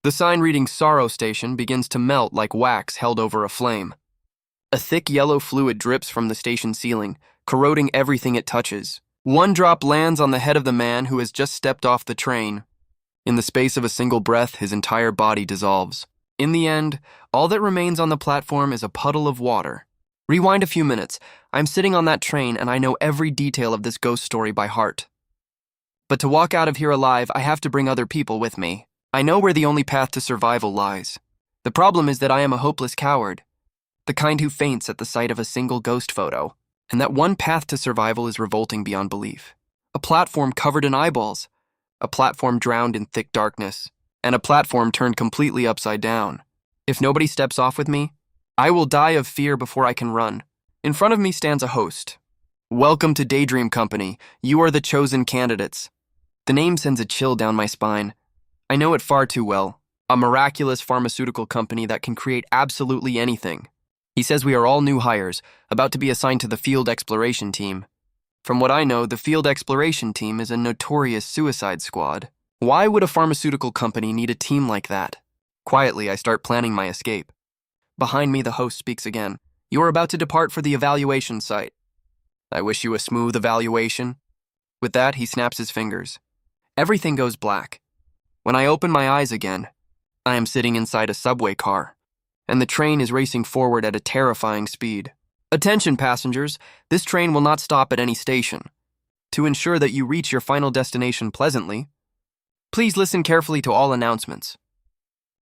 The sign reading Sorrow Station begins to melt like wax held over a flame. A thick yellow fluid drips from the station ceiling, corroding everything it touches. One drop lands on the head of the man who has just stepped off the train. In the space of a single breath, his entire body dissolves. In the end, all that remains on the platform is a puddle of water. Rewind a few minutes. I'm sitting on that train and I know every detail of this ghost story by heart. But to walk out of here alive, I have to bring other people with me. I know where the only path to survival lies. The problem is that I am a hopeless coward, the kind who faints at the sight of a single ghost photo, and that one path to survival is revolting beyond belief. A platform covered in eyeballs, a platform drowned in thick darkness, and a platform turned completely upside down. If nobody steps off with me, I will die of fear before I can run. In front of me stands a host. Welcome to Daydream Company. You are the chosen candidates. The name sends a chill down my spine. I know it far too well. A miraculous pharmaceutical company that can create absolutely anything. He says we are all new hires, about to be assigned to the field exploration team. From what I know, the field exploration team is a notorious suicide squad. Why would a pharmaceutical company need a team like that? Quietly, I start planning my escape. Behind me, the host speaks again. You are about to depart for the evaluation site. I wish you a smooth evaluation. With that, he snaps his fingers. Everything goes black. When I open my eyes again, I am sitting inside a subway car, and the train is racing forward at a terrifying speed. Attention passengers, this train will not stop at any station. To ensure that you reach your final destination pleasantly, please listen carefully to all announcements.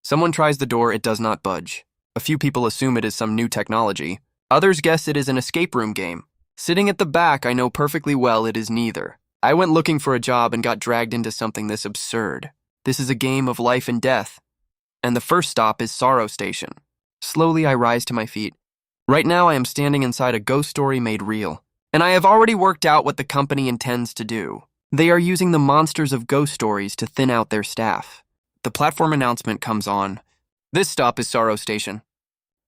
Someone tries the door, it does not budge. A few people assume it is some new technology. Others guess it is an escape room game. Sitting at the back, I know perfectly well it is neither. I went looking for a job and got dragged into something this absurd. This is a game of life and death. And the first stop is Sorrow Station. Slowly, I rise to my feet. Right now, I am standing inside a ghost story made real. And I have already worked out what the company intends to do. They are using the monsters of ghost stories to thin out their staff. The platform announcement comes on. This stop is Sorrow Station.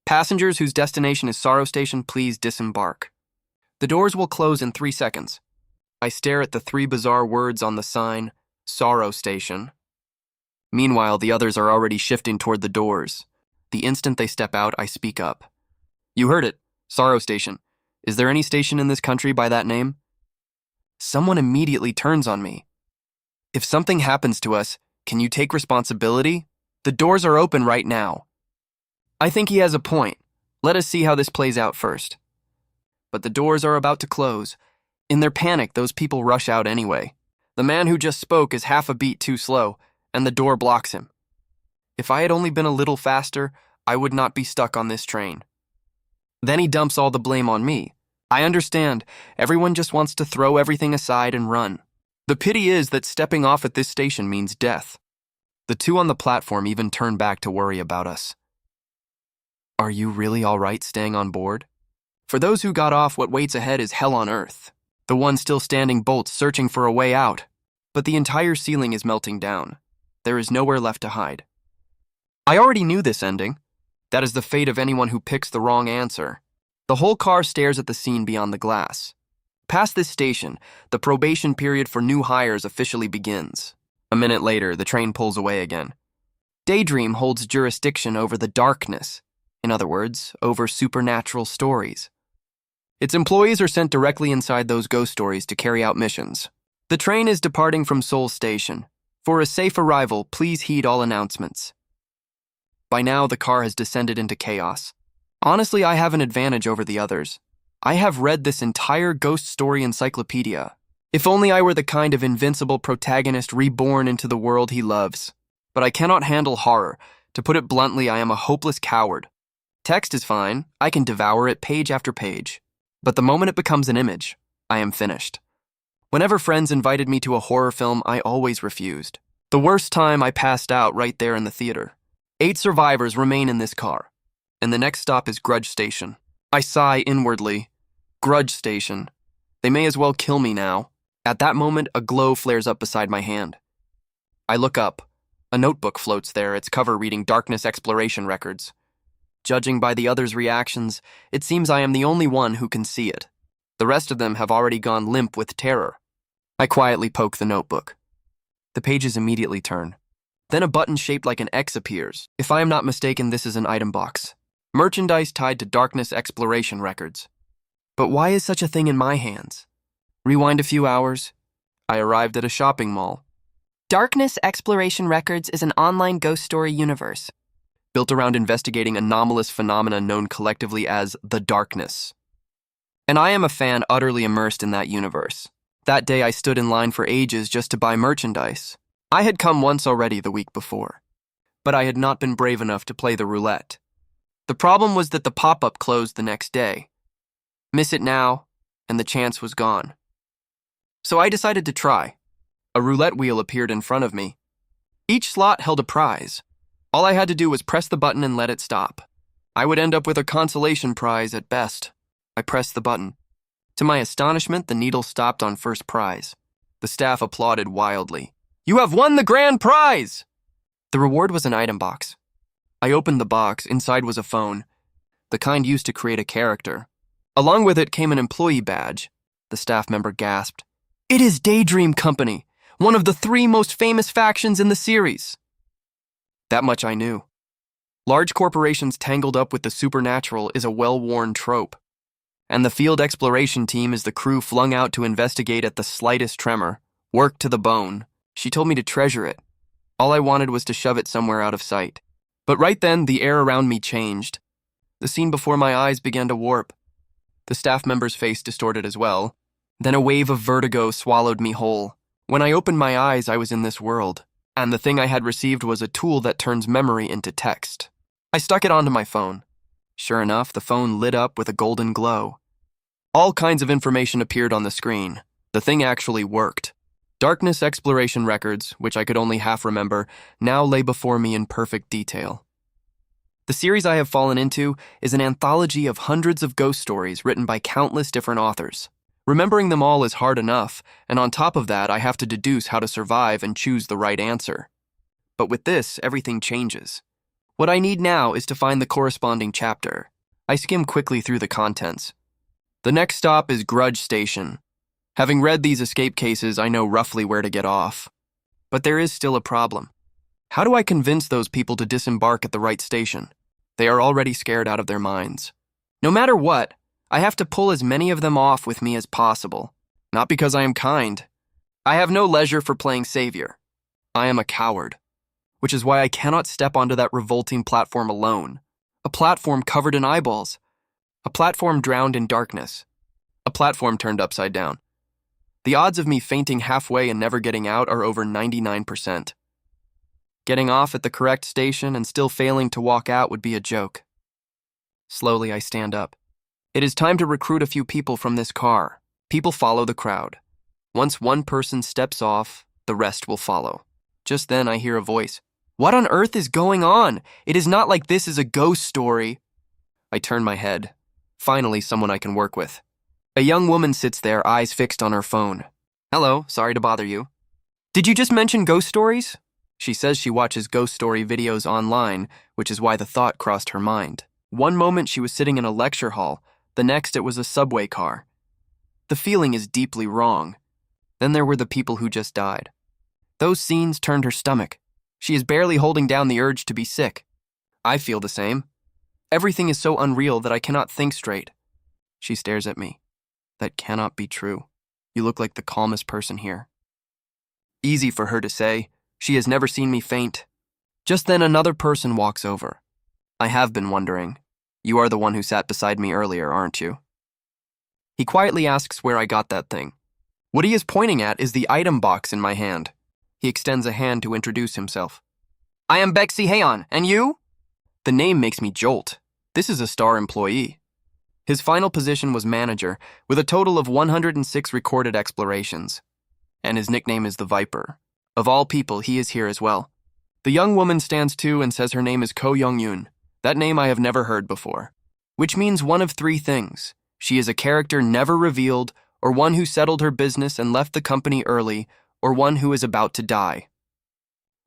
Passengers whose destination is Sorrow Station, please disembark. The doors will close in 3 seconds. I stare at the 3 bizarre words on the sign, Sorrow Station. Meanwhile, the others are already shifting toward the doors. The instant they step out, I speak up. You heard it, Sorrow Station. Is there any station in this country by that name? Someone immediately turns on me. If something happens to us, can you take responsibility? The doors are open right now. I think he has a point. Let us see how this plays out first. But the doors are about to close. In their panic, those people rush out anyway. The man who just spoke is half a beat too slow, and the door blocks him. If I had only been a little faster, I would not be stuck on this train. Then he dumps all the blame on me. I understand. Everyone just wants to throw everything aside and run. The pity is that stepping off at this station means death. The 2 on the platform even turn back to worry about us. Are you really all right staying on board? For those who got off, what waits ahead is hell on earth. The one still standing bolts searching for a way out. But the entire ceiling is melting down. There is nowhere left to hide. I already knew this ending. That is the fate of anyone who picks the wrong answer. The whole car stares at the scene beyond the glass. Past this station, the probation period for new hires officially begins. A minute later, the train pulls away again. Daydream holds jurisdiction over the darkness. In other words, over supernatural stories. Its employees are sent directly inside those ghost stories to carry out missions. The train is departing from Seoul Station. For a safe arrival, please heed all announcements. By now, the car has descended into chaos. Honestly, I have an advantage over the others. I have read this entire ghost story encyclopedia. If only I were the kind of invincible protagonist reborn into the world he loves. But I cannot handle horror. To put it bluntly, I am a hopeless coward. Text is fine. I can devour it page after page. But the moment it becomes an image, I am finished. Whenever friends invited me to a horror film, I always refused. The worst time, I passed out right there in the theater. 8 survivors remain in this car, and the next stop is Grudge Station. I sigh inwardly. Grudge Station. They may as well kill me now. At that moment, a glow flares up beside my hand. I look up. A notebook floats there, its cover reading Darkness Exploration Records. Judging by the others' reactions, it seems I am the only one who can see it. The rest of them have already gone limp with terror. I quietly poke the notebook. The pages immediately turn. Then a button shaped like an X appears. If I am not mistaken, this is an item box. Merchandise tied to darkness exploration records. But why is such a thing in my hands? Rewind a few hours. I arrived at a shopping mall. Darkness Exploration Records is an online ghost story universe. Built around investigating anomalous phenomena known collectively as the darkness. And I am a fan utterly immersed in that universe. That day I stood in line for ages just to buy merchandise. I had come once already the week before, but I had not been brave enough to play the roulette. The problem was that the pop-up closed the next day. Miss it now, and the chance was gone. So I decided to try. A roulette wheel appeared in front of me. Each slot held a prize. All I had to do was press the button and let it stop. I would end up with a consolation prize at best. I pressed the button. To my astonishment, the needle stopped on first prize. The staff applauded wildly. "You have won the grand prize!" The reward was an item box. I opened the box. Inside was a phone, the kind used to create a character. Along with it came an employee badge. The staff member gasped. "It is Daydream Company, one of the 3 most famous factions in the series." That much I knew. Large corporations tangled up with the supernatural is a well-worn trope. And the field exploration team is the crew flung out to investigate at the slightest tremor, work to the bone. She told me to treasure it. All I wanted was to shove it somewhere out of sight. But right then, the air around me changed. The scene before my eyes began to warp. The staff member's face distorted as well. Then a wave of vertigo swallowed me whole. When I opened my eyes, I was in this world, and the thing I had received was a tool that turns memory into text. I stuck it onto my phone. Sure enough, the phone lit up with a golden glow. All kinds of information appeared on the screen. The thing actually worked. Darkness Exploration Records, which I could only half remember, now lay before me in perfect detail. The series I have fallen into is an anthology of hundreds of ghost stories written by countless different authors. Remembering them all is hard enough, and on top of that, I have to deduce how to survive and choose the right answer. But with this, everything changes. What I need now is to find the corresponding chapter. I skim quickly through the contents. The next stop is Grudge Station. Having read these escape cases, I know roughly where to get off. But there is still a problem. How do I convince those people to disembark at the right station? They are already scared out of their minds. No matter what, I have to pull as many of them off with me as possible. Not because I am kind. I have no leisure for playing savior. I am a coward. Which is why I cannot step onto that revolting platform alone. A platform covered in eyeballs. A platform drowned in darkness. A platform turned upside down. The odds of me fainting halfway and never getting out are over 99%. Getting off at the correct station and still failing to walk out would be a joke. Slowly, I stand up. It is time to recruit a few people from this car. People follow the crowd. Once one person steps off, the rest will follow. Just then, I hear a voice. "What on earth is going on? It is not like this is a ghost story." I turn my head. Finally, someone I can work with. A young woman sits there, eyes fixed on her phone. "Hello, sorry to bother you." "Did you just mention ghost stories?" She says she watches ghost story videos online, which is why the thought crossed her mind. One moment she was sitting in a lecture hall, the next it was a subway car. The feeling is deeply wrong. Then there were the people who just died. Those scenes turned her stomach. She is barely holding down the urge to be sick. I feel the same. Everything is so unreal that I cannot think straight. She stares at me. That cannot be true. You look like the calmest person here. Easy for her to say. She has never seen me faint. Just then another person walks over. I have been wondering. You are the one who sat beside me earlier, aren't you? He quietly asks where I got that thing. What he is pointing at is the item box in my hand. He extends a hand to introduce himself. "I am Bexy Hayon, and you?" The name makes me jolt. This is a star employee. His final position was manager, with a total of 106 recorded explorations. And his nickname is the Viper. Of all people, he is here as well. The young woman stands too and says her name is Ko Young-yoon. That name I have never heard before. Which means one of 3 things. She is a character never revealed, or one who settled her business and left the company early, or one who is about to die.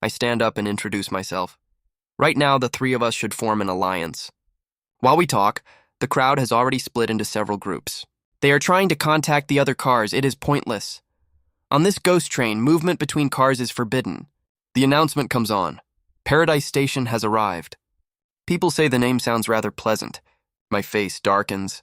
I stand up and introduce myself. Right now, the 3 of us should form an alliance. While we talk, the crowd has already split into several groups. They are trying to contact the other cars. It is pointless. On this ghost train, movement between cars is forbidden. The announcement comes on. Paradise Station has arrived. People say the name sounds rather pleasant. My face darkens.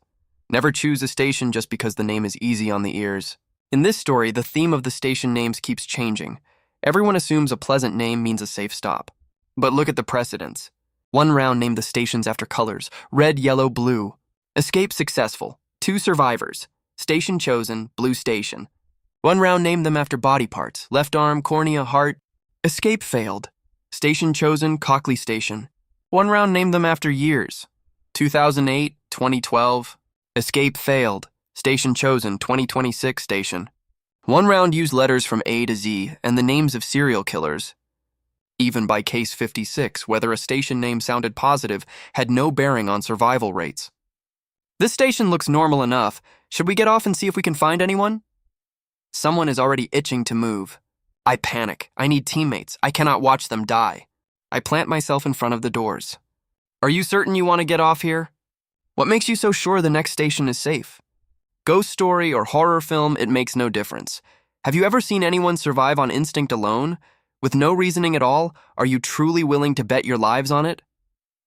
Never choose a station just because the name is easy on the ears. In this story, the theme of the station names keeps changing. Everyone assumes a pleasant name means a safe stop. But look at the precedents. One round named the stations after colors: red, yellow, blue. Escape successful. 2 survivors. Station chosen, blue station. One round named them after body parts: left arm, cornea, heart. Escape failed. Station chosen, Cockley Station. One round named them after years: 2008, 2012. Escape failed. Station chosen, 2026 station. One round used letters from A to Z and the names of serial killers. Even by case 56, whether a station name sounded positive had no bearing on survival rates. This station looks normal enough. Should we get off and see if we can find anyone? Someone is already itching to move. I panic. I need teammates. I cannot watch them die. I plant myself in front of the doors. Are you certain you want to get off here? What makes you so sure the next station is safe? Ghost story or horror film, it makes no difference. Have you ever seen anyone survive on instinct alone? With no reasoning at all? Are you truly willing to bet your lives on it?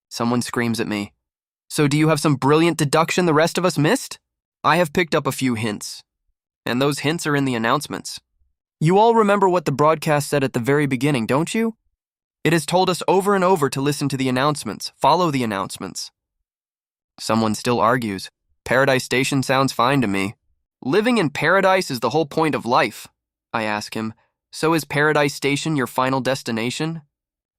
Someone screams at me. So do you have some brilliant deduction the rest of us missed? I have picked up a few hints. And those hints are in the announcements. You all remember what the broadcast said at the very beginning, don't you? It has told us over and over to listen to the announcements, follow the announcements. Someone still argues. Paradise Station sounds fine to me. Living in paradise is the whole point of life. I ask him, so is Paradise Station your final destination?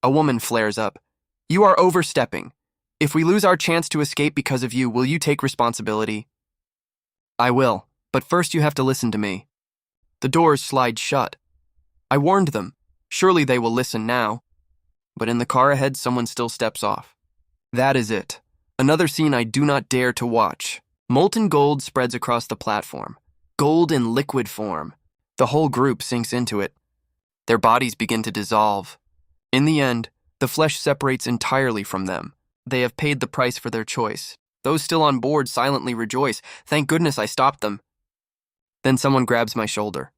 A woman flares up. You are overstepping. If we lose our chance to escape because of you, will you take responsibility? I will, but first you have to listen to me. The doors slide shut. I warned them. Surely they will listen now. But in the car ahead, someone still steps off. That is it. Another scene I do not dare to watch. Molten gold spreads across the platform. Gold in liquid form. The whole group sinks into it. Their bodies begin to dissolve. In the end, the flesh separates entirely from them. They have paid the price for their choice. Those still on board silently rejoice. Thank goodness I stopped them. Then someone grabs my shoulder.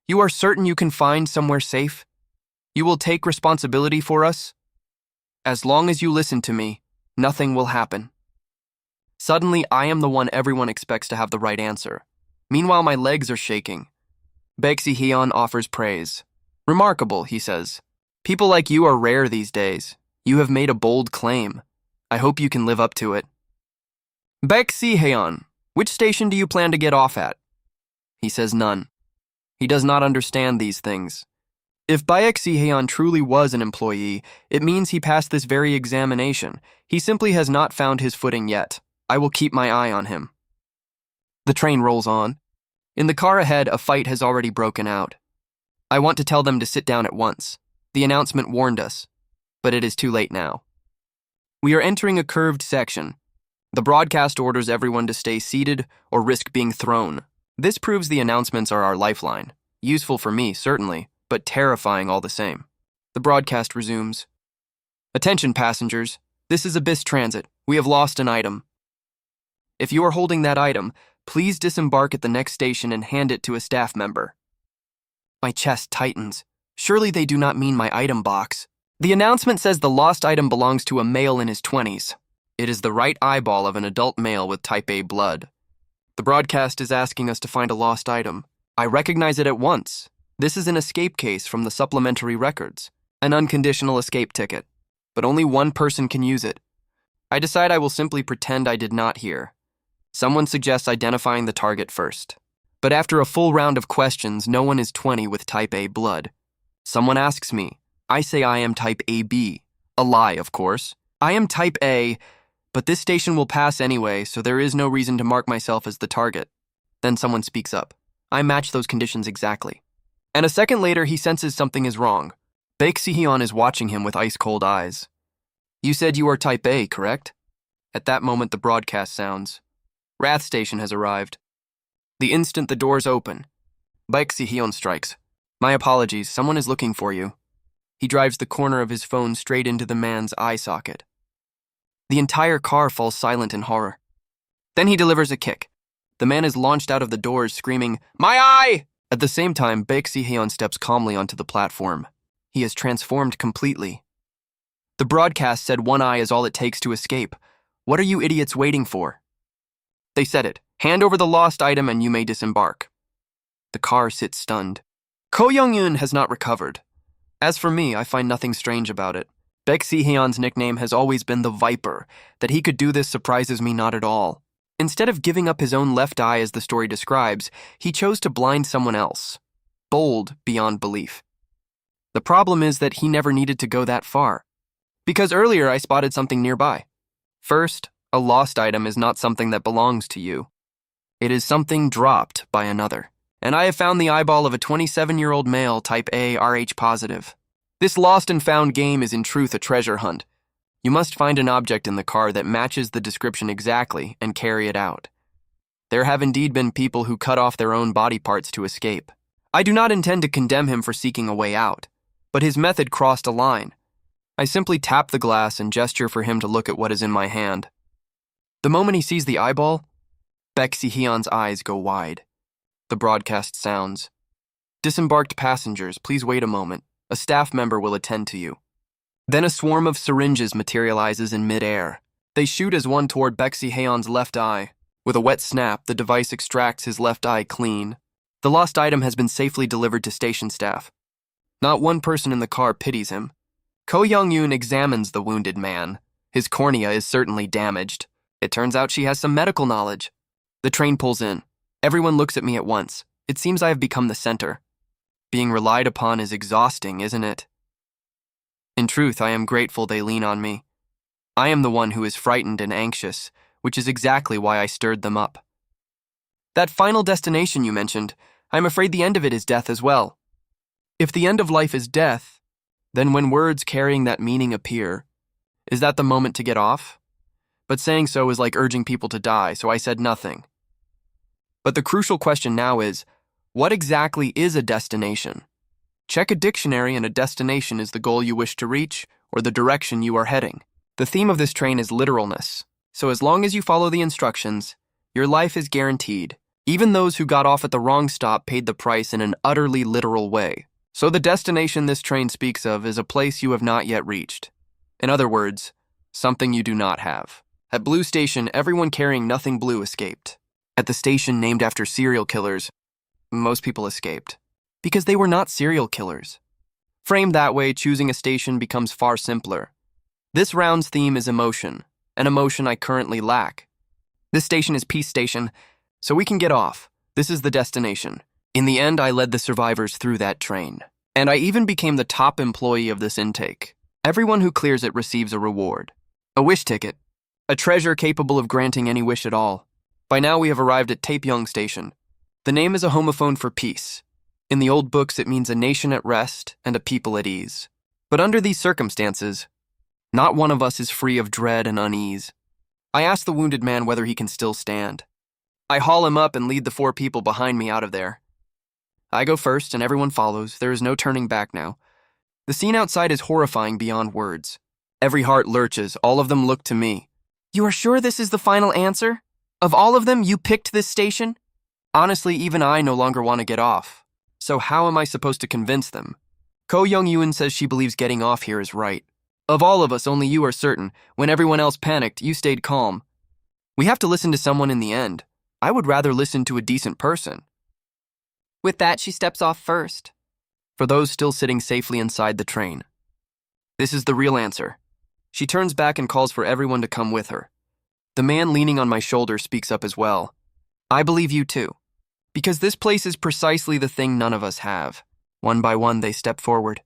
You are certain you can find somewhere safe? You will take responsibility for us? As long as you listen to me, nothing will happen. Suddenly, I am the one everyone expects to have the right answer. Meanwhile, my legs are shaking. Baek Hyun offers praise. Remarkable, he says. People like you are rare these days. You have made a bold claim. I hope you can live up to it. Baek Hyun, which station do you plan to get off at? He says none. He does not understand these things. If Baek Hyun truly was an employee, it means he passed this very examination. He simply has not found his footing yet. I will keep my eye on him. The train rolls on. In the car ahead, a fight has already broken out. I want to tell them to sit down at once. The announcement warned us, but it is too late now. We are entering a curved section. The broadcast orders everyone to stay seated or risk being thrown. This proves the announcements are our lifeline. Useful for me, certainly, but terrifying all the same. The broadcast resumes. Attention passengers, this is Abyss Transit. We have lost an item. If you are holding that item, please disembark at the next station and hand it to a staff member. My chest tightens. Surely they do not mean my item box. The announcement says the lost item belongs to a male in his 20s. It is the right eyeball of an adult male with type A blood. The broadcast is asking us to find a lost item. I recognize it at once. This is an escape case from the supplementary records. An unconditional escape ticket. But only one person can use it. I decide I will simply pretend I did not hear. Someone suggests identifying the target first. But after a full round of questions, no one is 20 with type A blood. Someone asks me. I say I am type AB. A lie, of course. I am type A, but this station will pass anyway, so there is no reason to mark myself as the target. Then someone speaks up. I match those conditions exactly. And a second later, he senses something is wrong. Baek Hyun is watching him with ice-cold eyes. You said you are type A, correct? At that moment, the broadcast sounds. Wrath Station has arrived. The instant the doors open, Baek Hyun strikes. My apologies, someone is looking for you. He drives the corner of his phone straight into the man's eye socket. The entire car falls silent in horror. Then he delivers a kick. The man is launched out of the doors screaming, "My eye!" At the same time, Baek Hyun steps calmly onto the platform. He is transformed completely. The broadcast said one eye is all it takes to escape. What are you idiots waiting for? They said it. Hand over the lost item and you may disembark. The car sits stunned. Ko Young-eun has not recovered. As for me, I find nothing strange about it. Baek Si-hyun's nickname has always been the Viper. That he could do this surprises me not at all. Instead of giving up his own left eye as the story describes, he chose to blind someone else. Bold beyond belief. The problem is that he never needed to go that far. Because earlier I spotted something nearby. First, a lost item is not something that belongs to you. It is something dropped by another. And I have found the eyeball of a 27-year-old male type A Rh positive. This lost and found game is in truth a treasure hunt. You must find an object in the car that matches the description exactly and carry it out. There have indeed been people who cut off their own body parts to escape. I do not intend to condemn him for seeking a way out, but his method crossed a line. I simply tap the glass and gesture for him to look at what is in my hand. The moment he sees the eyeball, Baek Si-hyun's eyes go wide. The broadcast sounds. Disembarked passengers, please wait a moment. A staff member will attend to you. Then a swarm of syringes materializes in mid-air. They shoot as one toward Baek Si-hyun's left eye. With a wet snap, the device extracts his left eye clean. The lost item has been safely delivered to station staff. Not one person in the car pities him. Ko Young-eun examines the wounded man. His cornea is certainly damaged. It turns out she has some medical knowledge. The train pulls in. Everyone looks at me at once. It seems I have become the center. Being relied upon is exhausting, isn't it? In truth, I am grateful they lean on me. I am the one who is frightened and anxious, which is exactly why I stirred them up. That final destination you mentioned, I'm afraid the end of it is death as well. If the end of life is death, then when words carrying that meaning appear, is that the moment to get off? But saying so is like urging people to die, so I said nothing. But the crucial question now is, what exactly is a destination? Check a dictionary and a destination is the goal you wish to reach or the direction you are heading. The theme of this train is literalness, so as long as you follow the instructions, your life is guaranteed. Even those who got off at the wrong stop paid the price in an utterly literal way. So the destination this train speaks of is a place you have not yet reached. In other words, something you do not have. At Blue Station, everyone carrying nothing blue escaped. At the station named after serial killers, most people escaped. Because they were not serial killers. Framed that way, choosing a station becomes far simpler. This round's theme is emotion, an emotion I currently lack. This station is Peace Station, so we can get off. This is the destination. In the end, I led the survivors through that train. And I even became the top employee of this intake. Everyone who clears it receives a reward. A wish ticket. A treasure capable of granting any wish at all. By now we have arrived at Taepyeong Station. The name is a homophone for peace. In the old books, it means a nation at rest and a people at ease. But under these circumstances, not one of us is free of dread and unease. I ask the wounded man whether he can still stand. I haul him up and lead the 4 people behind me out of there. I go first and everyone follows. There is no turning back now. The scene outside is horrifying beyond words. Every heart lurches. All of them look to me. You are sure this is the final answer? Of all of them, you picked this station? Honestly, even I no longer want to get off. So how am I supposed to convince them? Ko Young-eun says she believes getting off here is right. Of all of us, only you are certain. When everyone else panicked, you stayed calm. We have to listen to someone in the end. I would rather listen to a decent person. With that, she steps off first. For those still sitting safely inside the train. This is the real answer. She turns back and calls for everyone to come with her. The man leaning on my shoulder speaks up as well. I believe you too. Because this place is precisely the thing none of us have. One by one, they step forward.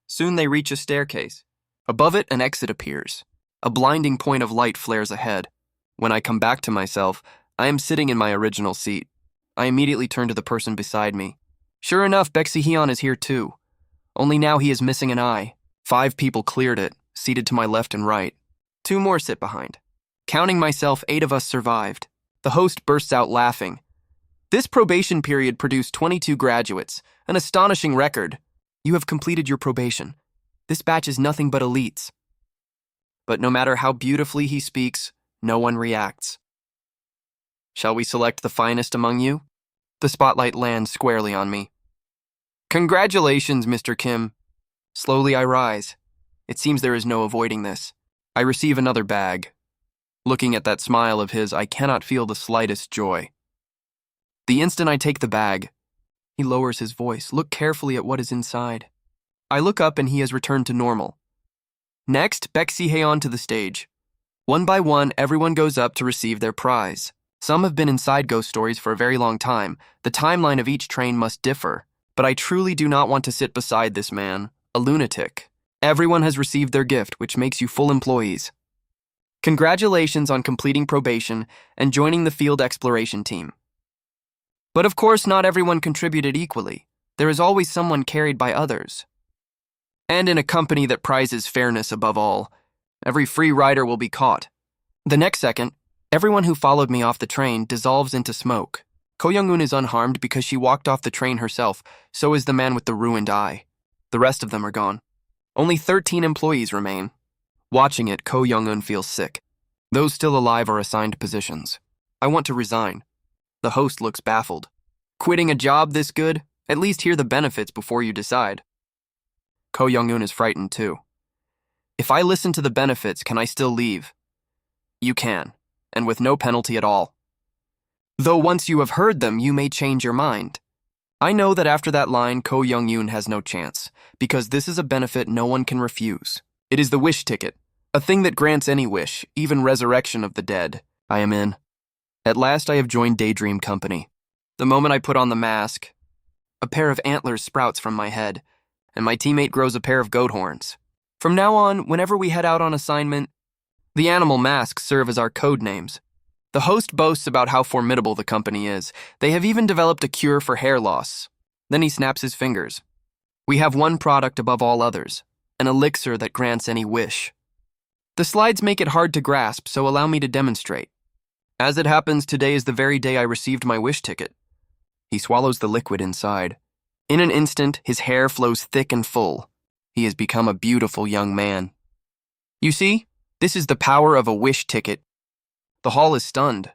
Soon they reach a staircase. Above it, an exit appears. A blinding point of light flares ahead. When I come back to myself, I am sitting in my original seat. I immediately turn to the person beside me. Sure enough, Baek Si-hyun is here too. Only now he is missing an eye. 5 people cleared it, seated to my left and right. 2 more sit behind. Counting myself, 8 of us survived. The host bursts out laughing. This probation period produced 22 graduates, an astonishing record. You have completed your probation. This batch is nothing but elites. But no matter how beautifully he speaks, no one reacts. Shall we select the finest among you? The spotlight lands squarely on me. Congratulations, Mr. Kim. Slowly I rise. It seems there is no avoiding this. I receive another bag. Looking at that smile of his, I cannot feel the slightest joy. The instant I take the bag, he lowers his voice. Look carefully at what is inside. I look up and he has returned to normal. Next, Baek Si-hae to the stage. One by one, everyone goes up to receive their prize. Some have been inside ghost stories for a very long time. The timeline of each train must differ, but I truly do not want to sit beside this man, a lunatic. Everyone has received their gift, which makes you full employees. Congratulations on completing probation and joining the field exploration team. But of course, not everyone contributed equally. There is always someone carried by others. And in a company that prizes fairness above all, every free rider will be caught. The next second, everyone who followed me off the train dissolves into smoke. Ko Young-un is unharmed because she walked off the train herself, so is the man with the ruined eye. The rest of them are gone. Only 13 employees remain. Watching it, Ko Young-un feels sick. Those still alive are assigned positions. I want to resign. The host looks baffled. Quitting a job this good? At least hear the benefits before you decide. Ko Young-un is frightened too. If I listen to the benefits, can I still leave? You can, and with no penalty at all. Though once you have heard them, you may change your mind. I know that after that line, Ko Young-un has no chance, because this is a benefit no one can refuse. It is the wish ticket, a thing that grants any wish, even resurrection of the dead. I am in. At last I have joined Daydream Company. The moment I put on the mask, a pair of antlers sprouts from my head, and my teammate grows a pair of goat horns. From now on, whenever we head out on assignment, the animal masks serve as our code names. The host boasts about how formidable the company is. They have even developed a cure for hair loss. Then he snaps his fingers. We have one product above all others, an elixir that grants any wish. The slides make it hard to grasp, so allow me to demonstrate. As it happens, today is the very day I received my wish ticket. He swallows the liquid inside. In an instant, his hair flows thick and full. He has become a beautiful young man. You see, this is the power of a wish ticket. The hall is stunned.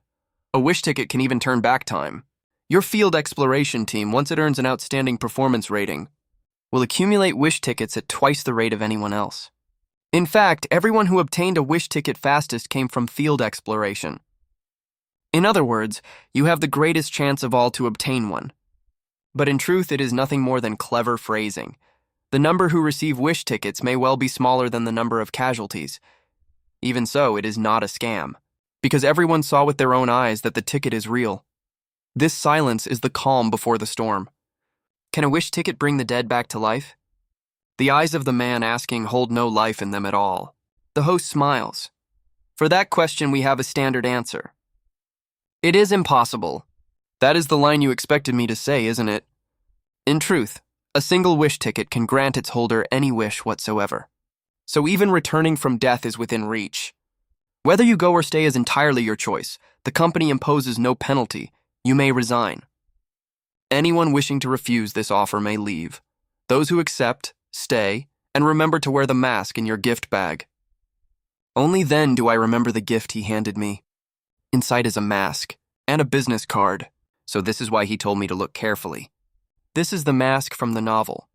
A wish ticket can even turn back time. Your field exploration team, once it earns an outstanding performance rating, will accumulate wish tickets at twice the rate of anyone else. In fact, everyone who obtained a wish ticket fastest came from field exploration. In other words, you have the greatest chance of all to obtain one. But in truth, it is nothing more than clever phrasing. The number who receive wish tickets may well be smaller than the number of casualties. Even so, it is not a scam, because everyone saw with their own eyes that the ticket is real. This silence is the calm before the storm. Can a wish ticket bring the dead back to life? The eyes of the man asking hold no life in them at all. The host smiles. For that question, we have a standard answer. It is impossible. That is the line you expected me to say, isn't it? In truth, a single wish ticket can grant its holder any wish whatsoever. So even returning from death is within reach. Whether you go or stay is entirely your choice. The company imposes no penalty. You may resign. Anyone wishing to refuse this offer may leave. Those who accept, stay, and remember to wear the mask in your gift bag. Only then do I remember the gift he handed me. Inside is a mask and a business card, so this is why he told me to look carefully. This is the mask from the novel.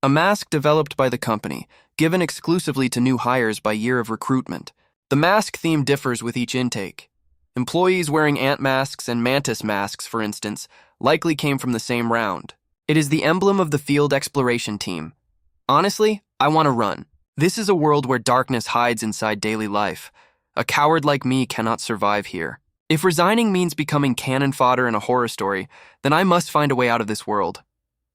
A mask developed by the company, given exclusively to new hires by year of recruitment. The mask theme differs with each intake. Employees wearing ant masks and mantis masks, for instance, likely came from the same round. It is the emblem of the field exploration team. Honestly, I want to run. This is a world where darkness hides inside daily life. A coward like me cannot survive here. If resigning means becoming cannon fodder in a horror story, then I must find a way out of this world.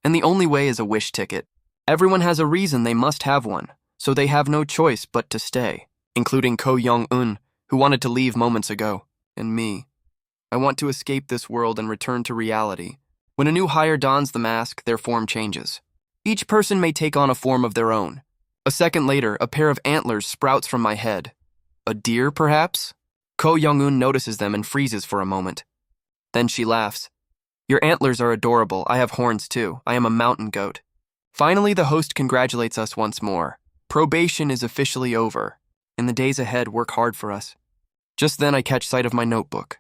And the only way is a wish ticket. Everyone has a reason they must have one, so they have no choice but to stay, including Ko Young-un, who wanted to leave moments ago, and me. I want to escape this world and return to reality. When a new hire dons the mask, their form changes. Each person may take on a form of their own. A second later, a pair of antlers sprouts from my head. A deer, perhaps? Ko Young-un notices them and freezes for a moment. Then she laughs. Your antlers are adorable. I have horns too. I am a mountain goat. Finally, the host congratulates us once more. Probation is officially over. In the days ahead, work hard for us. Just then, I catch sight of my notebook.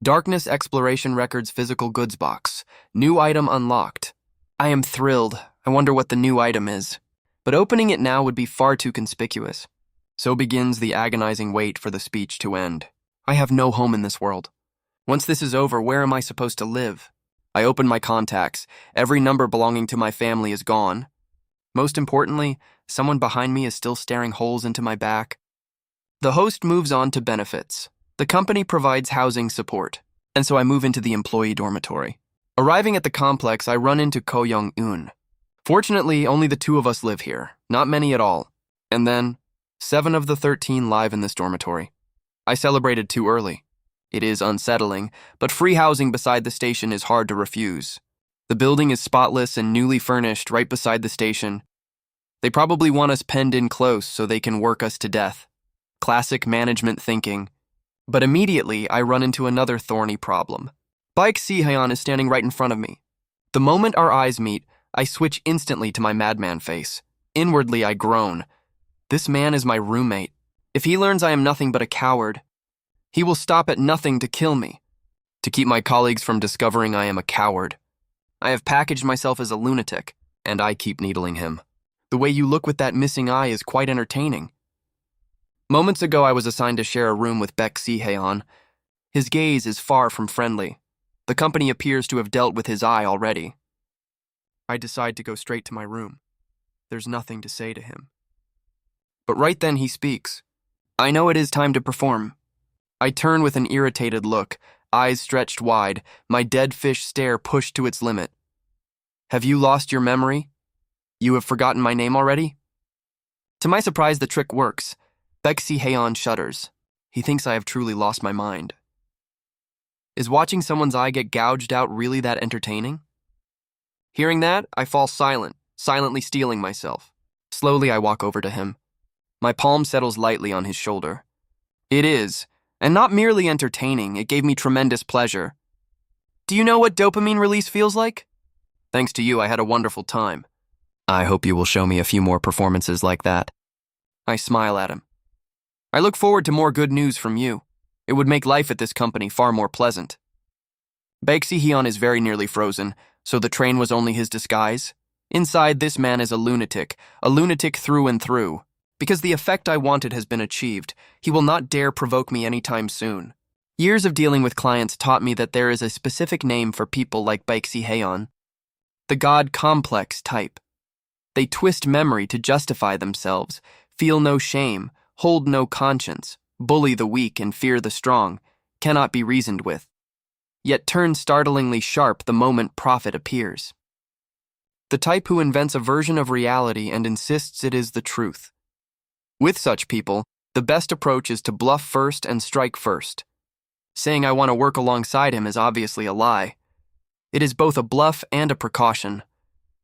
Darkness Exploration Records physical goods box. New item unlocked. I am thrilled. I wonder what the new item is. but opening it now would be far too conspicuous. So begins the agonizing wait for the speech to end. I have no home in this world. Once this is over, where am I supposed to live? I open my contacts. Every number belonging to my family is gone. Most importantly, someone behind me is still staring holes into my back. The host moves on to benefits. The company provides housing support, and so I move into the employee dormitory. Arriving at the complex, I run into Ko Young-un. Fortunately, only the two of us live here, not many at all. And then, 7 of the 13 live in this dormitory. I celebrated too early. It is unsettling, but free housing beside the station is hard to refuse. The building is spotless and newly furnished right beside the station. They probably want us penned in close so they can work us to death. Classic management thinking. But immediately, I run into another thorny problem. Baek Si-hyun is standing right in front of me. The moment our eyes meet, I switch instantly to my madman face. Inwardly, I groan. This man is my roommate. If he learns I am nothing but a coward, he will stop at nothing to kill me. To keep my colleagues from discovering I am a coward, I have packaged myself as a lunatic, and I keep needling him. The way you look with that missing eye is quite entertaining. Moments ago, I was assigned to share a room with Baek Si-hyun. His gaze is far from friendly. The company appears to have dealt with his eye already. I decide to go straight to my room. There's nothing to say to him. But right then he speaks. I know it is time to perform. I turn with an irritated look, eyes stretched wide, my dead fish stare pushed to its limit. Have you lost your memory? You have forgotten my name already? To my surprise, the trick works. Baek Si-hyun shudders. He thinks I have truly lost my mind. Is watching someone's eye get gouged out really that entertaining? Hearing that, I fall silent, silently steeling myself. Slowly, I walk over to him. My palm settles lightly on his shoulder. It is, and not merely entertaining, it gave me tremendous pleasure. Do you know what dopamine release feels like? Thanks to you, I had a wonderful time. I hope you will show me a few more performances like that. I smile at him. I look forward to more good news from you. It would make life at this company far more pleasant. Baek Si-hyun is very nearly frozen, so the train was only his disguise. Inside, this man is a lunatic through and through. Because the effect I wanted has been achieved, he will not dare provoke me anytime soon. Years of dealing with clients taught me that there is a specific name for people like Baek Si-hyun. The God complex type. They twist memory to justify themselves, feel no shame, hold no conscience, bully the weak and fear the strong, cannot be reasoned with, yet turn startlingly sharp the moment profit appears. The type who invents a version of reality and insists it is the truth. With such people, the best approach is to bluff first and strike first. Saying I want to work alongside him is obviously a lie. It is both a bluff and a precaution.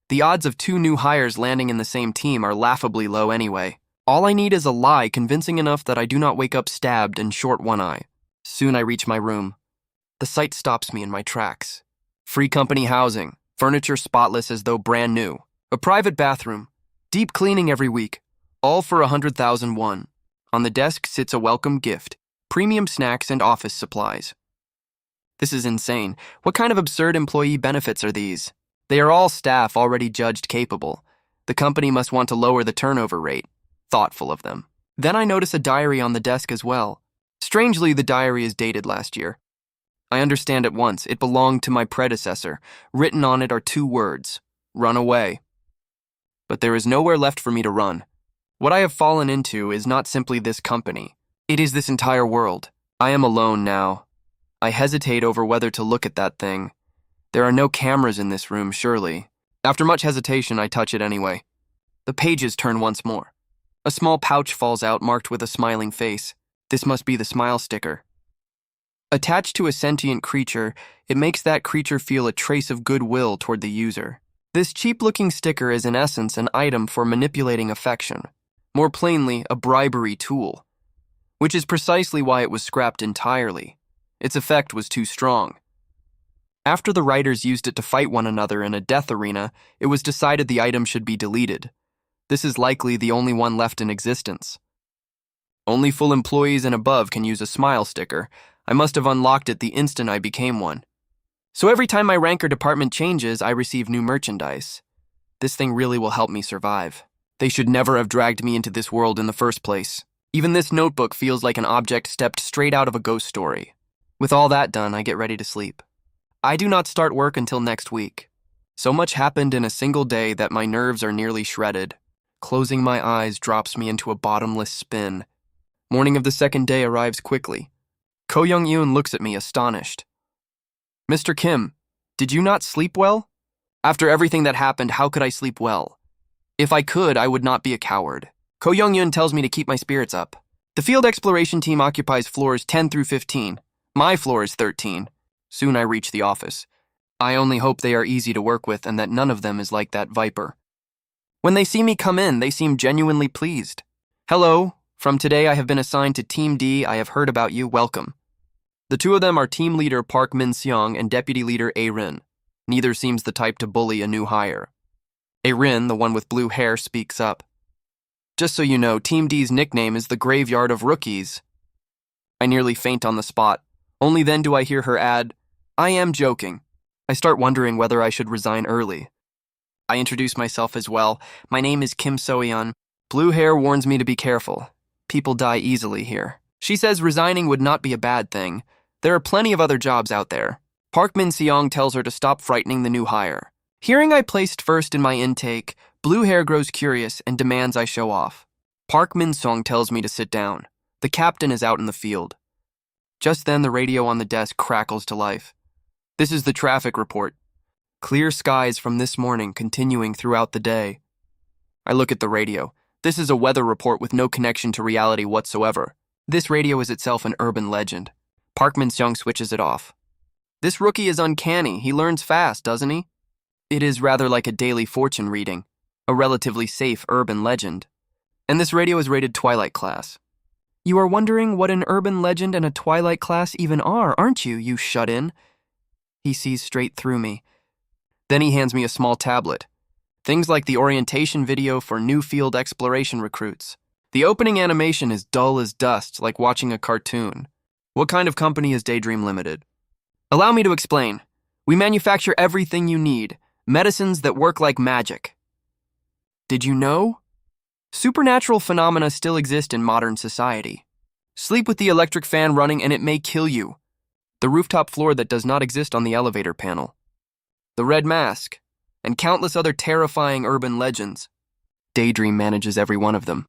The odds of 2 new hires landing in the same team are laughably low anyway. All I need is a lie convincing enough that I do not wake up stabbed and short one eye. Soon I reach my room. The sight stops me in my tracks. Free company housing, furniture spotless as though brand new, a private bathroom, deep cleaning every week, all for 100,000 won. On the desk sits a welcome gift, premium snacks and office supplies. This is insane. What kind of absurd employee benefits are these? They are all staff already judged capable. The company must want to lower the turnover rate. Thoughtful of them. Then I notice a diary on the desk as well. Strangely, the diary is dated last year. I understand at once, it belonged to my predecessor. Written on it are 2 words, run away. But there is nowhere left for me to run. What I have fallen into is not simply this company. It is this entire world. I am alone now. I hesitate over whether to look at that thing. There are no cameras in this room, surely. After much hesitation, I touch it anyway. The pages turn once more. A small pouch falls out marked with a smiling face. This must be the smile sticker. Attached to a sentient creature, it makes that creature feel a trace of goodwill toward the user. This cheap-looking sticker is in essence an item for manipulating affection. More plainly, a bribery tool. Which is precisely why it was scrapped entirely. Its effect was too strong. After the writers used it to fight one another in a death arena, it was decided the item should be deleted. This is likely the only one left in existence. Only full employees and above can use a smile sticker. I must have unlocked it the instant I became one. So every time my rank or department changes, I receive new merchandise. This thing really will help me survive. They should never have dragged me into this world in the first place. Even this notebook feels like an object stepped straight out of a ghost story. With all that done, I get ready to sleep. I do not start work until next week. So much happened in a single day that my nerves are nearly shredded. Closing my eyes drops me into a bottomless spin. Morning of the second day arrives quickly. Ko Young-yoon looks at me astonished. Mr. Kim, did you not sleep well? After everything that happened, how could I sleep well? If I could, I would not be a coward. Ko Young-yoon tells me to keep my spirits up. The field exploration team occupies floors 10 through 15. My floor is 13. Soon I reach the office. I only hope they are easy to work with and that none of them is like that viper. When they see me come in, they seem genuinely pleased. Hello, from today I have been assigned to Team D. I have heard about you. Welcome. The two of them are team leader Park Min-seong and deputy leader A-rin. Neither seems the type to bully a new hire. A-rin, the one with blue hair, speaks up. Just so you know, Team D's nickname is the Graveyard of Rookies. I nearly faint on the spot. Only then do I hear her add, I am joking. I start wondering whether I should resign early. I introduce myself as well. My name is Kim So-yeon. Blue hair warns me to be careful. People die easily here. She says resigning would not be a bad thing. There are plenty of other jobs out there. Park Min-seong tells her to stop frightening the new hire. Hearing I placed first in my intake, blue hair grows curious and demands I show off. Park Min-seong tells me to sit down. The captain is out in the field. Just then, the radio on the desk crackles to life. This is the traffic report. Clear skies from this morning continuing throughout the day. I look at the radio. This is a weather report with no connection to reality whatsoever. This radio is itself an urban legend. Park Min-seong switches it off. This rookie is uncanny. He learns fast, doesn't he? It is rather like a daily fortune reading, a relatively safe urban legend. And this radio is rated Twilight Class. You are wondering what an urban legend and a Twilight Class even are, aren't you, you shut-in? He sees straight through me. Then he hands me a small tablet. Things like the orientation video for new field exploration recruits. The opening animation is dull as dust, like watching a cartoon. What kind of company is Daydream Limited? Allow me to explain. We manufacture everything you need, medicines that work like magic. Did you know? Supernatural phenomena still exist in modern society. Sleep with the electric fan running and it may kill you. The rooftop floor that does not exist on the elevator panel. The red mask, and countless other terrifying urban legends. Daydream manages every one of them,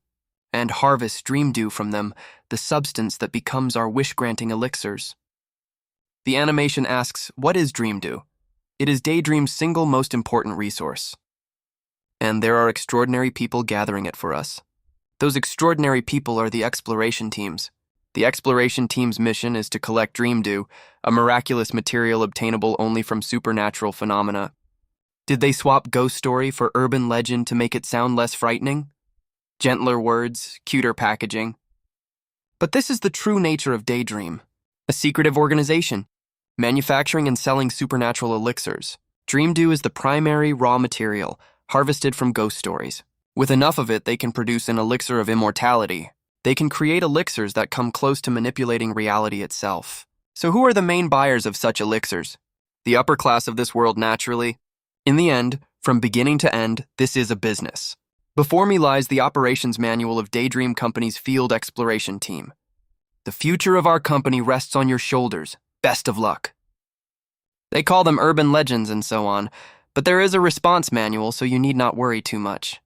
and harvests dream dew from them, the substance that becomes our wish-granting elixirs. The animation asks, what is dream dew? It is Daydream's single most important resource. And there are extraordinary people gathering it for us. Those extraordinary people are the exploration teams. The exploration team's mission is to collect dream dew, a miraculous material obtainable only from supernatural phenomena. Did they swap ghost story for urban legend to make it sound less frightening? Gentler words, cuter packaging. But this is the true nature of Daydream. A secretive organization, manufacturing and selling supernatural elixirs. Dream dew is the primary raw material, harvested from ghost stories. With enough of it, they can produce an elixir of immortality. They can create elixirs that come close to manipulating reality itself. So who are the main buyers of such elixirs? The upper class of this world, naturally. In the end, from beginning to end, this is a business. Before me lies the operations manual of Daydream Company's field exploration team. The future of our company rests on your shoulders. Best of luck. They call them urban legends and so on, but there is a response manual, so you need not worry too much.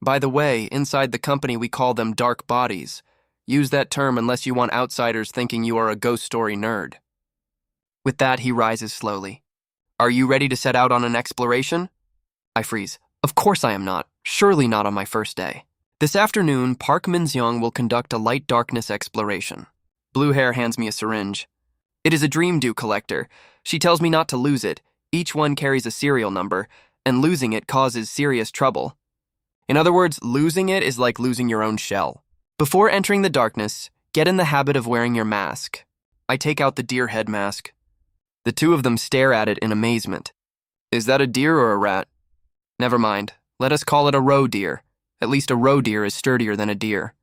By the way, inside the company we call them dark bodies. Use that term unless you want outsiders thinking you are a ghost story nerd. With that, he rises slowly. Are you ready to set out on an exploration? I freeze. Of course I am not. Surely not on my first day. This afternoon, Park Min-seong will conduct a light darkness exploration. Blue hair hands me a syringe. It is a dream dew collector. She tells me not to lose it. Each one carries a serial number, and losing it causes serious trouble. In other words, losing it is like losing your own shell. Before entering the darkness, get in the habit of wearing your mask. I take out the deer head mask. The two of them stare at it in amazement. Is that a deer or a rat? Never mind. Let us call it a roe deer. At least a roe deer is sturdier than a deer.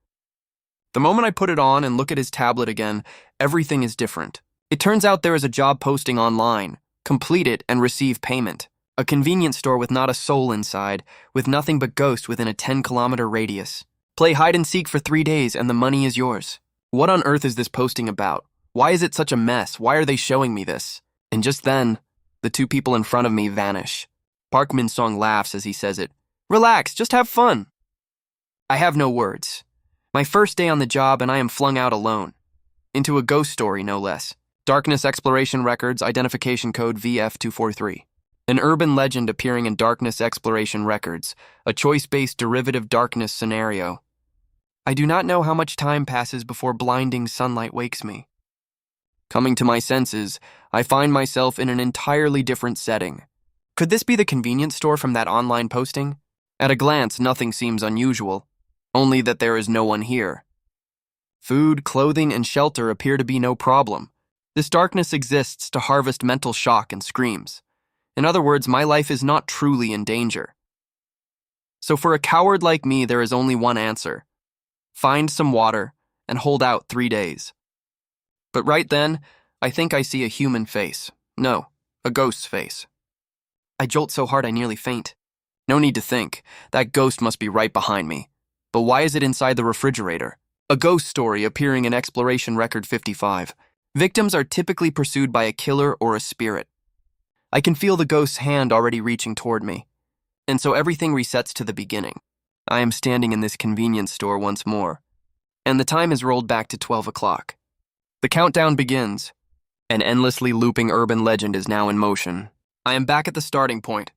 The moment I put it on and look at his tablet again, everything is different. It turns out there is a job posting online. Complete it and receive payment. A convenience store with not a soul inside, with nothing but ghosts within a 10-kilometer radius. Play hide and seek for 3 days and the money is yours. What on earth is this posting about? Why is it such a mess? Why are they showing me this? And just then, the two people in front of me vanish. Park Min-sung laughs as he says it. Relax, just have fun. I have no words. My first day on the job and I am flung out alone. Into a ghost story, no less. Darkness Exploration Records, identification code VF243. An urban legend appearing in Darkness Exploration Records, a choice-based derivative darkness scenario. I do not know how much time passes before blinding sunlight wakes me. Coming to my senses, I find myself in an entirely different setting. Could this be the convenience store from that online posting? At a glance, nothing seems unusual, only that there is no one here. Food, clothing, and shelter appear to be no problem. This darkness exists to harvest mental shock and screams. In other words, my life is not truly in danger. So for a coward like me, there is only one answer. Find some water and hold out 3 days. But right then, I think I see a human face. No, a ghost's face. I jolt so hard I nearly faint. No need to think. That ghost must be right behind me. But why is it inside the refrigerator? A ghost story appearing in Exploration Record 55. Victims are typically pursued by a killer or a spirit. I can feel the ghost's hand already reaching toward me. And so everything resets to the beginning. I am standing in this convenience store once more. And the time is rolled back to 12 o'clock. The countdown begins. An endlessly looping urban legend is now in motion. I am back at the starting point.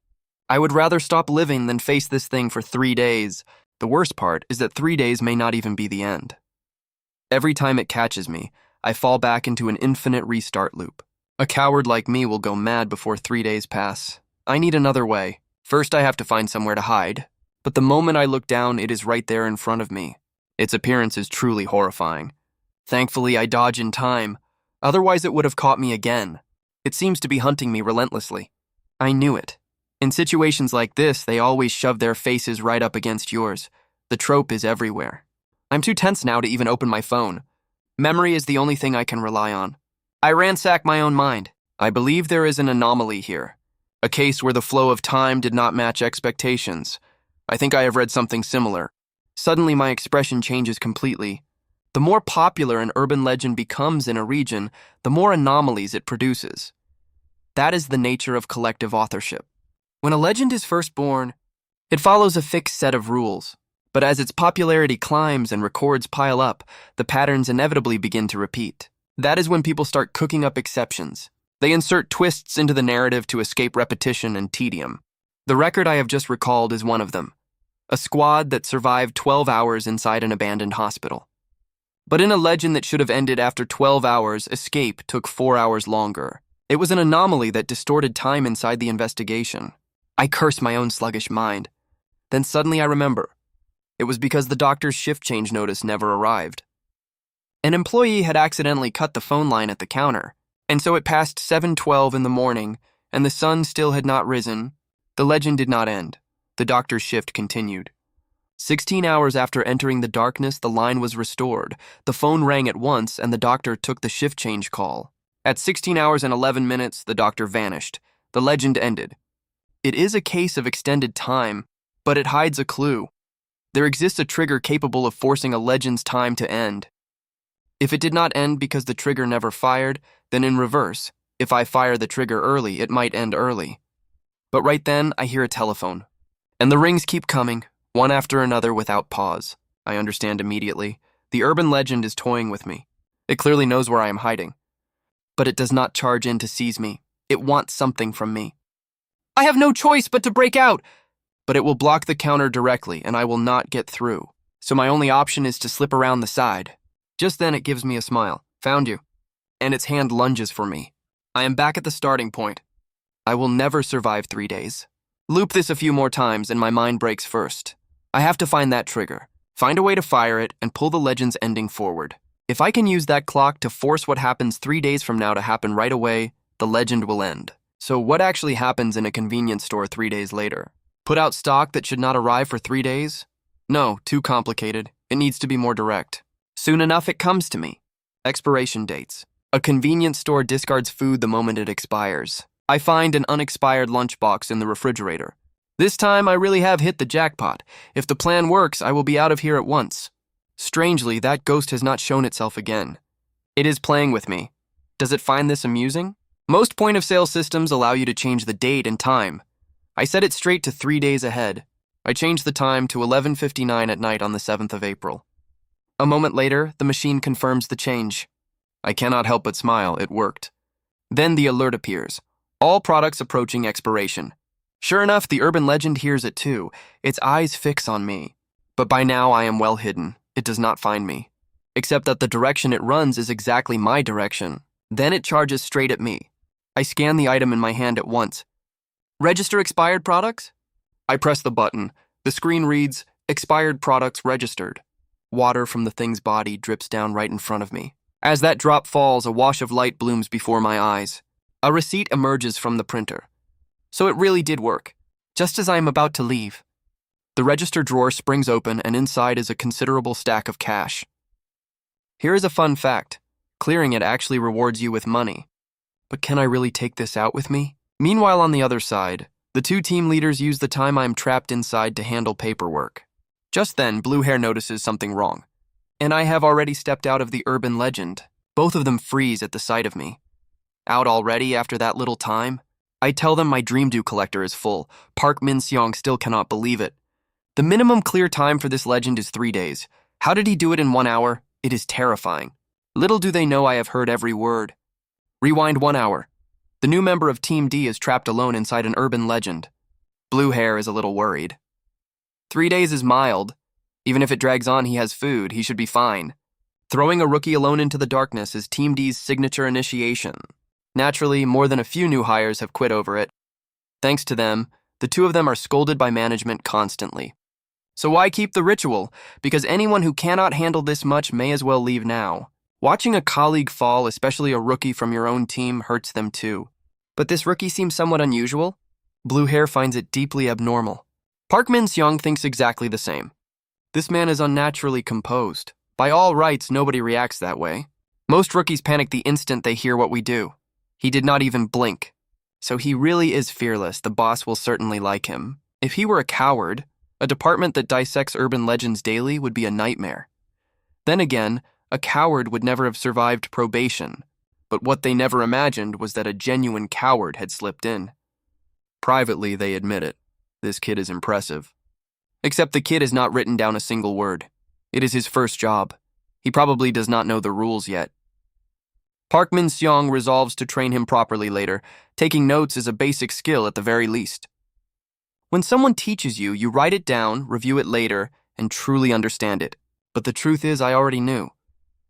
I would rather stop living than face this thing for 3 days. The worst part is that 3 days may not even be the end. Every time it catches me, I fall back into an infinite restart loop. A coward like me will go mad before 3 days pass. I need another way. First, I have to find somewhere to hide. But the moment I look down, it is right there in front of me. Its appearance is truly horrifying. Thankfully, I dodge in time. Otherwise, it would have caught me again. It seems to be hunting me relentlessly. I knew it. In situations like this, they always shove their faces right up against yours. The trope is everywhere. I'm too tense now to even open my phone. Memory is the only thing I can rely on. I ransack my own mind. I believe there is an anomaly here. A case where the flow of time did not match expectations. I think I have read something similar. Suddenly, my expression changes completely. The more popular an urban legend becomes in a region, the more anomalies it produces. That is the nature of collective authorship. When a legend is first born, it follows a fixed set of rules. But as its popularity climbs and records pile up, the patterns inevitably begin to repeat. That is when people start cooking up exceptions. They insert twists into the narrative to escape repetition and tedium. The record I have just recalled is one of them. A squad that survived 12 hours inside an abandoned hospital. But in a legend that should have ended after 12 hours, escape took 4 hours longer. It was an anomaly that distorted time inside the investigation. I curse my own sluggish mind. Then suddenly I remember. It was because the doctor's shift change notice never arrived. An employee had accidentally cut the phone line at the counter, and so it passed 7:12 in the morning, and the sun still had not risen. The legend did not end. The doctor's shift continued. 16 hours after entering the darkness, the line was restored. The phone rang at once, and the doctor took the shift change call. At 16 hours and 11 minutes, the doctor vanished. The legend ended. It is a case of extended time, but it hides a clue. There exists a trigger capable of forcing a legend's time to end. If it did not end because the trigger never fired, then in reverse, if I fire the trigger early, it might end early. But right then, I hear a telephone. And the rings keep coming, one after another without pause. I understand immediately. The urban legend is toying with me. It clearly knows where I am hiding. But it does not charge in to seize me. It wants something from me. I have no choice but to break out! But it will block the counter directly, and I will not get through. So my only option is to slip around the side. Just then it gives me a smile. Found you. And its hand lunges for me. I am back at the starting point. I will never survive 3 days. Loop this a few more times and my mind breaks first. I have to find that trigger, find a way to fire it, and pull the legend's ending forward. If I can use that clock to force what happens 3 days from now to happen right away, the legend will end. So what actually happens in a convenience store 3 days later? Put out stock that should not arrive for 3 days? No, too complicated. It needs to be more direct. Soon enough it comes to me. Expiration dates. A convenience store discards food the moment it expires. I find an unexpired lunchbox in the refrigerator. This time I really have hit the jackpot. If the plan works, I will be out of here at once. Strangely, that ghost has not shown itself again. It is playing with me. Does it find this amusing? Most point-of-sale systems allow you to change the date and time. I set it straight to 3 days ahead. I changed the time to 11:59 at night on the 7th of April. A moment later, the machine confirms the change. I cannot help but smile. It worked. Then the alert appears. All products approaching expiration. Sure enough, the urban legend hears it too. Its eyes fix on me. But by now I am well hidden. It does not find me. Except that the direction it runs is exactly my direction. Then it charges straight at me. I scan the item in my hand at once. Register expired products? I press the button. The screen reads, expired products registered. Water from the thing's body drips down right in front of me. As that drop falls, a wash of light blooms before my eyes. A receipt emerges from the printer. So it really did work. Just as I am about to leave, the register drawer springs open and inside is a considerable stack of cash. Here is a fun fact. Clearing it actually rewards you with money. But can I really take this out with me? Meanwhile, on the other side, the two team leaders use the time I'm trapped inside to handle paperwork. Just then, Blue Hair notices something wrong. And I have already stepped out of the urban legend. Both of them freeze at the sight of me. Out already after that little time? I tell them my dream dew collector is full. Park Min-seong still cannot believe it. The minimum clear time for this legend is 3 days. How did he do it in 1 hour? It is terrifying. Little do they know I have heard every word. Rewind 1 hour. The new member of Team D is trapped alone inside an urban legend. Blue Hair is a little worried. 3 days is mild. Even if it drags on, he has food. He should be fine. Throwing a rookie alone into the darkness is Team D's signature initiation. Naturally, more than a few new hires have quit over it. Thanks to them, the two of them are scolded by management constantly. So why keep the ritual? Because anyone who cannot handle this much may as well leave now. Watching a colleague fall, especially a rookie from your own team, hurts them too. But this rookie seems somewhat unusual. Blue Hair finds it deeply abnormal. Park Min-seong thinks exactly the same. This man is unnaturally composed. By all rights, nobody reacts that way. Most rookies panic the instant they hear what we do. He did not even blink. So he really is fearless. The boss will certainly like him. If he were a coward, a department that dissects urban legends daily would be a nightmare. Then again, a coward would never have survived probation. But what they never imagined was that a genuine coward had slipped in. Privately, they admit it. This kid is impressive. Except the kid has not written down a single word. It is his first job. He probably does not know the rules yet. Park Min-seong resolves to train him properly later. Taking notes is a basic skill at the very least. When someone teaches you, you write it down, review it later, and truly understand it. But the truth is, I already knew.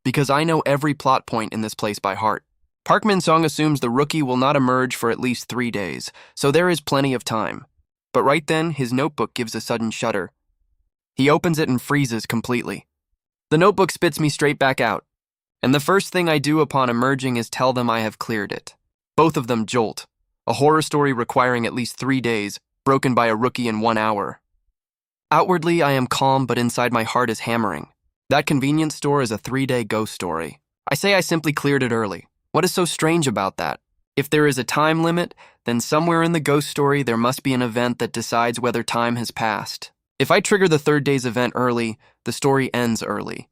Because I know every plot point in this place by heart. Park Min-seong assumes the rookie will not emerge for at least 3 days, so there is plenty of time. But right then, his notebook gives a sudden shudder. He opens it and freezes completely. The notebook spits me straight back out. And the first thing I do upon emerging is tell them I have cleared it. Both of them jolt. A horror story requiring at least 3 days, broken by a rookie in 1 hour. Outwardly, I am calm, but inside my heart is hammering. That convenience store is a 3-day ghost story. I say I simply cleared it early. What is so strange about that? If there is a time limit, then somewhere in the ghost story there must be an event that decides whether time has passed. If I trigger the 3rd day's event early, the story ends early.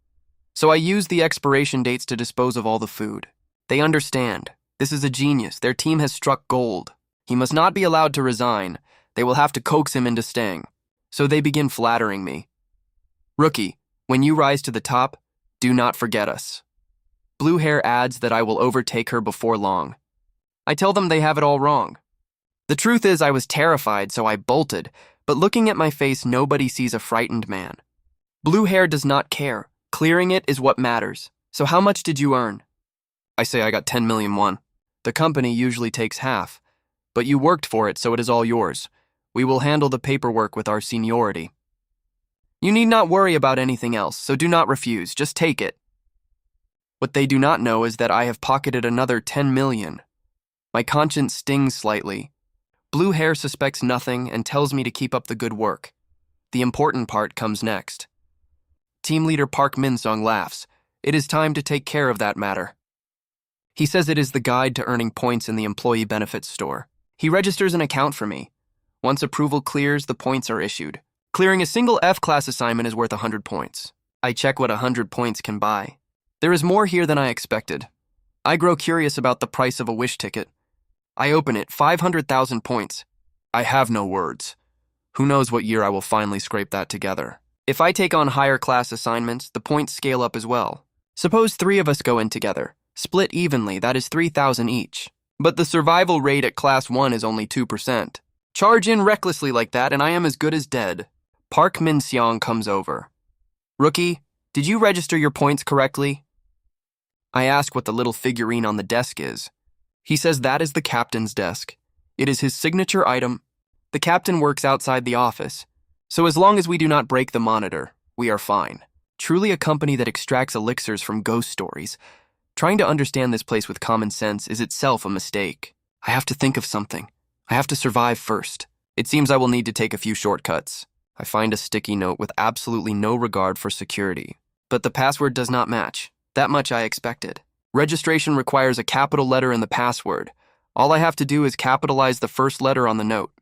So I use the expiration dates to dispose of all the food. They understand. This is a genius. Their team has struck gold. He must not be allowed to resign. They will have to coax him into staying. So they begin flattering me. Rookie, when you rise to the top, do not forget us. Blue Hair adds that I will overtake her before long. I tell them they have it all wrong. The truth is I was terrified, so I bolted, but looking at my face, nobody sees a frightened man. Blue Hair does not care. Clearing it is what matters. So how much did you earn? I say I got 10 million won. The company usually takes half, but you worked for it, so it is all yours. We will handle the paperwork with our seniority. You need not worry about anything else, so do not refuse. Just take it. What they do not know is that I have pocketed another 10 million. My conscience stings slightly. Blue Hair suspects nothing and tells me to keep up the good work. The important part comes next. Team leader Park Min-seong laughs. It is time to take care of that matter. He says it is the guide to earning points in the employee benefits store. He registers an account for me. Once approval clears, the points are issued. Clearing a single F-class assignment is worth 100 points. I check what 100 points can buy. There is more here than I expected. I grow curious about the price of a Wish ticket. I open it, 500,000 points. I have no words. Who knows what year I will finally scrape that together. If I take on higher class assignments, the points scale up as well. Suppose 3 of us go in together. Split evenly, that is 3,000 each. But the survival rate at Class 1 is only 2%. Charge in recklessly like that and I am as good as dead. Park Min-seong comes over. Rookie, did you register your points correctly? I ask what the little figurine on the desk is. He says that is the captain's desk. It is his signature item. The captain works outside the office, so as long as we do not break the monitor, we are fine. Truly a company that extracts elixirs from ghost stories. Trying to understand this place with common sense is itself a mistake. I have to think of something. I have to survive first. It seems I will need to take a few shortcuts. I find a sticky note with absolutely no regard for security. But the password does not match. That much I expected. Registration requires a capital letter in the password. All I have to do is capitalize the first letter on the note.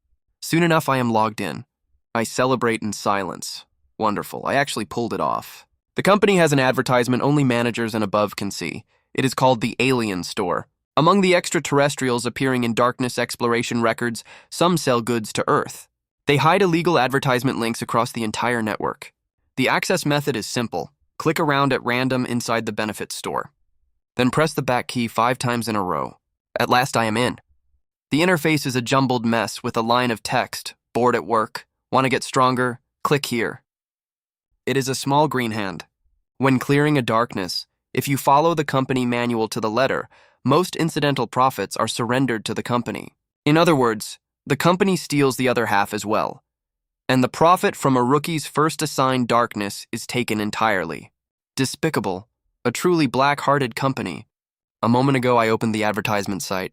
Soon enough, I am logged in. I celebrate in silence. Wonderful, I actually pulled it off. The company has an advertisement only managers and above can see. It is called the Alien Store. Among the extraterrestrials appearing in Darkness exploration records, some sell goods to Earth. They hide illegal advertisement links across the entire network. The access method is simple. Click around at random inside the benefits store. Then press the back key 5 times in a row. At last I am in. The interface is a jumbled mess with a line of text. Bored at work. Want to get stronger? Click here. It is a small green hand. When clearing a darkness, if you follow the company manual to the letter, most incidental profits are surrendered to the company. In other words, the company steals the other half as well. And the profit from a rookie's first assigned darkness is taken entirely. Despicable. A truly black-hearted company. A moment ago I opened the advertisement site.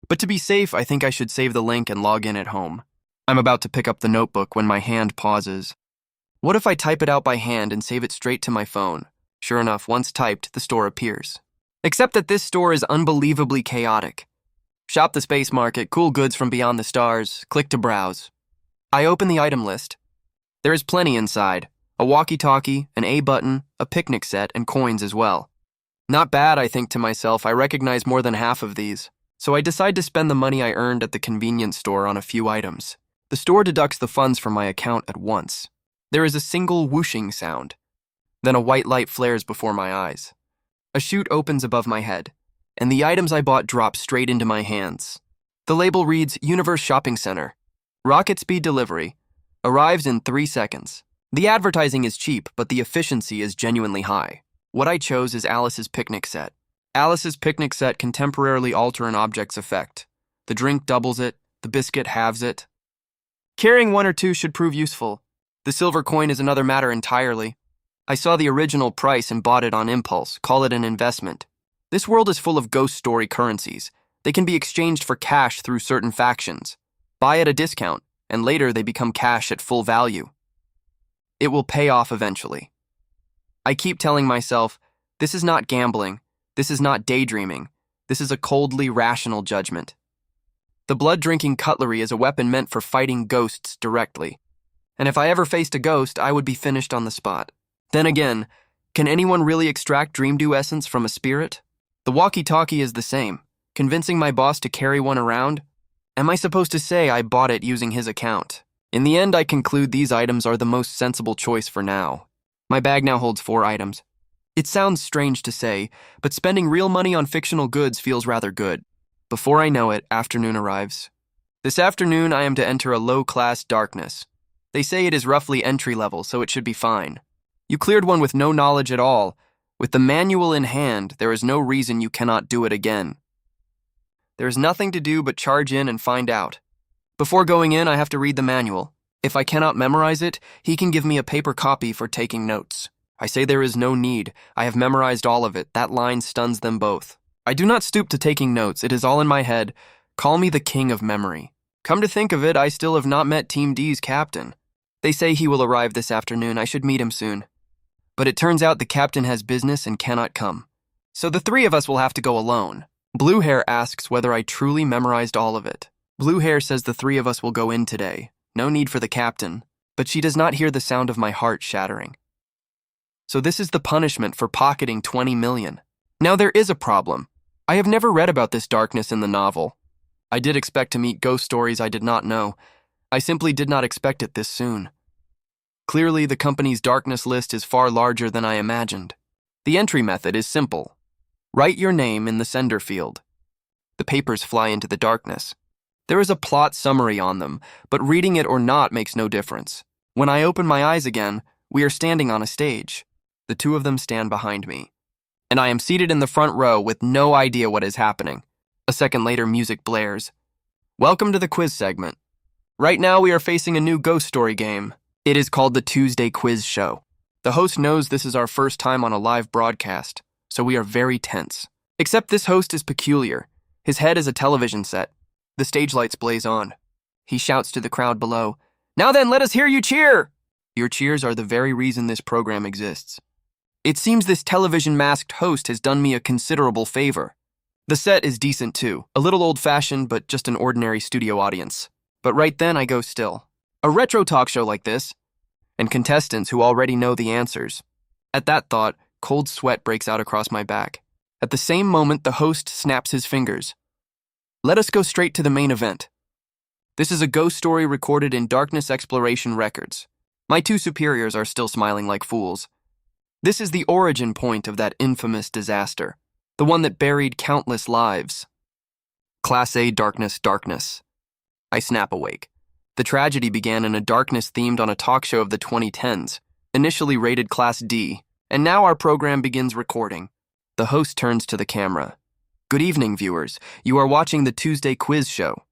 But to be safe, I think I should save the link and log in at home. I'm about to pick up the notebook when my hand pauses. What if I type it out by hand and save it straight to my phone? Sure enough, once typed, the store appears. Except that this store is unbelievably chaotic. Shop the space market, cool goods from beyond the stars, click to browse. I open the item list. There is plenty inside. A walkie-talkie, an A button, a picnic set, and coins as well. Not bad, I think to myself. I recognize more than half of these. So I decide to spend the money I earned at the convenience store on a few items. The store deducts the funds from my account at once. There is a single whooshing sound. Then a white light flares before my eyes. A chute opens above my head, and the items I bought drop straight into my hands. The label reads Universe Shopping Center. Rocket speed delivery. Arrives in 3 seconds. The advertising is cheap, but the efficiency is genuinely high. What I chose is Alice's picnic set. Alice's picnic set can temporarily alter an object's effect. The drink doubles it, the biscuit halves it. Carrying 1 or 2 should prove useful. The silver coin is another matter entirely. I saw the original price and bought it on impulse, call it an investment. This world is full of ghost story currencies. They can be exchanged for cash through certain factions. Buy at a discount, and later they become cash at full value. It will pay off eventually. I keep telling myself, this is not gambling, this is not daydreaming, this is a coldly rational judgment. The blood-drinking cutlery is a weapon meant for fighting ghosts directly. And if I ever faced a ghost, I would be finished on the spot. Then again, can anyone really extract dream dew essence from a spirit? The walkie-talkie is the same. Convincing my boss to carry one around? Am I supposed to say I bought it using his account? In the end, I conclude these items are the most sensible choice for now. My bag now holds 4 items. It sounds strange to say, but spending real money on fictional goods feels rather good. Before I know it, afternoon arrives. This afternoon, I am to enter a low-class darkness. They say it is roughly entry-level, so it should be fine. You cleared one with no knowledge at all. With the manual in hand, there is no reason you cannot do it again. There is nothing to do but charge in and find out. Before going in, I have to read the manual. If I cannot memorize it, he can give me a paper copy for taking notes. I say there is no need. I have memorized all of it. That line stuns them both. I do not stoop to taking notes. It is all in my head. Call me the king of memory. Come to think of it, I still have not met Team D's captain. They say he will arrive this afternoon. I should meet him soon. But it turns out the captain has business and cannot come. So the 3 of us will have to go alone. Blue Hair asks whether I truly memorized all of it. Blue hair says the three of us will go in today. No need for the captain. But she does not hear the sound of my heart shattering. So this is the punishment for pocketing 20 million. Now there is a problem. I have never read about this darkness in the novel. I did expect to meet ghost stories I did not know. I simply did not expect it this soon. Clearly, the company's darkness list is far larger than I imagined. The entry method is simple. Write your name in the sender field. The papers fly into the darkness. There is a plot summary on them, but reading it or not makes no difference. When I open my eyes again, we are standing on a stage. The two of them stand behind me. And I am seated in the front row with no idea what is happening. A second later, music blares. Welcome to the quiz segment. Right now, we are facing a new ghost story game. It is called the Tuesday Quiz Show. The host knows this is our first time on a live broadcast, so we are very tense. Except this host is peculiar. His head is a television set. The stage lights blaze on. He shouts to the crowd below, "Now then, let us hear you cheer!" Your cheers are the very reason this program exists. It seems this television-masked host has done me a considerable favor. The set is decent too, a little old-fashioned but just an ordinary studio audience. But right then I go still. A retro talk show like this, and contestants who already know the answers. At that thought, cold sweat breaks out across my back. At the same moment, the host snaps his fingers. Let us go straight to the main event. This is a ghost story recorded in Darkness Exploration Records. My two superiors are still smiling like fools. This is the origin point of that infamous disaster, the one that buried countless lives. Class A darkness. I snap awake. The tragedy began in a darkness themed on a talk show of the 2010s, initially rated Class D, and now our program begins recording. The host turns to the camera. Good evening, viewers. You are watching the Tuesday Quiz Show.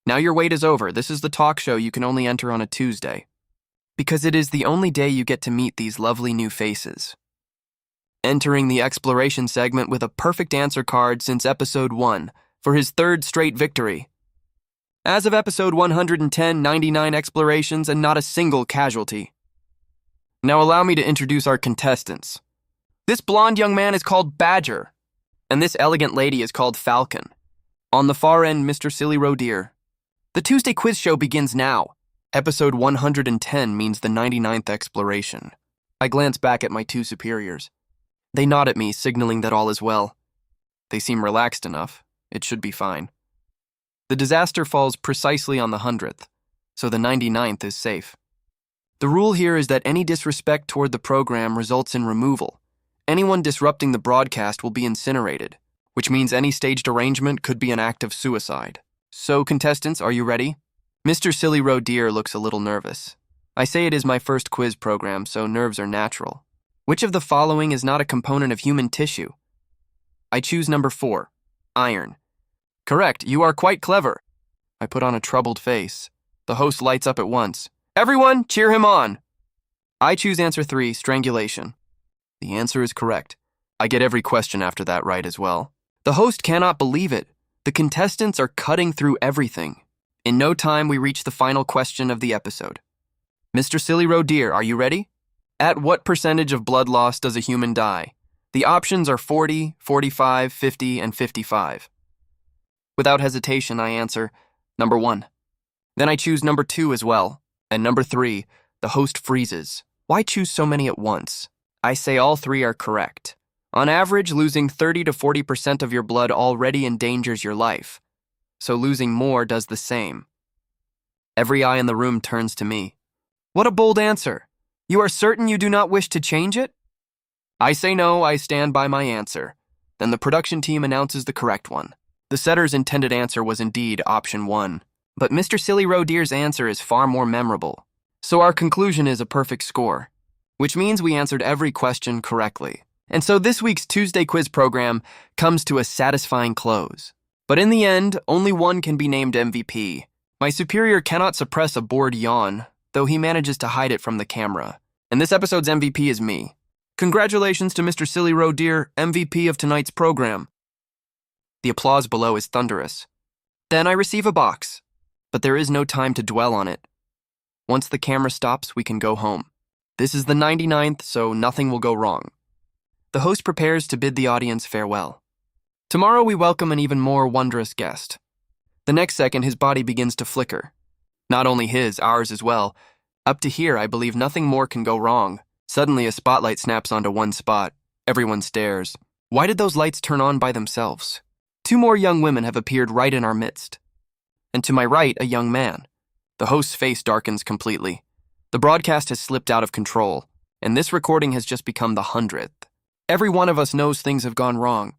Now your wait is over. This is the talk show you can only enter on a Tuesday, because it is the only day you get to meet these lovely new faces. Entering the exploration segment with a perfect answer card since episode 1 for his third straight victory. As of episode 110, 99 explorations and not a single casualty. Now allow me to introduce our contestants. This blonde young man is called Badger, and this elegant lady is called Falcon. On the far end, Mr. Silly Rodeer. The Tuesday Quiz Show begins now. Episode 110 means the 99th exploration. I glance back at my two superiors. They nod at me, signaling that all is well. They seem relaxed enough. It should be fine. The disaster falls precisely on the 100th, so the 99th is safe. The rule here is that any disrespect toward the program results in removal. Anyone disrupting the broadcast will be incinerated, which means any staged arrangement could be an act of suicide. So, contestants, are you ready? Mr. Silly Rodeer looks a little nervous. I say it is my first quiz program, so nerves are natural. Which of the following is not a component of human tissue? I choose number 4, iron. Correct, you are quite clever. I put on a troubled face. The host lights up at once. Everyone, cheer him on. I choose answer 3, strangulation. The answer is correct. I get every question after that right as well. The host cannot believe it. The contestants are cutting through everything. In no time, we reach the final question of the episode. Mr. Silly Rodeer, are you ready? At what percentage of blood loss does a human die? The options are 40, 45, 50, and 55. Without hesitation, I answer, number 1. Then I choose number 2 as well. And number 3, the host freezes. Why choose so many at once? I say all 3 are correct. On average, losing 30 to 40% of your blood already endangers your life. So losing more does the same. Every eye in the room turns to me. What a bold answer. You are certain you do not wish to change it? I say no, I stand by my answer. Then the production team announces the correct one. The setter's intended answer was indeed option 1, but Mr. Silly Rodeer's answer is far more memorable. So our conclusion is a perfect score, which means we answered every question correctly. And so this week's Tuesday quiz program comes to a satisfying close. But in the end, only one can be named MVP. My superior cannot suppress a bored yawn, though he manages to hide it from the camera. And this episode's MVP is me. Congratulations to Mr. Silly Rodeer, MVP of tonight's program. The applause below is thunderous. Then I receive a box, but there is no time to dwell on it. Once the camera stops, we can go home. This is the 99th, so nothing will go wrong. The host prepares to bid the audience farewell. Tomorrow we welcome an even more wondrous guest. The next second, his body begins to flicker. Not only his, ours as well. Up to here, I believe nothing more can go wrong. Suddenly, a spotlight snaps onto one spot. Everyone stares. Why did those lights turn on by themselves? 2 more young women have appeared right in our midst. And to my right, a young man. The host's face darkens completely. The broadcast has slipped out of control, and this recording has just become the 100th. Every one of us knows things have gone wrong.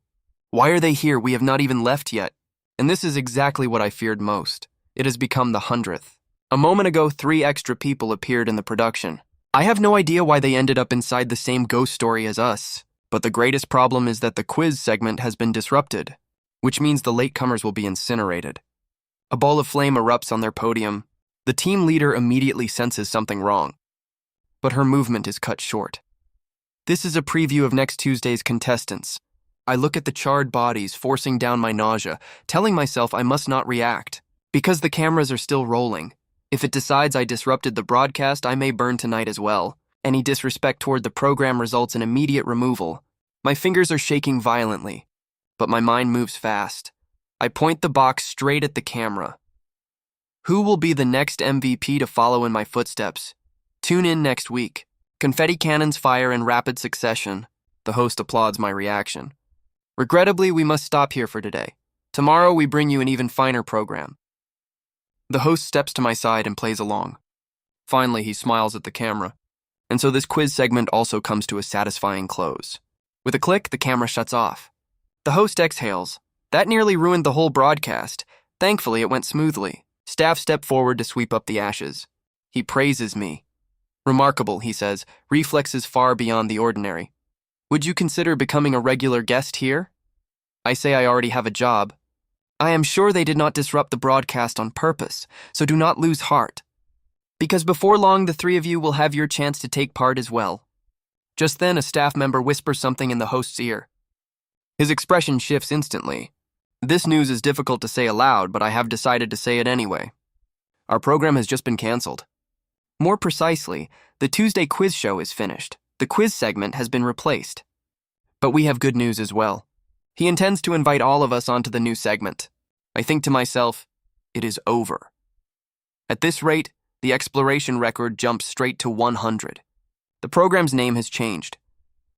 Why are they here? We have not even left yet. And this is exactly what I feared most. It has become the 100th. A moment ago, 3 extra people appeared in the production. I have no idea why they ended up inside the same ghost story as us, but the greatest problem is that the quiz segment has been disrupted, which means the latecomers will be incinerated. A ball of flame erupts on their podium. The team leader immediately senses something wrong, but her movement is cut short. This is a preview of next Tuesday's contestants. I look at the charred bodies, forcing down my nausea, telling myself I must not react, because the cameras are still rolling. If it decides I disrupted the broadcast, I may burn tonight as well. Any disrespect toward the program results in immediate removal. My fingers are shaking violently, but my mind moves fast. I point the box straight at the camera. Who will be the next MVP to follow in my footsteps? Tune in next week. Confetti cannons fire in rapid succession. The host applauds my reaction. Regrettably, we must stop here for today. Tomorrow, we bring you an even finer program. The host steps to my side and plays along. Finally, he smiles at the camera. And so this quiz segment also comes to a satisfying close. With a click, the camera shuts off. The host exhales. That nearly ruined the whole broadcast. Thankfully, it went smoothly. Staff step forward to sweep up the ashes. He praises me. Remarkable, he says, reflexes far beyond the ordinary. Would you consider becoming a regular guest here? I say I already have a job. I am sure they did not disrupt the broadcast on purpose, so do not lose heart. Because before long, the 3 of you will have your chance to take part as well. Just then, a staff member whispers something in the host's ear. His expression shifts instantly. This news is difficult to say aloud, but I have decided to say it anyway. Our program has just been canceled. More precisely, the Tuesday quiz show is finished. The quiz segment has been replaced. But we have good news as well. He intends to invite all of us onto the new segment. I think to myself, it is over. At this rate, the exploration record jumps straight to 100. The program's name has changed.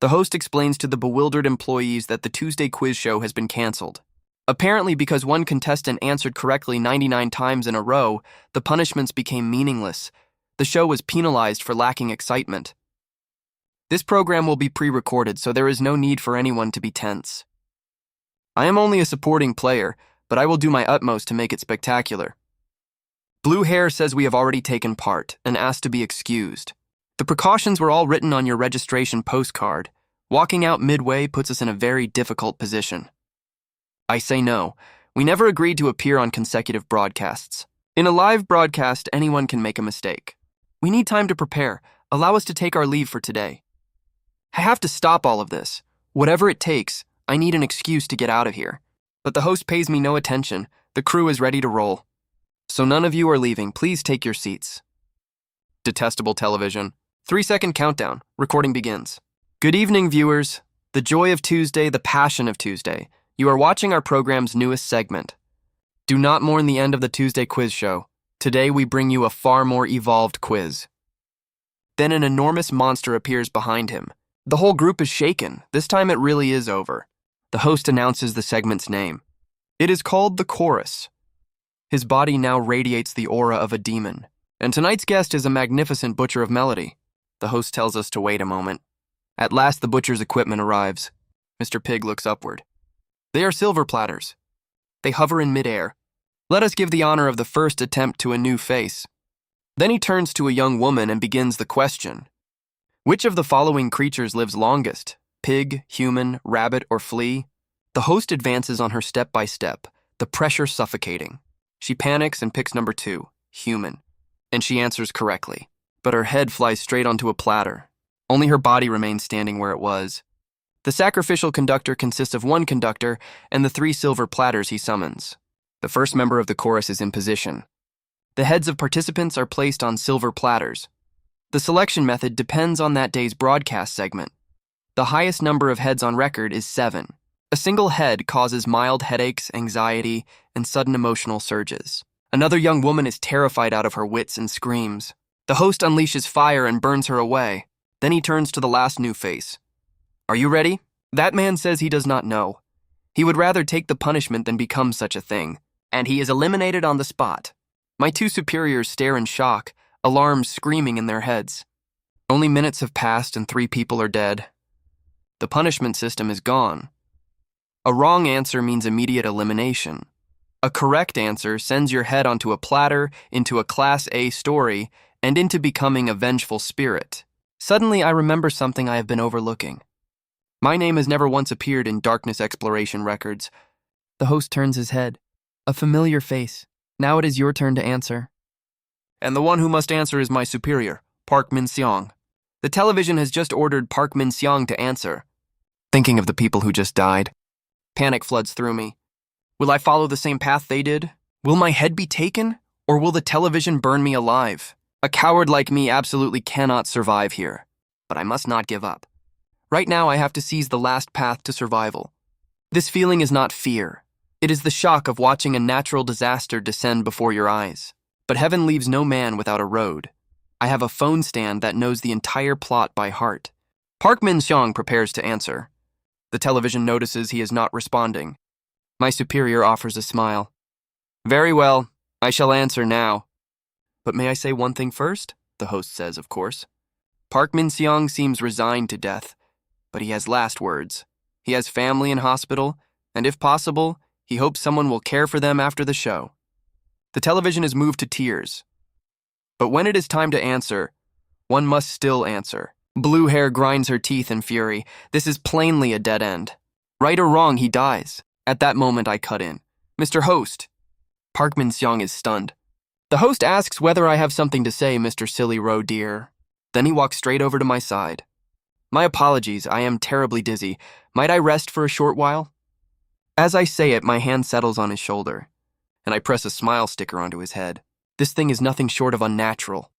The host explains to the bewildered employees that the Tuesday quiz show has been canceled. Apparently, because one contestant answered correctly 99 times in a row, the punishments became meaningless. The show was penalized for lacking excitement. This program will be pre-recorded, so there is no need for anyone to be tense. I am only a supporting player, but I will do my utmost to make it spectacular. Blue Hair says we have already taken part and asked to be excused. The precautions were all written on your registration postcard. Walking out midway puts us in a very difficult position. I say no. We never agreed to appear on consecutive broadcasts. In a live broadcast, anyone can make a mistake. We need time to prepare. Allow us to take our leave for today. I have to stop all of this. Whatever it takes, I need an excuse to get out of here. But the host pays me no attention. The crew is ready to roll. So none of you are leaving. Please take your seats. Detestable television. 3-second countdown. Recording begins. Good evening, viewers. The joy of Tuesday, the passion of Tuesday. You are watching our program's newest segment. Do not mourn the end of the Tuesday quiz show. Today we bring you a far more evolved quiz. Then an enormous monster appears behind him. The whole group is shaken. This time it really is over. The host announces the segment's name. It is called The Chorus. His body now radiates the aura of a demon. And tonight's guest is a magnificent butcher of melody. The host tells us to wait a moment. At last the butcher's equipment arrives. Mr. Pig looks upward. They are silver platters. They hover in midair. Let us give the honor of the first attempt to a new face. Then he turns to a young woman and begins the question. Which of the following creatures lives longest? Pig, human, rabbit, or flea? The host advances on her step by step, the pressure suffocating. She panics and picks number 2, human, and she answers correctly. But her head flies straight onto a platter. Only her body remains standing where it was. The sacrificial conductor consists of 1 conductor and the 3 silver platters he summons. The first member of the chorus is in position. The heads of participants are placed on silver platters. The selection method depends on that day's broadcast segment. The highest number of heads on record is 7. A single head causes mild headaches, anxiety, and sudden emotional surges. Another young woman is terrified out of her wits and screams. The host unleashes fire and burns her away. Then he turns to the last new face. Are you ready? That man says he does not know. He would rather take the punishment than become such a thing, and he is eliminated on the spot. My two superiors stare in shock, alarms screaming in their heads. Only minutes have passed and 3 people are dead. The punishment system is gone. A wrong answer means immediate elimination. A correct answer sends your head onto a platter, into a Class A story, and into becoming a vengeful spirit. Suddenly, I remember something I have been overlooking. My name has never once appeared in Darkness Exploration records. The host turns his head. A familiar face. Now it is your turn to answer. And the one who must answer is my superior, Park Min-seong. The television has just ordered Park Min-seong to answer. Thinking of the people who just died. Panic floods through me. Will I follow the same path they did? Will my head be taken? Or will the television burn me alive? A coward like me absolutely cannot survive here. But I must not give up. Right now I have to seize the last path to survival. This feeling is not fear. It is the shock of watching a natural disaster descend before your eyes. But heaven leaves no man without a road. I have a phone stand that knows the entire plot by heart. Park Min-seong prepares to answer. The television notices he is not responding. My superior offers a smile. Very well, I shall answer now. But may I say one thing first? The host says, of course. Park Min-seong seems resigned to death, but he has last words. He has family in hospital, and if possible, he hopes someone will care for them after the show. The television is moved to tears. But when it is time to answer, one must still answer. Blue hair grinds her teeth in fury. This is plainly a dead end. Right or wrong, he dies. At that moment, I cut in. Mr. Host. Park Min-seong is stunned. The host asks whether I have something to say, Mr. Silly Roe dear. Then he walks straight over to my side. My apologies, I am terribly dizzy. Might I rest for a short while? As I say it, my hand settles on his shoulder, and I press a smile sticker onto his head. This thing is nothing short of unnatural.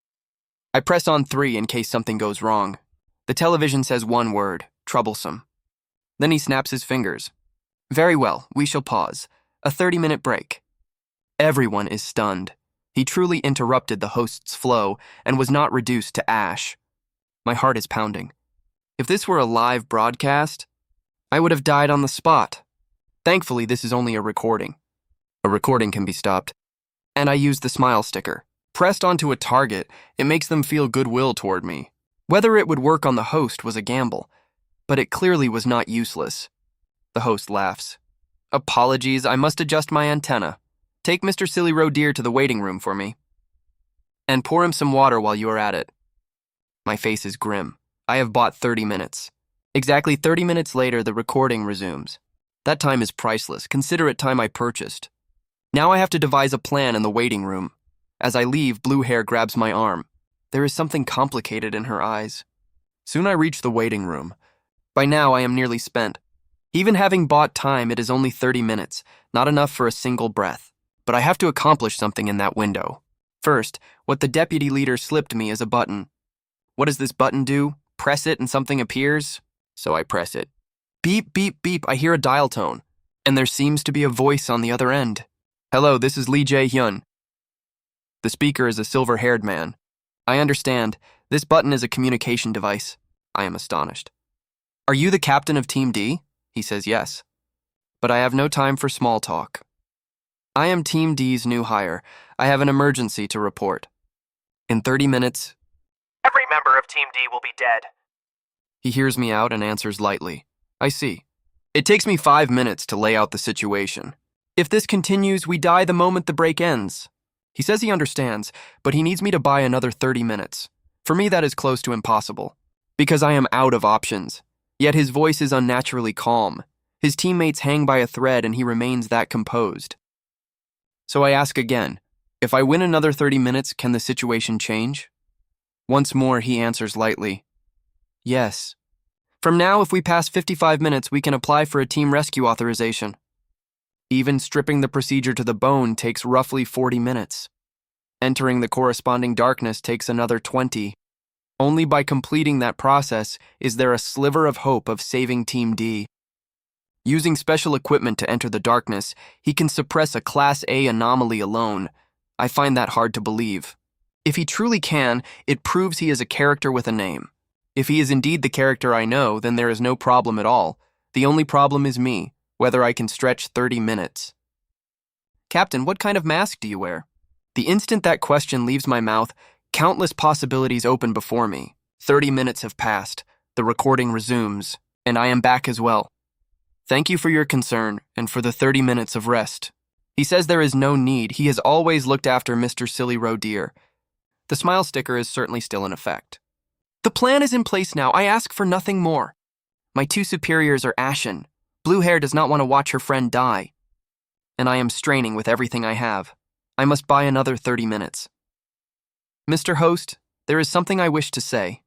I press on 3 in case something goes wrong. The television says one word, troublesome. Then he snaps his fingers. Very well, we shall pause. A 30-minute break. Everyone is stunned. He truly interrupted the host's flow and was not reduced to ash. My heart is pounding. If this were a live broadcast, I would have died on the spot. Thankfully, this is only a recording. A recording can be stopped. And I use the smile sticker. Pressed onto a target, it makes them feel goodwill toward me. Whether it would work on the host was a gamble, but it clearly was not useless. The host laughs. Apologies, I must adjust my antenna. Take Mr. Silly Roe dear to the waiting room for me. And pour him some water while you are at it. My face is grim. I have bought 30 minutes. Exactly 30 minutes later, the recording resumes. That time is priceless. Consider it time I purchased. Now I have to devise a plan in the waiting room. As I leave, blue hair grabs my arm. There is something complicated in her eyes. Soon I reach the waiting room. By now, I am nearly spent. Even having bought time, it is only 30 minutes, not enough for a single breath. But I have to accomplish something in that window. First, what the deputy leader slipped me is a button. What does this button do? Press it and something appears? So I press it. Beep, beep, beep, I hear a dial tone. And there seems to be a voice on the other end. Hello, this is Lee Jae-hyun. The speaker is a silver-haired man. I understand. This button is a communication device. I am astonished. Are you the captain of Team D? He says yes. But I have no time for small talk. I am Team D's new hire. I have an emergency to report. In 30 minutes, every member of Team D will be dead. He hears me out and answers lightly. I see. It takes me 5 minutes to lay out the situation. If this continues, we die the moment the break ends. He says he understands, but he needs me to buy another 30 minutes. For me, that is close to impossible, because I am out of options. Yet his voice is unnaturally calm. His teammates hang by a thread and he remains that composed. So I ask again, if I win another 30 minutes, can the situation change? Once more, he answers lightly, yes. From now, if we pass 55 minutes, we can apply for a team rescue authorization. Even stripping the procedure to the bone takes roughly 40 minutes. Entering the corresponding darkness takes another 20. Only by completing that process is there a sliver of hope of saving Team D. Using special equipment to enter the darkness, he can suppress a Class A anomaly alone. I find that hard to believe. If he truly can, it proves he is a character with a name. If he is indeed the character I know, then there is no problem at all. The only problem is me, whether I can stretch 30 minutes. Captain, what kind of mask do you wear? The instant that question leaves my mouth, countless possibilities open before me. 30 minutes have passed, the recording resumes, and I am back as well. Thank you for your concern and for the 30 minutes of rest. He says there is no need. He has always looked after Mr. Silly Roe Deer. The smile sticker is certainly still in effect. The plan is in place now. I ask for nothing more. My two superiors are ashen. Blue Hair does not want to watch her friend die. And I am straining with everything I have. I must buy another 30 minutes. Mr. Host, there is something I wish to say.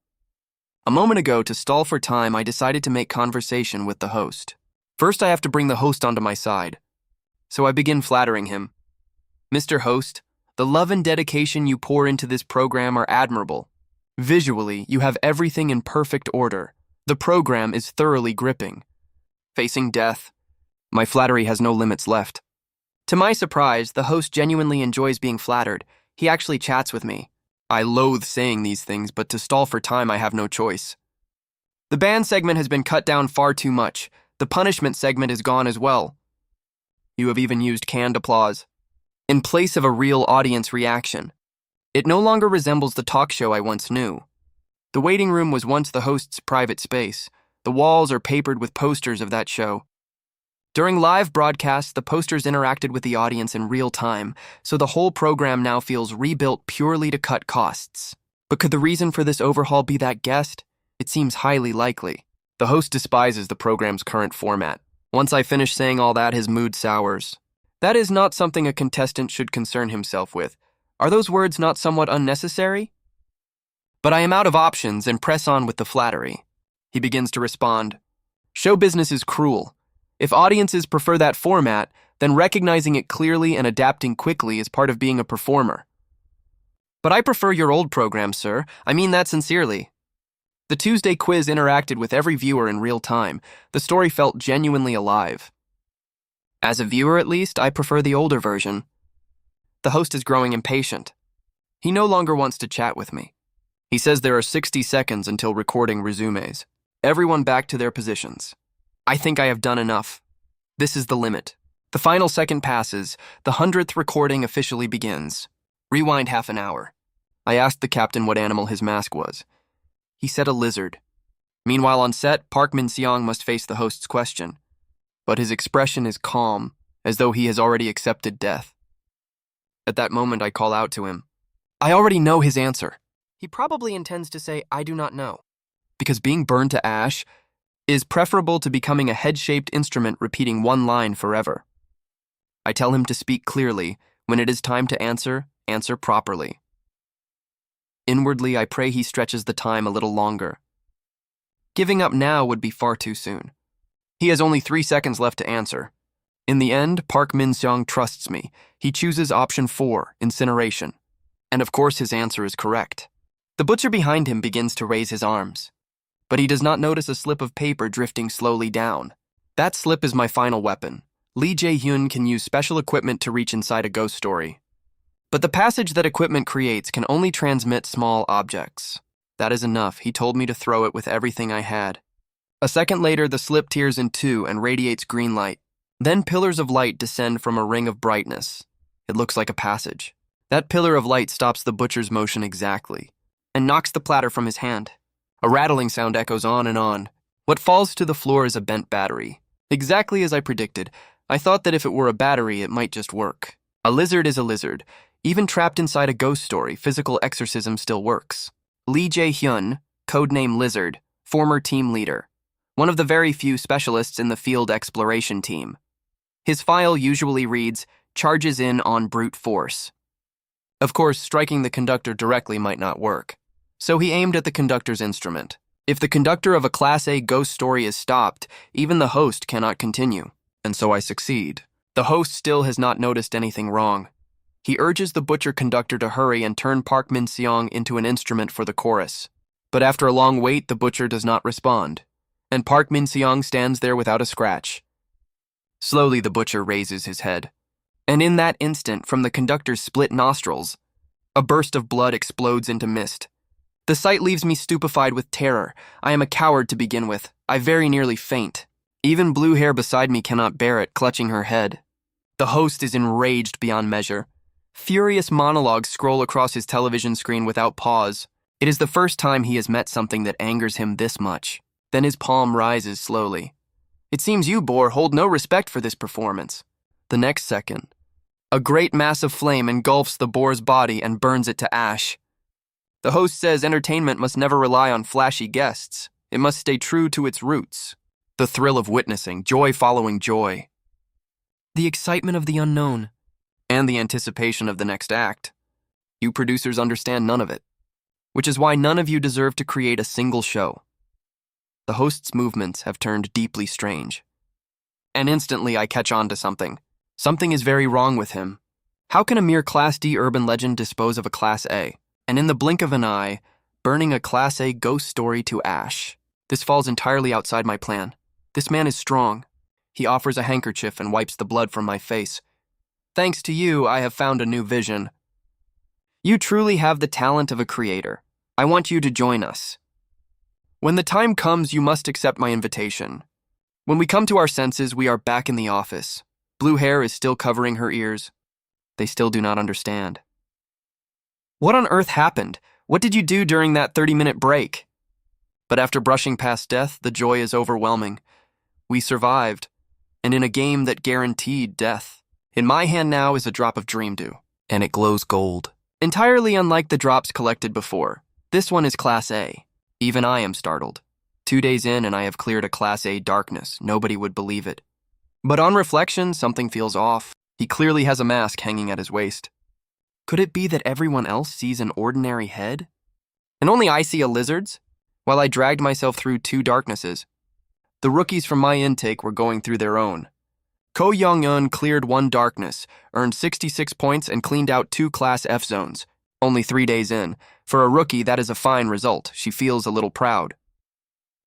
A moment ago, to stall for time, I decided to make conversation with the host. First, I have to bring the host onto my side. So I begin flattering him. Mr. Host, the love and dedication you pour into this program are admirable. Visually, you have everything in perfect order. The program is thoroughly gripping. Facing death, my flattery has no limits left. To my surprise, the host genuinely enjoys being flattered. He actually chats with me. I loathe saying these things, but to stall for time, I have no choice. The band segment has been cut down far too much. The punishment segment is gone as well. You have even used canned applause, in place of a real audience reaction. It no longer resembles the talk show I once knew. The waiting room was once the host's private space. The walls are papered with posters of that show. During live broadcasts, the posters interacted with the audience in real time, so the whole program now feels rebuilt purely to cut costs. But could the reason for this overhaul be that guest? It seems highly likely. The host despises the program's current format. Once I finish saying all that, his mood sours. That is not something a contestant should concern himself with. Are those words not somewhat unnecessary? But I am out of options and press on with the flattery. He begins to respond. Show business is cruel. If audiences prefer that format, then recognizing it clearly and adapting quickly is part of being a performer. But I prefer your old program, sir. I mean that sincerely. The Tuesday quiz interacted with every viewer in real time. The story felt genuinely alive. As a viewer, at least, I prefer the older version. The host is growing impatient. He no longer wants to chat with me. He says there are 60 seconds until recording resumes. Everyone back to their positions. I think I have done enough. This is the limit. The final second passes. The 100th recording officially begins. Rewind half an hour. I asked the captain what animal his mask was. He said a lizard. Meanwhile on set, Park Min-seong must face the host's question. But his expression is calm, as though he has already accepted death. At that moment, I call out to him. I already know his answer. He probably intends to say, I do not know. Because being burned to ash is preferable to becoming a head-shaped instrument repeating one line forever. I tell him to speak clearly. When it is time to answer, answer properly. Inwardly, I pray he stretches the time a little longer. Giving up now would be far too soon. He has only 3 seconds left to answer. In the end, Park Min-seong trusts me. He chooses option 4, incineration. And of course his answer is correct. The butcher behind him begins to raise his arms. But he does not notice a slip of paper drifting slowly down. That slip is my final weapon. Lee Jae-hyun can use special equipment to reach inside a ghost story. But the passage that equipment creates can only transmit small objects. That is enough. He told me to throw it with everything I had. A second later, the slip tears in two and radiates green light. Then pillars of light descend from a ring of brightness. It looks like a passage. That pillar of light stops the butcher's motion exactly and knocks the platter from his hand. A rattling sound echoes on and on. What falls to the floor is a bent battery. Exactly as I predicted. I thought that if it were a battery, it might just work. A lizard is a lizard. Even trapped inside a ghost story, physical exorcism still works. Lee Jae-hyun, codename Lizard, former team leader. One of the very few specialists in the field exploration team. His file usually reads, charges in on brute force. Of course, striking the conductor directly might not work. So he aimed at the conductor's instrument. If the conductor of a Class A ghost story is stopped, even the host cannot continue. And so I succeed. The host still has not noticed anything wrong. He urges the butcher conductor to hurry and turn Park Min-seong into an instrument for the chorus. But after a long wait, the butcher does not respond. And Park Min-seong stands there without a scratch. Slowly, the butcher raises his head. And in that instant, from the conductor's split nostrils, a burst of blood explodes into mist. The sight leaves me stupefied with terror. I am a coward to begin with. I very nearly faint. Even Blue Hair beside me cannot bear it, clutching her head. The host is enraged beyond measure. Furious monologues scroll across his television screen without pause. It is the first time he has met something that angers him this much. Then his palm rises slowly. It seems you, boar, hold no respect for this performance. The next second, a great mass of flame engulfs the boar's body and burns it to ash. The host says entertainment must never rely on flashy guests. It must stay true to its roots. The thrill of witnessing, joy following joy. The excitement of the unknown. And the anticipation of the next act. You producers understand none of it. Which is why none of you deserve to create a single show. The host's movements have turned deeply strange. And instantly I catch on to something. Something is very wrong with him. How can a mere Class D urban legend dispose of a Class A? And in the blink of an eye, burning a Class A ghost story to ash. This falls entirely outside my plan. This man is strong. He offers a handkerchief and wipes the blood from my face. Thanks to you, I have found a new vision. You truly have the talent of a creator. I want you to join us. When the time comes, you must accept my invitation. When we come to our senses, we are back in the office. Blue Hair is still covering her ears. They still do not understand. What on earth happened? What did you do during that 30-minute break? But after brushing past death, the joy is overwhelming. We survived, and in a game that guaranteed death. In my hand now is a drop of dream dew, and it glows gold. Entirely unlike the drops collected before. This one is Class A. Even I am startled. 2 days in and I have cleared a Class A darkness. Nobody would believe it. But on reflection, something feels off. He clearly has a mask hanging at his waist. Could it be that everyone else sees an ordinary head? And only I see a lizard's? While I dragged myself through 2 darknesses. The rookies from my intake were going through their own. Ko Young-eun cleared 1 darkness, earned 66 points, and cleaned out 2 Class F zones. Only 3 days in. For a rookie, that is a fine result. She feels a little proud.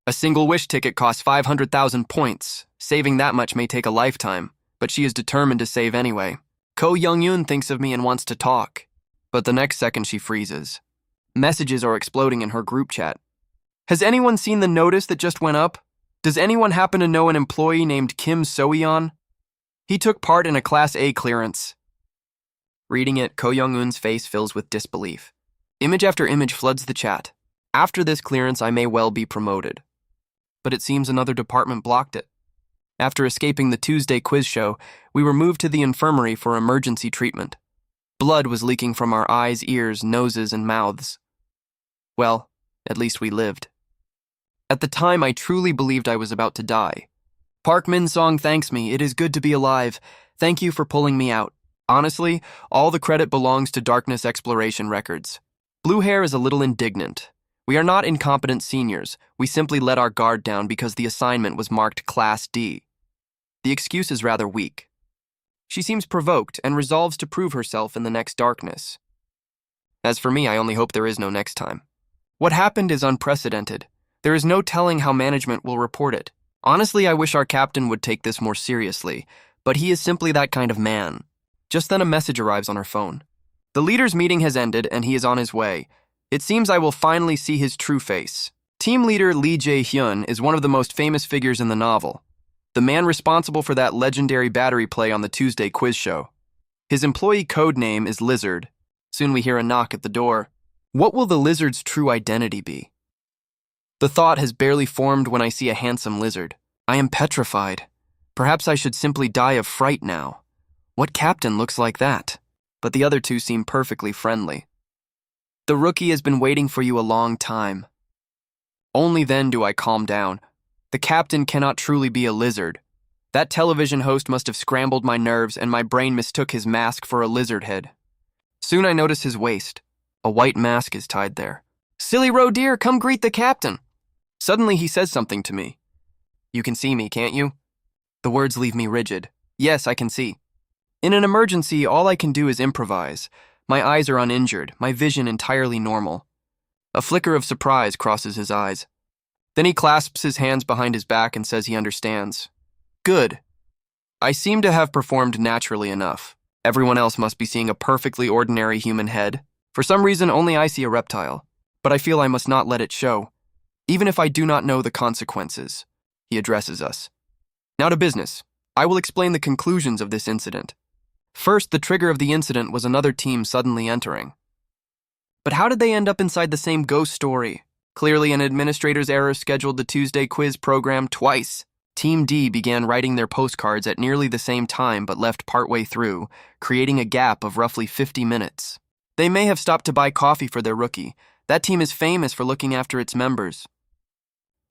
A single wish ticket costs 500,000 points. Saving that much may take a lifetime, but she is determined to save anyway. Ko Young-eun thinks of me and wants to talk, but the next second she freezes. Messages are exploding in her group chat. Has anyone seen the notice that just went up? Does anyone happen to know an employee named Kim So-yeon? He took part in a Class A clearance. Reading it, Ko Young-eun's face fills with disbelief. Image after image floods the chat. After this clearance, I may well be promoted. But it seems another department blocked it. After escaping the Tuesday quiz show, we were moved to the infirmary for emergency treatment. Blood was leaking from our eyes, ears, noses, and mouths. Well, at least we lived. At the time, I truly believed I was about to die. Park Min-song thanks me. It is good to be alive. Thank you for pulling me out. Honestly, all the credit belongs to Darkness Exploration Records. Blue Hair is a little indignant. We are not incompetent seniors. We simply let our guard down because the assignment was marked Class D. The excuse is rather weak. She seems provoked and resolves to prove herself in the next darkness. As for me, I only hope there is no next time. What happened is unprecedented. There is no telling how management will report it. Honestly, I wish our captain would take this more seriously, but he is simply that kind of man. Just then a message arrives on her phone. The leader's meeting has ended and he is on his way. It seems I will finally see his true face. Team leader Lee Jae-hyun is one of the most famous figures in the novel. The man responsible for that legendary battery play on the Tuesday quiz show. His employee code name is Lizard. Soon we hear a knock at the door. What will the lizard's true identity be? The thought has barely formed when I see a handsome lizard. I am petrified. Perhaps I should simply die of fright now. What captain looks like that? But the other 2 seem perfectly friendly. The rookie has been waiting for you a long time. Only then do I calm down. The captain cannot truly be a lizard. That television host must have scrambled my nerves and my brain mistook his mask for a lizard head. Soon I notice his waist. A white mask is tied there. Silly roe dear, come greet the captain. Suddenly he says something to me. You can see me, can't you? The words leave me rigid. Yes, I can see. In an emergency, all I can do is improvise. My eyes are uninjured, my vision entirely normal. A flicker of surprise crosses his eyes. Then he clasps his hands behind his back and says he understands. Good. I seem to have performed naturally enough. Everyone else must be seeing a perfectly ordinary human head. For some reason, only I see a reptile. But I feel I must not let it show, even if I do not know the consequences. He addresses us. Now to business. I will explain the conclusions of this incident. First, the trigger of the incident was another team suddenly entering. But how did they end up inside the same ghost story? Clearly, an administrator's error scheduled the Tuesday quiz program twice. Team D began writing their postcards at nearly the same time but left partway through, creating a gap of roughly 50 minutes. They may have stopped to buy coffee for their rookie. That team is famous for looking after its members.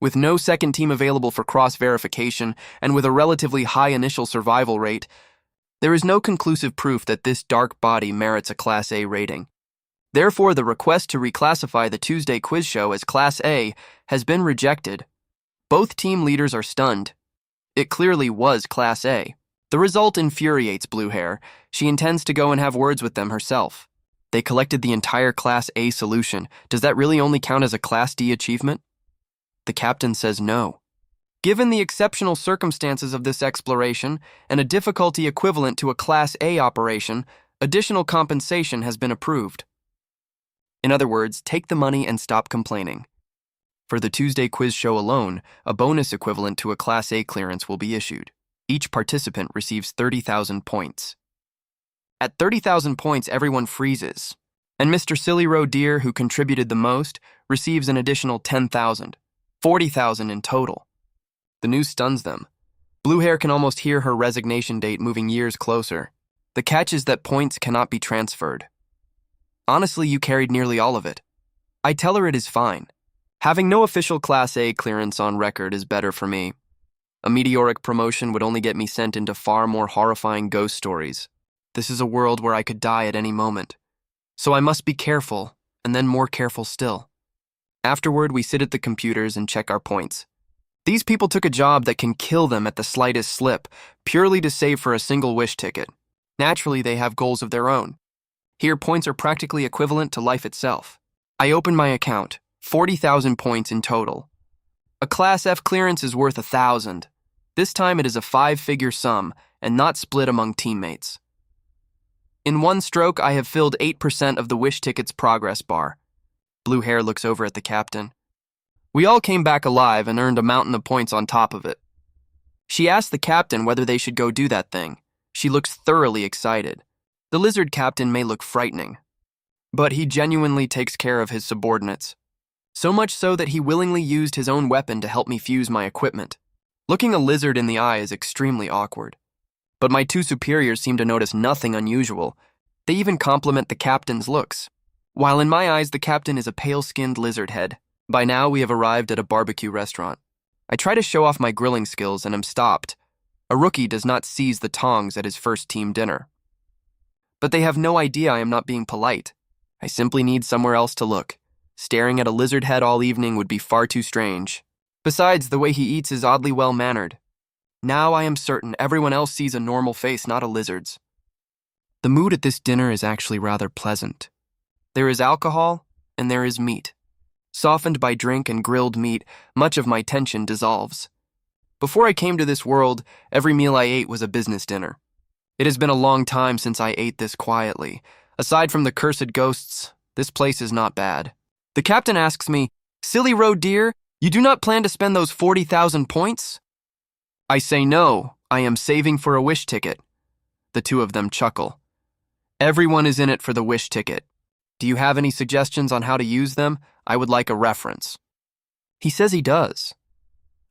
With no second team available for cross-verification and with a relatively high initial survival rate, there is no conclusive proof that this dark body merits a Class A rating. Therefore, the request to reclassify the Tuesday quiz show as Class A has been rejected. Both team leaders are stunned. It clearly was Class A. The result infuriates Blue Hair. She intends to go and have words with them herself. They collected the entire Class A solution. Does that really only count as a Class D achievement? The captain says no. Given the exceptional circumstances of this exploration and a difficulty equivalent to a Class A operation, additional compensation has been approved. In other words, take the money and stop complaining. For the Tuesday quiz show alone, a bonus equivalent to a Class A clearance will be issued. Each participant receives 30,000 points. At 30,000 points, everyone freezes, and Mr. Silly Roe Deer, who contributed the most, receives an additional 10,000, 40,000 in total. The news stuns them. Blue Hair can almost hear her resignation date moving years closer. The catch is that points cannot be transferred. Honestly, you carried nearly all of it. I tell her it is fine. Having no official Class A clearance on record is better for me. A meteoric promotion would only get me sent into far more horrifying ghost stories. This is a world where I could die at any moment. So I must be careful, and then more careful still. Afterward, we sit at the computers and check our points. These people took a job that can kill them at the slightest slip, purely to save for a single wish ticket. Naturally, they have goals of their own. Here, points are practically equivalent to life itself. I open my account. 40,000 points in total. A Class F clearance is worth 1,000. This time it is a 5-figure sum and not split among teammates. In one stroke, I have filled 8% of the wish ticket's progress bar. Blue Hair looks over at the captain. We all came back alive and earned a mountain of points on top of it. She asked the captain whether they should go do that thing. She looks thoroughly excited. The lizard captain may look frightening, but he genuinely takes care of his subordinates. So much so that he willingly used his own weapon to help me fuse my equipment. Looking a lizard in the eye is extremely awkward. But my two superiors seem to notice nothing unusual. They even compliment the captain's looks. While in my eyes, the captain is a pale-skinned lizard head. By now, we have arrived at a barbecue restaurant. I try to show off my grilling skills and am stopped. A rookie does not seize the tongs at his first team dinner. But they have no idea I am not being polite. I simply need somewhere else to look. Staring at a lizard head all evening would be far too strange. Besides, the way he eats is oddly well-mannered. Now I am certain everyone else sees a normal face, not a lizard's. The mood at this dinner is actually rather pleasant. There is alcohol, and there is meat. Softened by drink and grilled meat, much of my tension dissolves. Before I came to this world, every meal I ate was a business dinner. It has been a long time since I ate this quietly. Aside from the cursed ghosts, this place is not bad. The captain asks me, Silly Roe Deer, you do not plan to spend those 40,000 points? I say no, I am saving for a wish ticket. The two of them chuckle. Everyone is in it for the wish ticket. Do you have any suggestions on how to use them? I would like a reference. He says he does.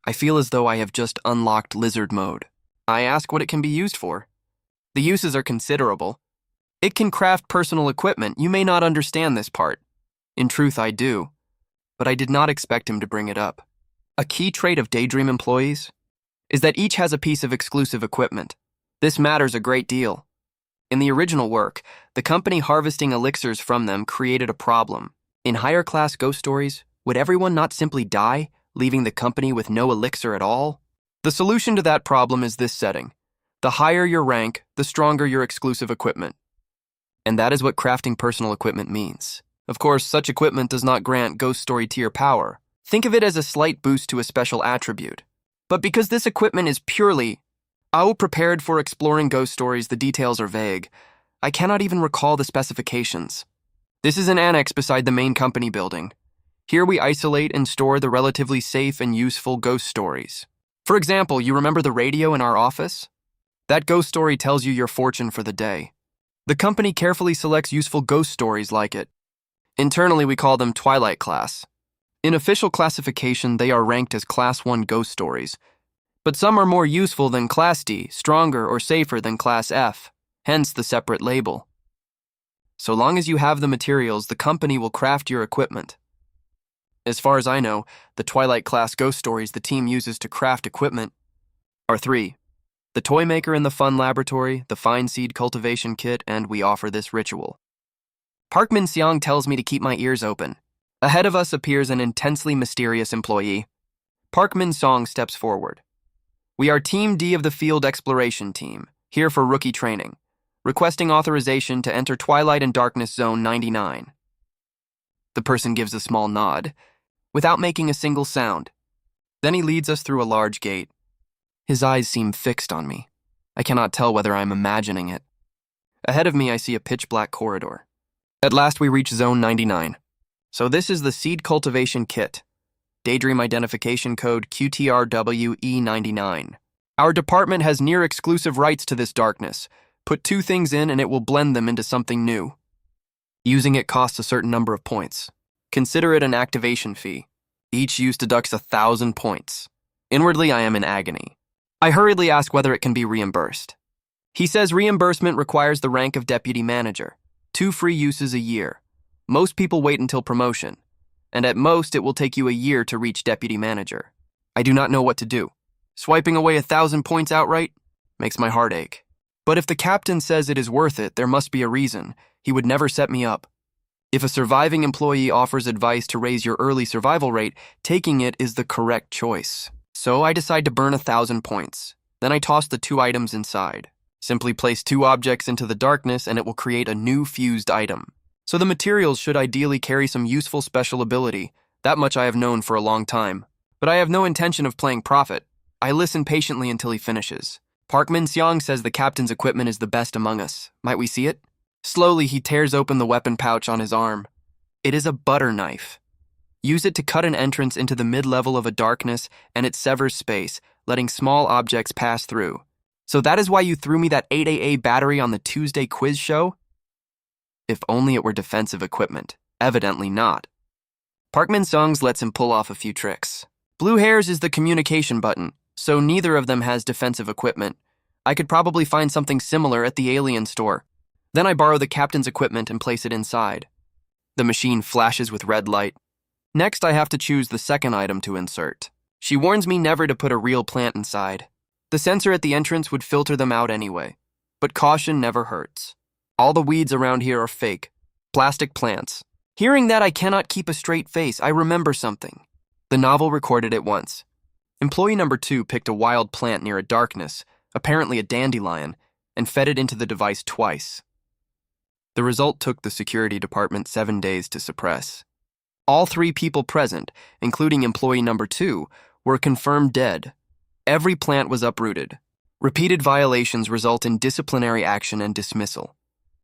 I feel as though I have just unlocked lizard mode. I ask what it can be used for. The uses are considerable. It can craft personal equipment. You may not understand this part. In truth, I do, but I did not expect him to bring it up. A key trait of Daydream employees is that each has a piece of exclusive equipment. This matters a great deal. In the original work, the company harvesting elixirs from them created a problem. In higher-class ghost stories, would everyone not simply die, leaving the company with no elixir at all? The solution to that problem is this setting. The higher your rank, the stronger your exclusive equipment. And that is what crafting personal equipment means. Of course, such equipment does not grant ghost story tier power. Think of it as a slight boost to a special attribute. But because this equipment is purely Ao prepared for exploring ghost stories, the details are vague. I cannot even recall the specifications. This is an annex beside the main company building. Here we isolate and store the relatively safe and useful ghost stories. For example, you remember the radio in our office? That ghost story tells you your fortune for the day. The company carefully selects useful ghost stories like it. Internally, we call them Twilight Class. In official classification, they are ranked as Class 1 ghost stories. But some are more useful than Class D, stronger or safer than Class F, hence the separate label. So long as you have the materials, the company will craft your equipment. As far as I know, the Twilight Class ghost stories the team uses to craft equipment are 3. The toy maker in the fun laboratory, the fine seed cultivation kit, and we offer this ritual. Park Min-seong tells me to keep my ears open. Ahead of us appears an intensely mysterious employee. Park Min-seong steps forward. We are Team D of the Field Exploration Team, here for rookie training, requesting authorization to enter Twilight and Darkness Zone 99. The person gives a small nod, without making a single sound. Then he leads us through a large gate. His eyes seem fixed on me. I cannot tell whether I'm imagining it. Ahead of me, I see a pitch-black corridor. At last, we reach Zone 99. So this is the Seed Cultivation Kit. Daydream Identification Code QTRWE99. Our department has near-exclusive rights to this darkness. Put 2 things in and it will blend them into something new. Using it costs a certain number of points. Consider it an activation fee. Each use deducts 1,000 points. Inwardly, I am in agony. I hurriedly ask whether it can be reimbursed. He says reimbursement requires the rank of deputy manager. 2 free uses a year. Most people wait until promotion, and at most it will take you a year to reach deputy manager. I do not know what to do. Swiping away 1,000 points outright makes my heart ache. But if the captain says it is worth it, there must be a reason. He would never set me up. If a surviving employee offers advice to raise your early survival rate, taking it is the correct choice. So I decide to burn 1,000 points. Then I toss the 2 items inside. Simply place 2 objects into the darkness and it will create a new fused item. So the materials should ideally carry some useful special ability. That much I have known for a long time. But I have no intention of playing prophet. I listen patiently until he finishes. Park Min-seong says the captain's equipment is the best among us. Might we see it? Slowly, he tears open the weapon pouch on his arm. It is a butter knife. Use it to cut an entrance into the mid-level of a darkness, and it severs space, letting small objects pass through. So that is why you threw me that 8AA battery on the Tuesday quiz show? If only it were defensive equipment. Evidently not. Park Min-seong lets him pull off a few tricks. Blue Hairs is the communication button, so neither of them has defensive equipment. I could probably find something similar at the alien store. Then I borrow the captain's equipment and place it inside. The machine flashes with red light. Next, I have to choose the second item to insert. She warns me never to put a real plant inside. The sensor at the entrance would filter them out anyway. But caution never hurts. All the weeds around here are fake. Plastic plants. Hearing that, I cannot keep a straight face. I remember something. The novel recorded it once. Employee number 2 picked a wild plant near a darkness, apparently a dandelion, and fed it into the device twice. The result took the security department 7 days to suppress. All 3 people present, including employee number 2, were confirmed dead. Every plant was uprooted. Repeated violations result in disciplinary action and dismissal.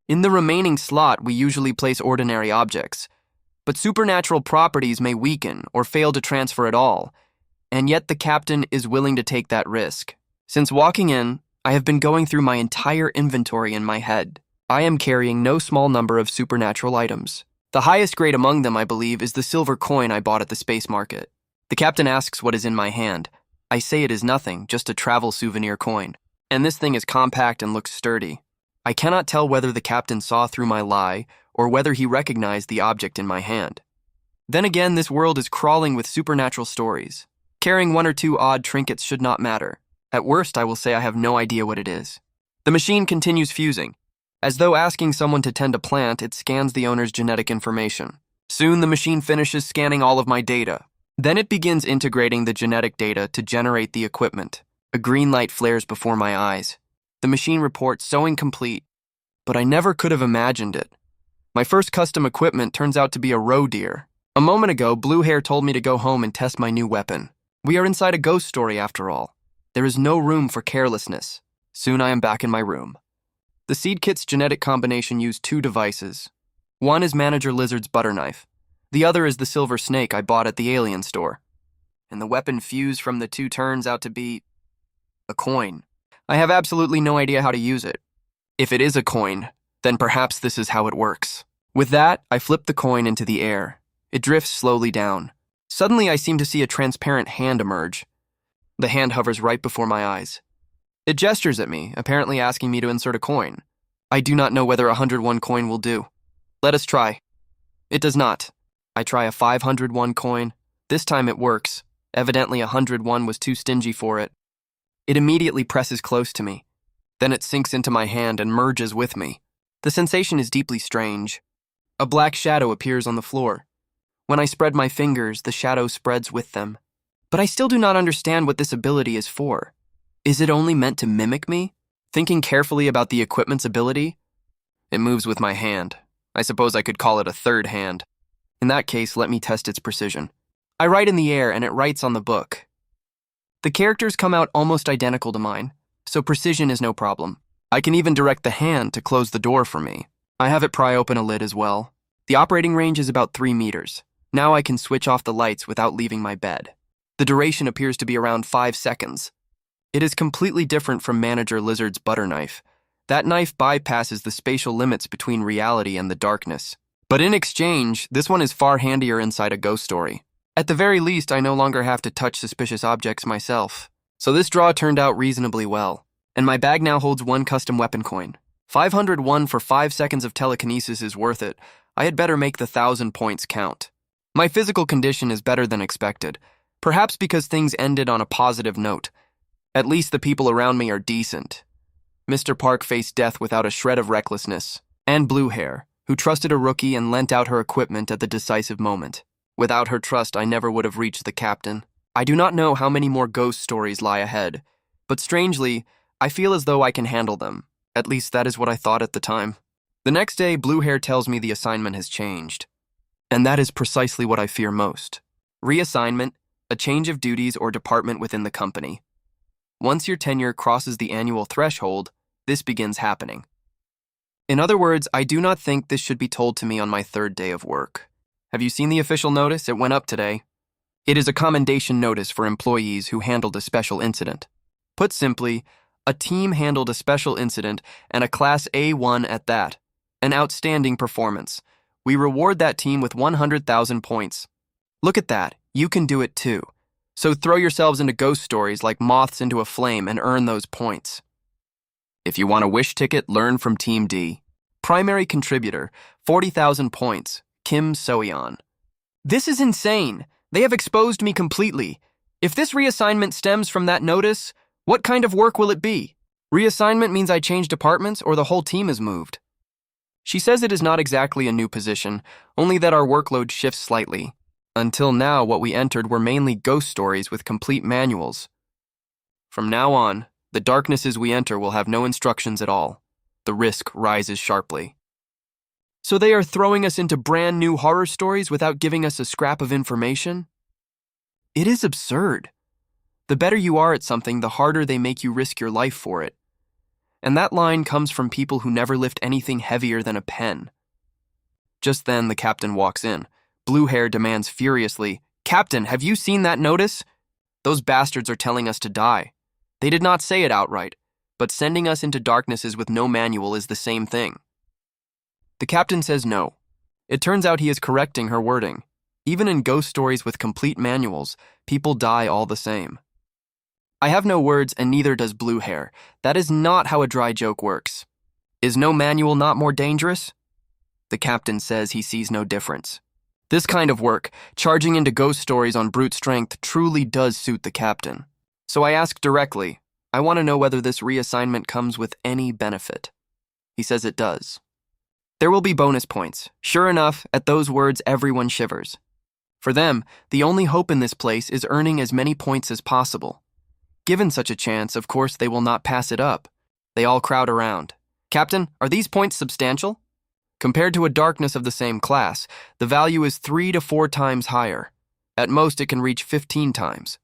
In the remaining slot, we usually place ordinary objects, but supernatural properties may weaken or fail to transfer at all, and yet the captain is willing to take that risk. Since walking in, I have been going through my entire inventory in my head. I am carrying no small number of supernatural items. The highest grade among them, I believe, is the silver coin I bought at the space market. The captain asks what is in my hand. I say it is nothing, just a travel souvenir coin. And this thing is compact and looks sturdy. I cannot tell whether the captain saw through my lie or whether he recognized the object in my hand. Then again, this world is crawling with supernatural stories. Carrying 1 or 2 odd trinkets should not matter. At worst, I will say I have no idea what it is. The machine continues fusing. As though asking someone to tend a plant, it scans the owner's genetic information. Soon, the machine finishes scanning all of my data. Then it begins integrating the genetic data to generate the equipment. A green light flares before my eyes. The machine reports sewing complete, but I never could have imagined it. My first custom equipment turns out to be a roe deer. A moment ago, Blue Hair told me to go home and test my new weapon. We are inside a ghost story after all. There is no room for carelessness. Soon I am back in my room. The seed kit's genetic combination used 2 devices. One is Manager Lizard's butter knife. The other is the silver snake I bought at the alien store. And the weapon fused from the 2 turns out to be a coin. I have absolutely no idea how to use it. If it is a coin, then perhaps this is how it works. With that, I flip the coin into the air. It drifts slowly down. Suddenly, I seem to see a transparent hand emerge. The hand hovers right before my eyes. It gestures at me, apparently asking me to insert a coin. I do not know whether a 101 coin will do. Let us try. It does not. I try a 501 coin. This time it works. Evidently, a 101 was too stingy for it. It immediately presses close to me. Then it sinks into my hand and merges with me. The sensation is deeply strange. A black shadow appears on the floor. When I spread my fingers, the shadow spreads with them. But I still do not understand what this ability is for. Is it only meant to mimic me? Thinking carefully about the equipment's ability, it moves with my hand. I suppose I could call it a third hand. In that case, let me test its precision. I write in the air and it writes on the book. The characters come out almost identical to mine, so precision is no problem. I can even direct the hand to close the door for me. I have it pry open a lid as well. The operating range is about 3 meters. Now I can switch off the lights without leaving my bed. The duration appears to be around 5 seconds. It is completely different from Manager Lizard's butter knife. That knife bypasses the spatial limits between reality and the darkness. But in exchange, this one is far handier inside a ghost story. At the very least, I no longer have to touch suspicious objects myself. So this draw turned out reasonably well. And my bag now holds 1 custom weapon coin. 501 for 5 seconds of telekinesis is worth it. I had better make the 1,000 points count. My physical condition is better than expected, perhaps because things ended on a positive note. At least the people around me are decent. Mr. Park faced death without a shred of recklessness, and Blue Hair, who trusted a rookie and lent out her equipment at the decisive moment. Without her trust, I never would have reached the captain. I do not know how many more ghost stories lie ahead, but strangely, I feel as though I can handle them. At least that is what I thought at the time. The next day, Blue Hair tells me the assignment has changed. And that is precisely what I fear most. Reassignment, a change of duties or department within the company. Once your tenure crosses the annual threshold, this begins happening. In other words, I do not think this should be told to me on my 3rd day of work. Have you seen the official notice? It went up today. It is a commendation notice for employees who handled a special incident. Put simply, a team handled a special incident and a Class A1 at that. An outstanding performance. We reward that team with 100,000 points. Look at that. You can do it too. So throw yourselves into ghost stories like moths into a flame and earn those points. If you want a wish ticket, learn from Team D. Primary contributor, 40,000 points, Kim Soyeon. This is insane. They have exposed me completely. If this reassignment stems from that notice, what kind of work will it be? Reassignment means I change departments or the whole team is moved. She says it is not exactly a new position, only that our workload shifts slightly. Until now, what we entered were mainly ghost stories with complete manuals. From now on, the darknesses we enter will have no instructions at all. The risk rises sharply. So they are throwing us into brand new horror stories without giving us a scrap of information? It is absurd. The better you are at something, the harder they make you risk your life for it. And that line comes from people who never lift anything heavier than a pen. Just then, the captain walks in. Blue Hair demands furiously, "Captain, have you seen that notice? Those bastards are telling us to die. They did not say it outright, but sending us into darknesses with no manual is the same thing." The captain says no. It turns out he is correcting her wording. Even in ghost stories with complete manuals, people die all the same. I have no words, and neither does Blue Hair. That is not how a dry joke works. Is no manual not more dangerous? The captain says he sees no difference. This kind of work, charging into ghost stories on brute strength, truly does suit the captain. So I ask directly, I want to know whether this reassignment comes with any benefit. He says it does. There will be bonus points. Sure enough, at those words, everyone shivers. For them, the only hope in this place is earning as many points as possible. Given such a chance, of course, they will not pass it up. They all crowd around. Captain, are these points substantial? Compared to a darkness of the same class, the value is 3 to 4 times higher. At most, it can reach 15 times.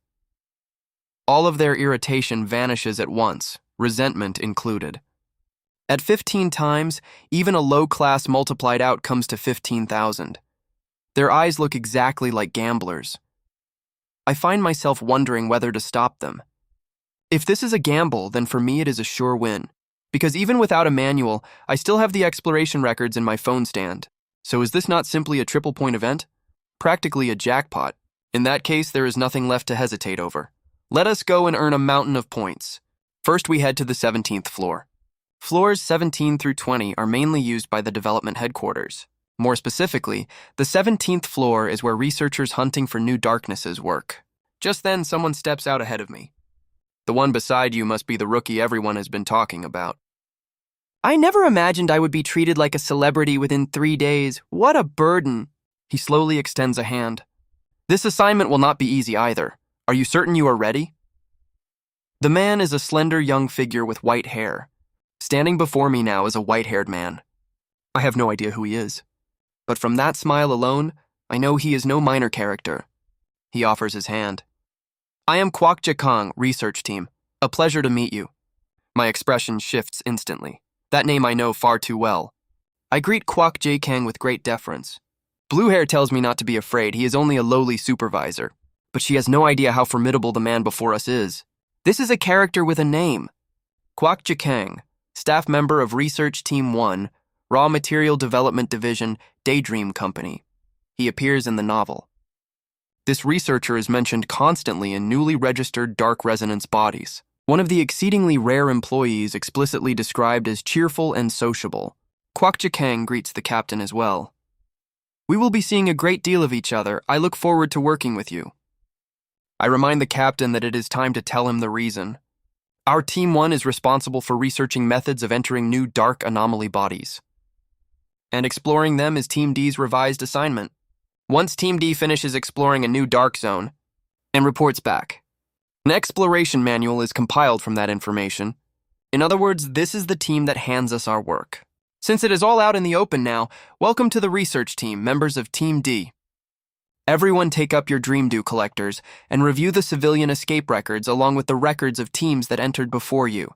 All of their irritation vanishes at once, resentment included. At 15 times, even a low class multiplied out comes to 15,000. Their eyes look exactly like gamblers. I find myself wondering whether to stop them. If this is a gamble, then for me it is a sure win. Because even without a manual, I still have the exploration records in my phone stand. So is this not simply a triple point event? Practically a jackpot. In that case, there is nothing left to hesitate over. Let us go and earn a mountain of points. First, we head to the 17th floor. Floors 17 through 20 are mainly used by the development headquarters. More specifically, the 17th floor is where researchers hunting for new darknesses work. Just then, someone steps out ahead of me. The one beside you must be the rookie everyone has been talking about. I never imagined I would be treated like a celebrity within 3 days. What a burden. He slowly extends a hand. This assignment will not be easy either. Are you certain you are ready? The man is a slender young figure with white hair. Standing before me now is a white-haired man. I have no idea who he is. But from that smile alone, I know he is no minor character. He offers his hand. I am Kwok Jae-kang, research team. A pleasure to meet you. My expression shifts instantly. That name I know far too well. I greet Kwok Jae-kang with great deference. Blue Hair tells me not to be afraid, he is only a lowly supervisor. But she has no idea how formidable the man before us is. This is a character with a name. Kwok Jae-kang, staff member of Research Team 1, Raw Material Development Division, Daydream Company. He appears in the novel. This researcher is mentioned constantly in newly registered dark resonance bodies. One of the exceedingly rare employees explicitly described as cheerful and sociable. Kwok Jae-kang greets the captain as well. We will be seeing a great deal of each other. I look forward to working with you. I remind the captain that it is time to tell him the reason. Our Team 1 is responsible for researching methods of entering new dark anomaly bodies. And exploring them is Team D's revised assignment. Once Team D finishes exploring a new dark zone and reports back, an exploration manual is compiled from that information. In other words, this is the team that hands us our work. Since it is all out in the open now, welcome to the research team, members of Team D. Everyone take up your Dream Do collectors and review the civilian escape records along with the records of teams that entered before you.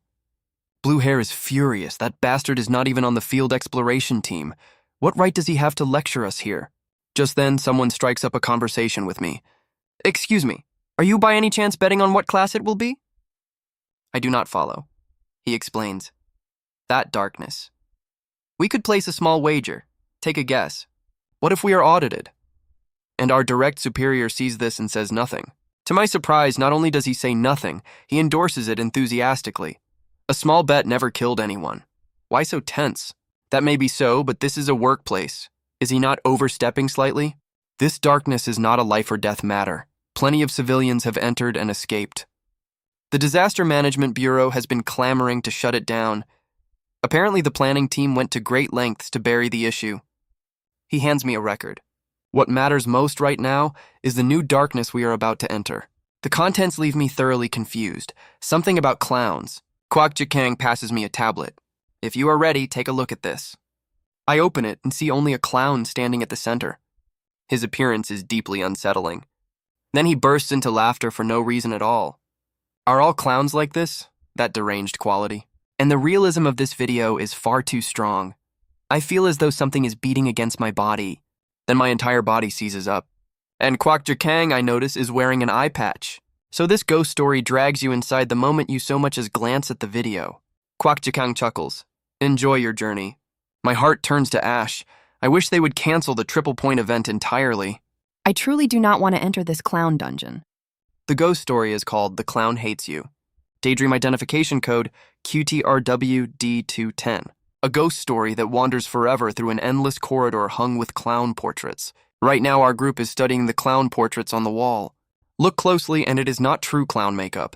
Blue Hair is furious. That bastard is not even on the field exploration team. What right does he have to lecture us here? Just then, someone strikes up a conversation with me. Excuse me, are you by any chance betting on what class it will be? I do not follow. He explains. That darkness. We could place a small wager. Take a guess. What if we are audited? And our direct superior sees this and says nothing. To my surprise, not only does he say nothing, he endorses it enthusiastically. A small bet never killed anyone. Why so tense? That may be so, but this is a workplace. Is he not overstepping slightly? This darkness is not a life or death matter. Plenty of civilians have entered and escaped. The Disaster Management Bureau has been clamoring to shut it down. Apparently the planning team went to great lengths to bury the issue. He hands me a record. What matters most right now is the new darkness we are about to enter. The contents leave me thoroughly confused. Something about clowns. Kwok Jae-kang passes me a tablet. If you are ready, take a look at this. I open it and see only a clown standing at the center. His appearance is deeply unsettling. Then he bursts into laughter for no reason at all. Are all clowns like this? That deranged quality. And the realism of this video is far too strong. I feel as though something is beating against my body. Then my entire body seizes up. And Kwok Jae-kang, I notice, is wearing an eye patch. So this ghost story drags you inside the moment you so much as glance at the video. Kwok Jae-kang chuckles. Enjoy your journey. My heart turns to ash. I wish they would cancel the triple point event entirely. I truly do not want to enter this clown dungeon. The ghost story is called The Clown Hates You. Daydream identification code QTRWD210. A ghost story that wanders forever through an endless corridor hung with clown portraits. Right now our group is studying the clown portraits on the wall. Look closely and it is not true clown makeup.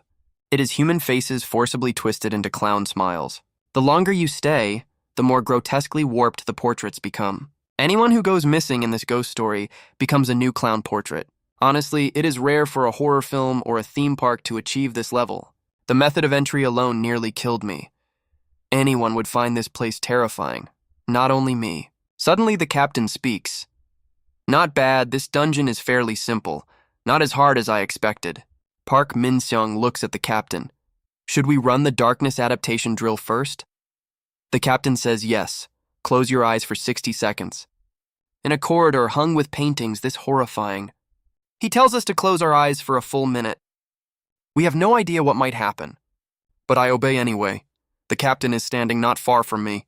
It is human faces forcibly twisted into clown smiles. The longer you stay, the more grotesquely warped the portraits become. Anyone who goes missing in this ghost story becomes a new clown portrait. Honestly, it is rare for a horror film or a theme park to achieve this level. The method of entry alone nearly killed me. Anyone would find this place terrifying. Not only me. Suddenly the captain speaks. Not bad, this dungeon is fairly simple. Not as hard as I expected. Park Min-seong looks at the captain. Should we run the darkness adaptation drill first? The captain says yes. Close your eyes for 60 seconds. In a corridor hung with paintings this horrifying. He tells us to close our eyes for a full minute. We have no idea what might happen. But I obey anyway. The captain is standing not far from me.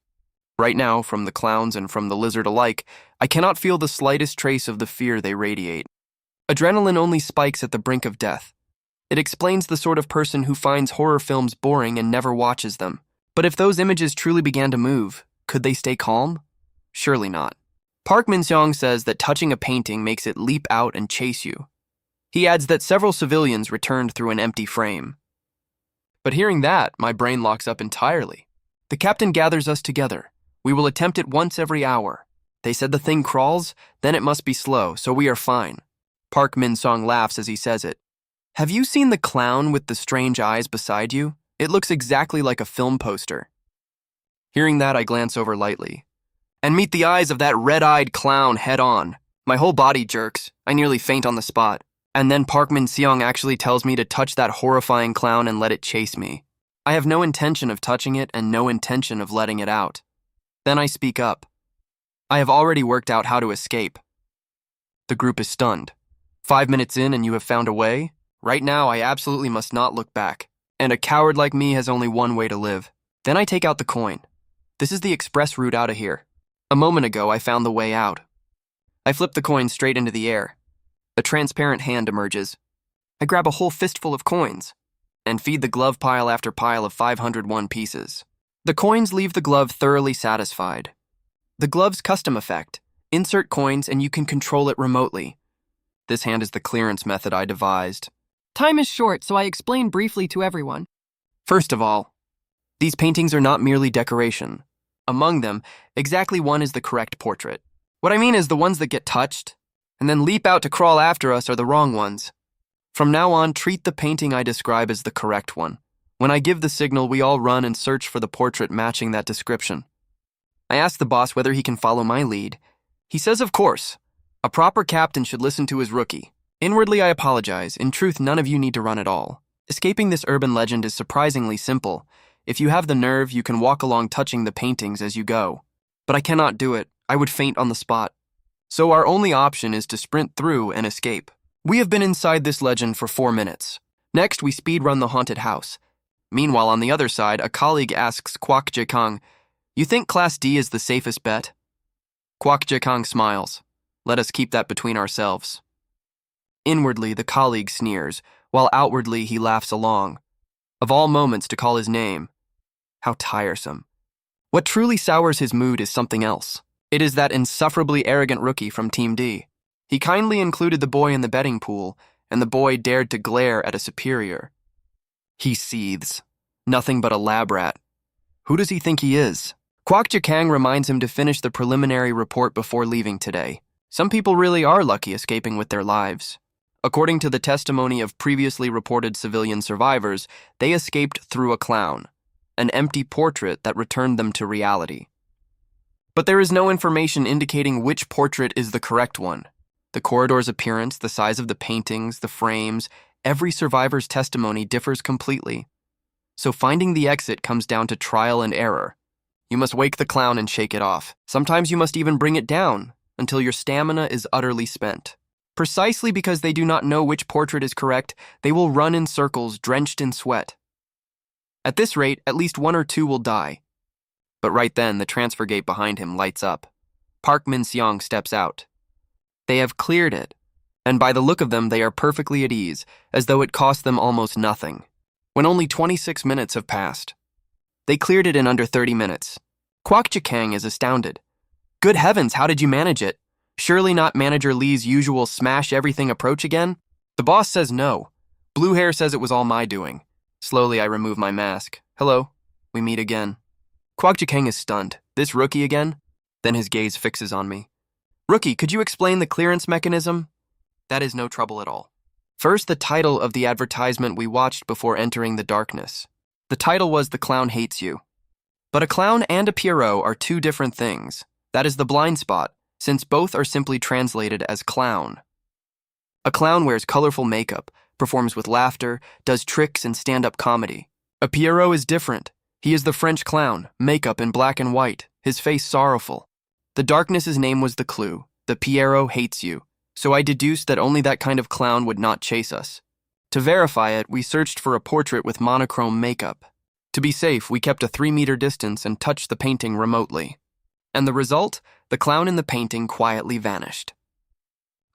Right now, from the clowns and from the lizard alike, I cannot feel the slightest trace of the fear they radiate. Adrenaline only spikes at the brink of death. It explains the sort of person who finds horror films boring and never watches them. But if those images truly began to move, could they stay calm? Surely not. Park Min-seong says that touching a painting makes it leap out and chase you. He adds that several civilians returned through an empty frame. But hearing that, my brain locks up entirely. The captain gathers us together. We will attempt it once every hour. They said the thing crawls, then it must be slow, so we are fine. Park Min-seong laughs as he says it. Have you seen the clown with the strange eyes beside you? It looks exactly like a film poster. Hearing that, I glance over lightly and meet the eyes of that red-eyed clown head on. My whole body jerks. I nearly faint on the spot. And then Park Min-seong actually tells me to touch that horrifying clown and let it chase me. I have no intention of touching it and no intention of letting it out. Then I speak up. I have already worked out how to escape. The group is stunned. 5 minutes in and you have found a way? Right now, I absolutely must not look back. And a coward like me has only one way to live. Then I take out the coin. This is the express route out of here. A moment ago, I found the way out. I flip the coin straight into the air. A transparent hand emerges. I grab a whole fistful of coins and feed the glove pile after pile of 501 pieces. The coins leave the glove thoroughly satisfied. The glove's custom effect. Insert coins and you can control it remotely. This hand is the clearance method I devised. Time is short, so I explain briefly to everyone. First of all, these paintings are not merely decoration. Among them, exactly one is the correct portrait. What I mean is the ones that get touched and then leap out to crawl after us are the wrong ones. From now on, treat the painting I describe as the correct one. When I give the signal, we all run and search for the portrait matching that description. I ask the boss whether he can follow my lead. He says of course. A proper captain should listen to his rookie. Inwardly, I apologize. In truth, none of you need to run at all. Escaping this urban legend is surprisingly simple. If you have the nerve, you can walk along touching the paintings as you go. But I cannot do it. I would faint on the spot. So our only option is to sprint through and escape. We have been inside this legend for 4 minutes. Next, we speed run the haunted house. Meanwhile, on the other side, a colleague asks Kwak Jae-kang, "You think Class D is the safest bet?" Kwak Jae-kang smiles. Let us keep that between ourselves. Inwardly, the colleague sneers, while outwardly he laughs along. Of all moments to call his name. How tiresome. What truly sours his mood is something else. It is that insufferably arrogant rookie from Team D. He kindly included the boy in the betting pool, and the boy dared to glare at a superior. He seethes. Nothing but a lab rat. Who does he think he is? Kwak Jae-kang reminds him to finish the preliminary report before leaving today. Some people really are lucky escaping with their lives. According to the testimony of previously reported civilian survivors, they escaped through a clown, an empty portrait that returned them to reality. But there is no information indicating which portrait is the correct one. The corridor's appearance, the size of the paintings, the frames, every survivor's testimony differs completely. So finding the exit comes down to trial and error. You must wake the clown and shake it off. Sometimes you must even bring it down until your stamina is utterly spent. Precisely because they do not know which portrait is correct, they will run in circles drenched in sweat. At this rate, at least 1 or 2 will die. But right then, the transfer gate behind him lights up. Park Min-seong steps out. They have cleared it, and by the look of them, they are perfectly at ease, as though it cost them almost nothing. When only 26 minutes have passed. They cleared it in under 30 minutes. Kwak Jae-kang is astounded. Good heavens, how did you manage it? Surely not Manager Lee's usual smash-everything approach again? The boss says no. Blue Hair says it was all my doing. Slowly, I remove my mask. Hello. We meet again. Kwak Jae-kang is stunned. This rookie again? Then his gaze fixes on me. Rookie, could you explain the clearance mechanism? That is no trouble at all. First, the title of the advertisement we watched before entering the darkness. The title was The Clown Hates You. But a clown and a Pierrot are 2 different things. That is the blind spot, since both are simply translated as clown. A clown wears colorful makeup, performs with laughter, does tricks and stand-up comedy. A Pierrot is different. He is the French clown, makeup in black and white, his face sorrowful. The darkness's name was the clue. The Pierrot hates you. So I deduced that only that kind of clown would not chase us. To verify it, we searched for a portrait with monochrome makeup. To be safe, we kept a 3-meter distance and touched the painting remotely. And the result? The clown in the painting quietly vanished.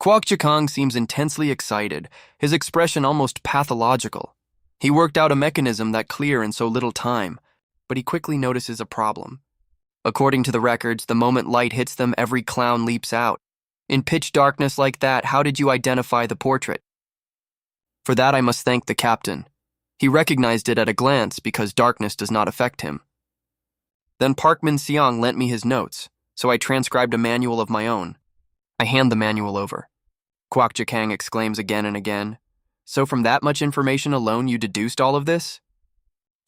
Kwok Chikang seems intensely excited, his expression almost pathological. He worked out a mechanism that clear in so little time, but he quickly notices a problem. According to the records, the moment light hits them, every clown leaps out. In pitch darkness like that, how did you identify the portrait? For that, I must thank the captain. He recognized it at a glance because darkness does not affect him. Then Park Min-seong lent me his notes, so I transcribed a manual of my own. I hand the manual over. Kwok Chikang exclaims again and again. So from that much information alone, you deduced all of this?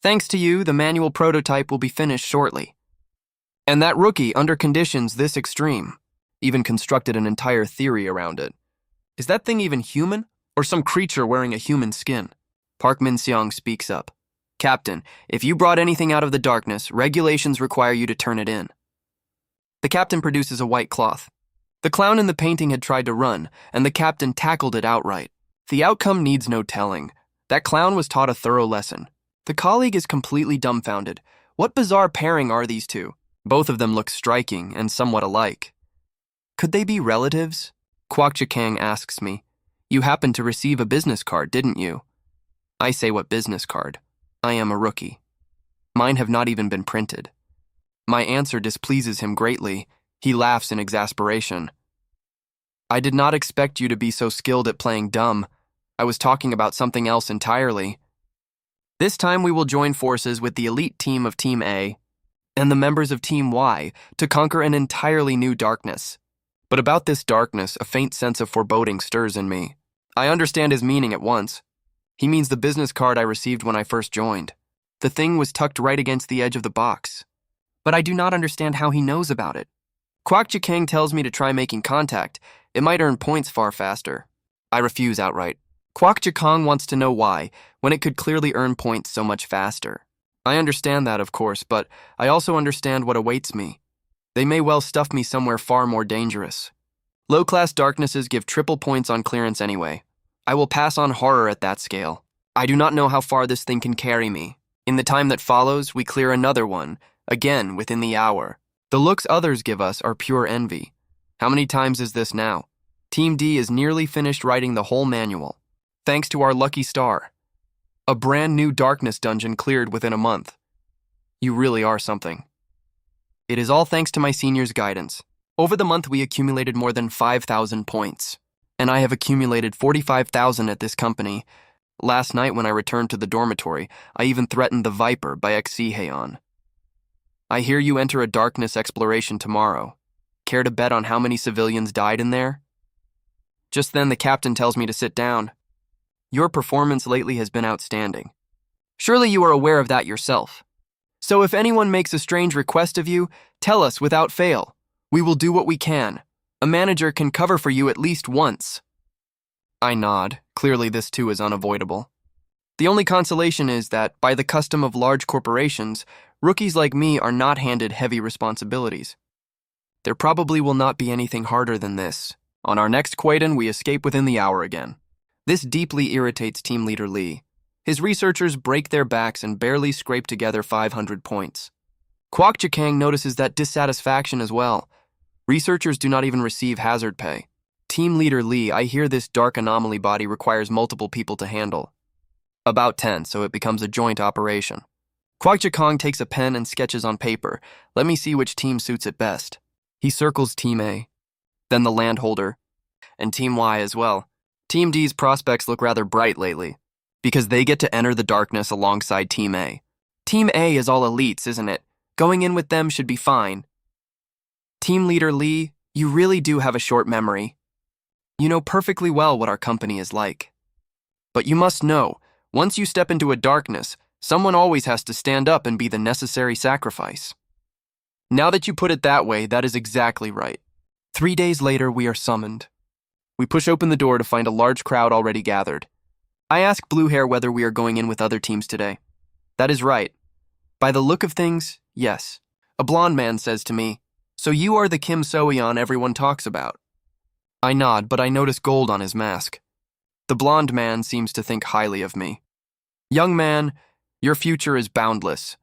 Thanks to you, the manual prototype will be finished shortly. And that rookie, under conditions this extreme, even constructed an entire theory around it. Is that thing even human? Or some creature wearing a human skin? Park Min-seong speaks up. Captain, if you brought anything out of the darkness, regulations require you to turn it in. The captain produces a white cloth. The clown in the painting had tried to run, and the captain tackled it outright. The outcome needs no telling. That clown was taught a thorough lesson. The colleague is completely dumbfounded. What bizarre pairing are these two? Both of them look striking and somewhat alike. Could they be relatives? Kwok Chikang asks me. You happened to receive a business card, didn't you? I say, what business card? I am a rookie. Mine have not even been printed. My answer displeases him greatly. He laughs in exasperation. I did not expect you to be so skilled at playing dumb. I was talking about something else entirely. This time we will join forces with the elite team of Team A and the members of Team Y to conquer an entirely new darkness. But about this darkness, a faint sense of foreboding stirs in me. I understand his meaning at once. He means the business card I received when I first joined. The thing was tucked right against the edge of the box. But I do not understand how he knows about it. Kwok Chikang tells me to try making contact. It might earn points far faster. I refuse outright. Kwok Chikang wants to know why, when it could clearly earn points so much faster. I understand that, of course, but I also understand what awaits me. They may well stuff me somewhere far more dangerous. Low-class darknesses give triple points on clearance anyway. I will pass on horror at that scale. I do not know how far this thing can carry me. In the time that follows, we clear another one, again within the hour. The looks others give us are pure envy. How many times is this now? Team D is nearly finished writing the whole manual. Thanks to our lucky star. A brand new darkness dungeon cleared within a month. You really are something. It is all thanks to my senior's guidance. Over the month, we accumulated more than 5,000 points. And I have accumulated 45,000 at this company. Last night when I returned to the dormitory, I even threatened the Viper by Xeheon. I hear you enter a darkness exploration tomorrow. Care to bet on how many civilians died in there? Just then the captain tells me to sit down. Your performance lately has been outstanding. Surely you are aware of that yourself. So if anyone makes a strange request of you, tell us without fail. We will do what we can. A manager can cover for you at least once. I nod. Clearly this too is unavoidable. The only consolation is that, by the custom of large corporations, rookies like me are not handed heavy responsibilities. There probably will not be anything harder than this. On our next Kwaidan, we escape within the hour again. This deeply irritates Team Leader Lee. His researchers break their backs and barely scrape together 500 points. Kwok Chikang notices that dissatisfaction as well. Researchers do not even receive hazard pay. Team Leader Lee, I hear this dark anomaly body requires multiple people to handle. About 10, so it becomes a joint operation. Kwok Chikang takes a pen and sketches on paper. Let me see which team suits it best. He circles Team A, then the landholder, and Team Y as well. Team D's prospects look rather bright lately, because they get to enter the darkness alongside Team A. Team A is all elites, isn't it? Going in with them should be fine. Team Leader Lee, you really do have a short memory. You know perfectly well what our company is like. But you must know, once you step into a darkness, someone always has to stand up and be the necessary sacrifice. Now that you put it that way, that is exactly right. 3 days later, we are summoned. We push open the door to find a large crowd already gathered. I ask Blue Hair whether we are going in with other teams today. That is right. By the look of things, yes. A blonde man says to me, "So you are the Kim So-yeon everyone talks about." I nod, but I notice gold on his mask. The blonde man seems to think highly of me. "Young man, your future is boundless.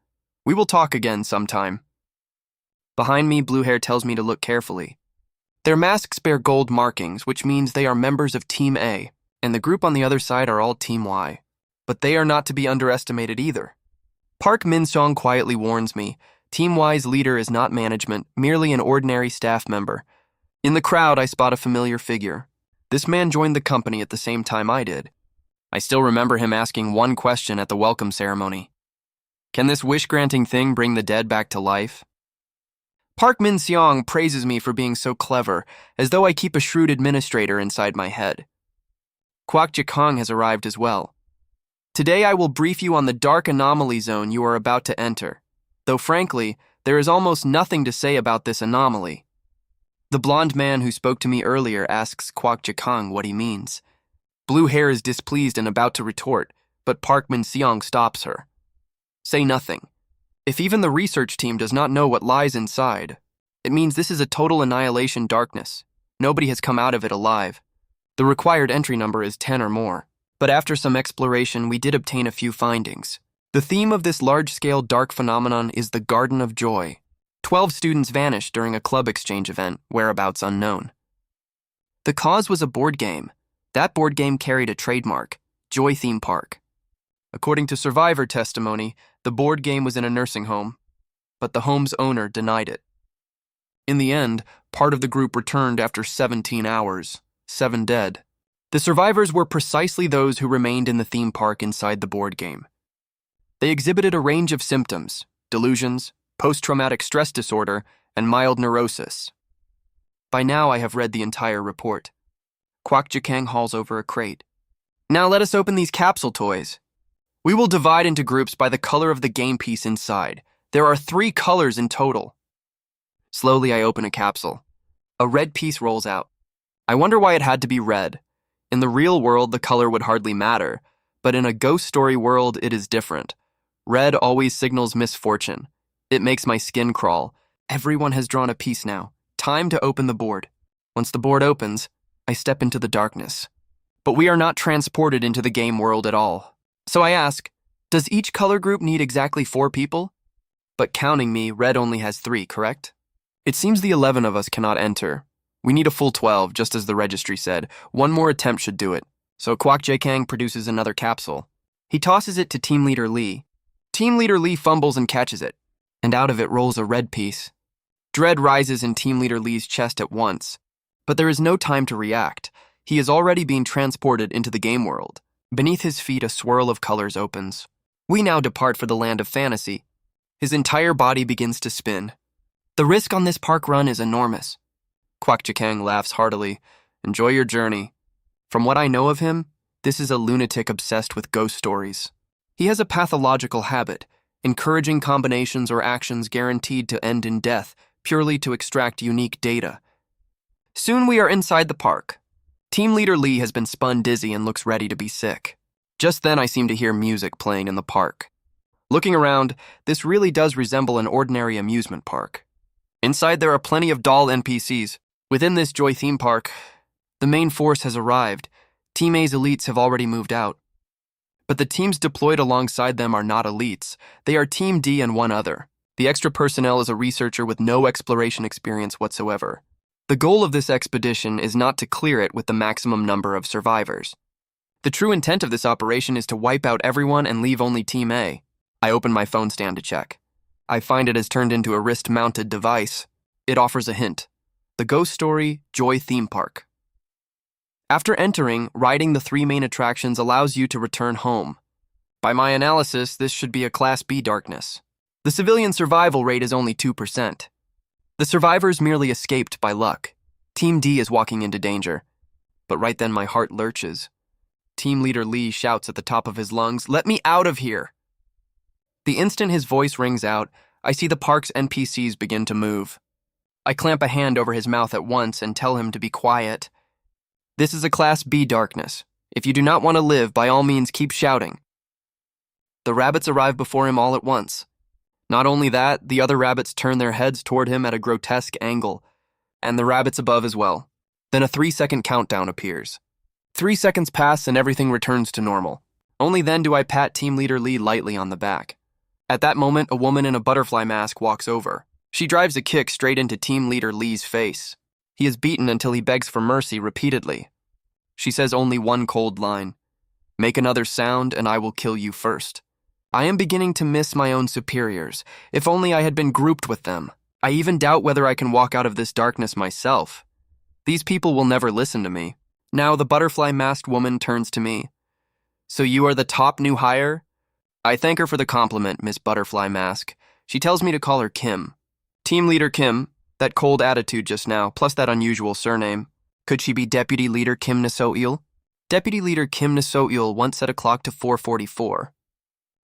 We will talk again sometime." Behind me, Blue Hair tells me to look carefully. Their masks bear gold markings, which means they are members of Team A, and the group on the other side are all Team Y. But they are not to be underestimated either. Park Min-sung quietly warns me, Team Y's leader is not management, merely an ordinary staff member. In the crowd, I spot a familiar figure. This man joined the company at the same time I did. I still remember him asking one question at the welcome ceremony. "Can this wish-granting thing bring the dead back to life?" Park Min-seong praises me for being so clever, as though I keep a shrewd administrator inside my head. Kwak Ji-kang has arrived as well. Today I will brief you on the dark anomaly zone you are about to enter, though frankly, there is almost nothing to say about this anomaly. The blonde man who spoke to me earlier asks Kwak Ji-kang what he means. Blue Hair is displeased and about to retort, but Park Min-seong stops her. "Say nothing. If even the research team does not know what lies inside, it means this is a total annihilation darkness. Nobody has come out of it alive. The required entry number is 10 or more. But after some exploration, we did obtain a few findings. The theme of this large-scale dark phenomenon is the Garden of Joy. 12 students vanished during a club exchange event, whereabouts unknown. The cause was a board game. That board game carried a trademark, Joy Theme Park. According to survivor testimony, the board game was in a nursing home, but the home's owner denied it. In the end, part of the group returned after 17 hours, 7 dead. The survivors were precisely those who remained in the theme park inside the board game. They exhibited a range of symptoms, delusions, post-traumatic stress disorder, and mild neurosis. By now, I have read the entire report. Kwak Ji-kang hauls over a crate. "Now let us open these capsule toys. We will divide into groups by the color of the game piece inside. There are 3 colors in total." Slowly, I open a capsule. A red piece rolls out. I wonder why it had to be red. In the real world, the color would hardly matter, but in a ghost story world, it is different. Red always signals misfortune. It makes my skin crawl. Everyone has drawn a piece now. Time to open the board. Once the board opens, I step into the darkness. But we are not transported into the game world at all. So I ask, does each color group need exactly 4 people? But counting me, red only has 3, correct? It seems the 11 of us cannot enter. We need a full 12, just as the registry said. One more attempt should do it. So Kwak Ji-kang produces another capsule. He tosses it to Team Leader Lee. Team Leader Lee fumbles and catches it, and out of it rolls a red piece. Dread rises in Team Leader Lee's chest at once, but there is no time to react. He is already being transported into the game world. Beneath his feet, a swirl of colors opens. We now depart for the land of fantasy. His entire body begins to spin. The risk on this park run is enormous. Kwak Ji-kang laughs heartily. "Enjoy your journey. From what I know of him, this is a lunatic obsessed with ghost stories. He has a pathological habit, encouraging combinations or actions guaranteed to end in death, purely to extract unique data." Soon we are inside the park. Team Leader Lee has been spun dizzy and looks ready to be sick. Just then I seem to hear music playing in the park. Looking around, this really does resemble an ordinary amusement park. Inside there are plenty of doll NPCs. Within this Joy theme park, the main force has arrived. Team A's elites have already moved out. But the teams deployed alongside them are not elites. They are Team D and one other. The extra personnel is a researcher with no exploration experience whatsoever. The goal of this expedition is not to clear it with the maximum number of survivors. The true intent of this operation is to wipe out everyone and leave only Team A. I open my phone stand to check. I find it has turned into a wrist-mounted device. It offers a hint. The ghost story, Joy Theme Park. After entering, riding the 3 main attractions allows you to return home. By my analysis, this should be a Class B darkness. The civilian survival rate is only 2%. The survivors merely escaped by luck. Team D is walking into danger. But right then my heart lurches. Team Leader Lee shouts at the top of his lungs, "Let me out of here!" The instant his voice rings out, I see the park's NPCs begin to move. I clamp a hand over his mouth at once and tell him to be quiet. This is a Class B darkness. If you do not want to live, by all means keep shouting. The rabbits arrive before him all at once. Not only that, the other rabbits turn their heads toward him at a grotesque angle, and the rabbits above as well. Then a 3-second countdown appears. 3 seconds pass and everything returns to normal. Only then do I pat Team Leader Lee lightly on the back. At that moment, a woman in a butterfly mask walks over. She drives a kick straight into Team Leader Lee's face. He is beaten until he begs for mercy repeatedly. She says only one cold line: "Make another sound and I will kill you first." I am beginning to miss my own superiors. If only I had been grouped with them. I even doubt whether I can walk out of this darkness myself. These people will never listen to me. Now the butterfly-masked woman turns to me. "So you are the top new hire?" I thank her for the compliment, Miss Butterfly Mask. She tells me to call her Kim. Team Leader Kim, that cold attitude just now, plus that unusual surname. Could she be Deputy Leader Kim Na-so-il? Deputy Leader Kim Na-so-il once set a clock to 4:44.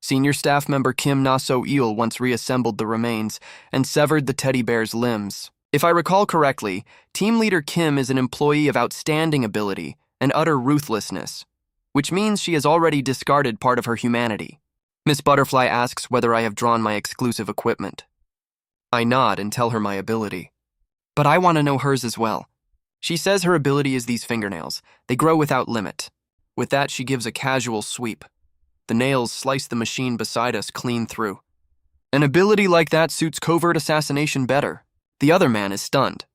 Senior staff member Kim Na-so-il once reassembled the remains and severed the teddy bear's limbs. If I recall correctly, Team Leader Kim is an employee of outstanding ability and utter ruthlessness, which means she has already discarded part of her humanity. Miss Butterfly asks whether I have drawn my exclusive equipment. I nod and tell her my ability. But I want to know hers as well. She says her ability is these fingernails. They grow without limit. With that, she gives a casual sweep. The nails slice the machine beside us clean through. An ability like that suits covert assassination better. The other man is stunned.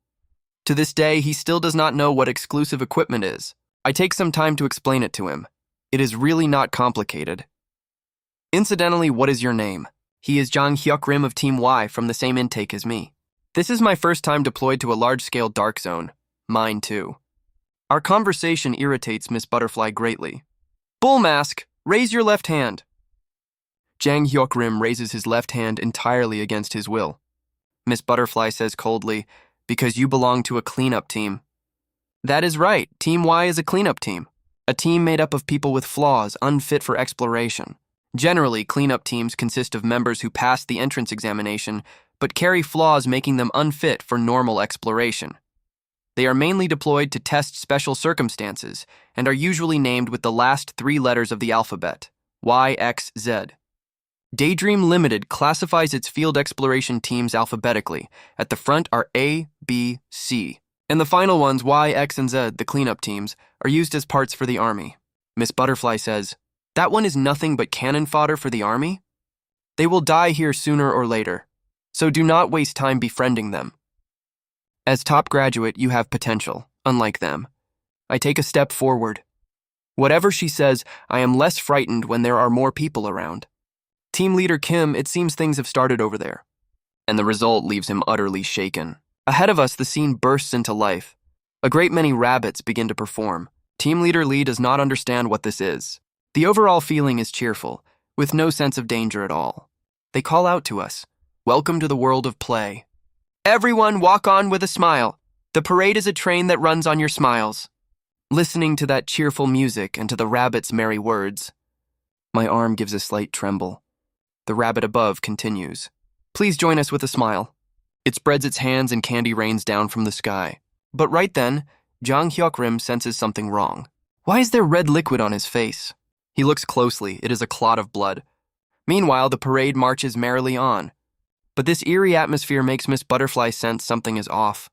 To this day, he still does not know what exclusive equipment is. I take some time to explain it to him. It is really not complicated. Incidentally, what is your name? He is Jang Hyuk-rim of Team Y from the same intake as me. This is my first time deployed to a large-scale dark zone. Mine too. Our conversation irritates Miss Butterfly greatly. Bull Mask, raise your left hand. Jang Hyuk-rim raises his left hand entirely against his will. Miss Butterfly says coldly, "Because you belong to a cleanup team." That is right, Team Y is a cleanup team. A team made up of people with flaws, unfit for exploration. Generally, cleanup teams consist of members who pass the entrance examination, but carry flaws making them unfit for normal exploration. They are mainly deployed to test special circumstances, and are usually named with the last 3 letters of the alphabet, Y, X, Z. Daydream Limited classifies its field exploration teams alphabetically. At the front are A, B, C. And the final ones, Y, X, and Z, the cleanup teams, are used as parts for the army. Miss Butterfly says, "That one is nothing but cannon fodder for the army? They will die here sooner or later, so do not waste time befriending them. As top graduate, you have potential, unlike them." I take a step forward. Whatever she says, I am less frightened when there are more people around. Team Leader Kim, it seems things have started over there. And the result leaves him utterly shaken. Ahead of us, the scene bursts into life. A great many rabbits begin to perform. Team Leader Lee does not understand what this is. The overall feeling is cheerful, with no sense of danger at all. They call out to us, "Welcome to the world of play. Everyone walk on with a smile. The parade is a train that runs on your smiles." Listening to that cheerful music and to the rabbit's merry words, my arm gives a slight tremble. The rabbit above continues, "Please join us with a smile." It spreads its hands and candy rains down from the sky. But right then, Jang Hyuk-rim senses something wrong. Why is there red liquid on his face? He looks closely. It is a clot of blood. Meanwhile, the parade marches merrily on. But this eerie atmosphere makes Miss Butterfly sense something is off.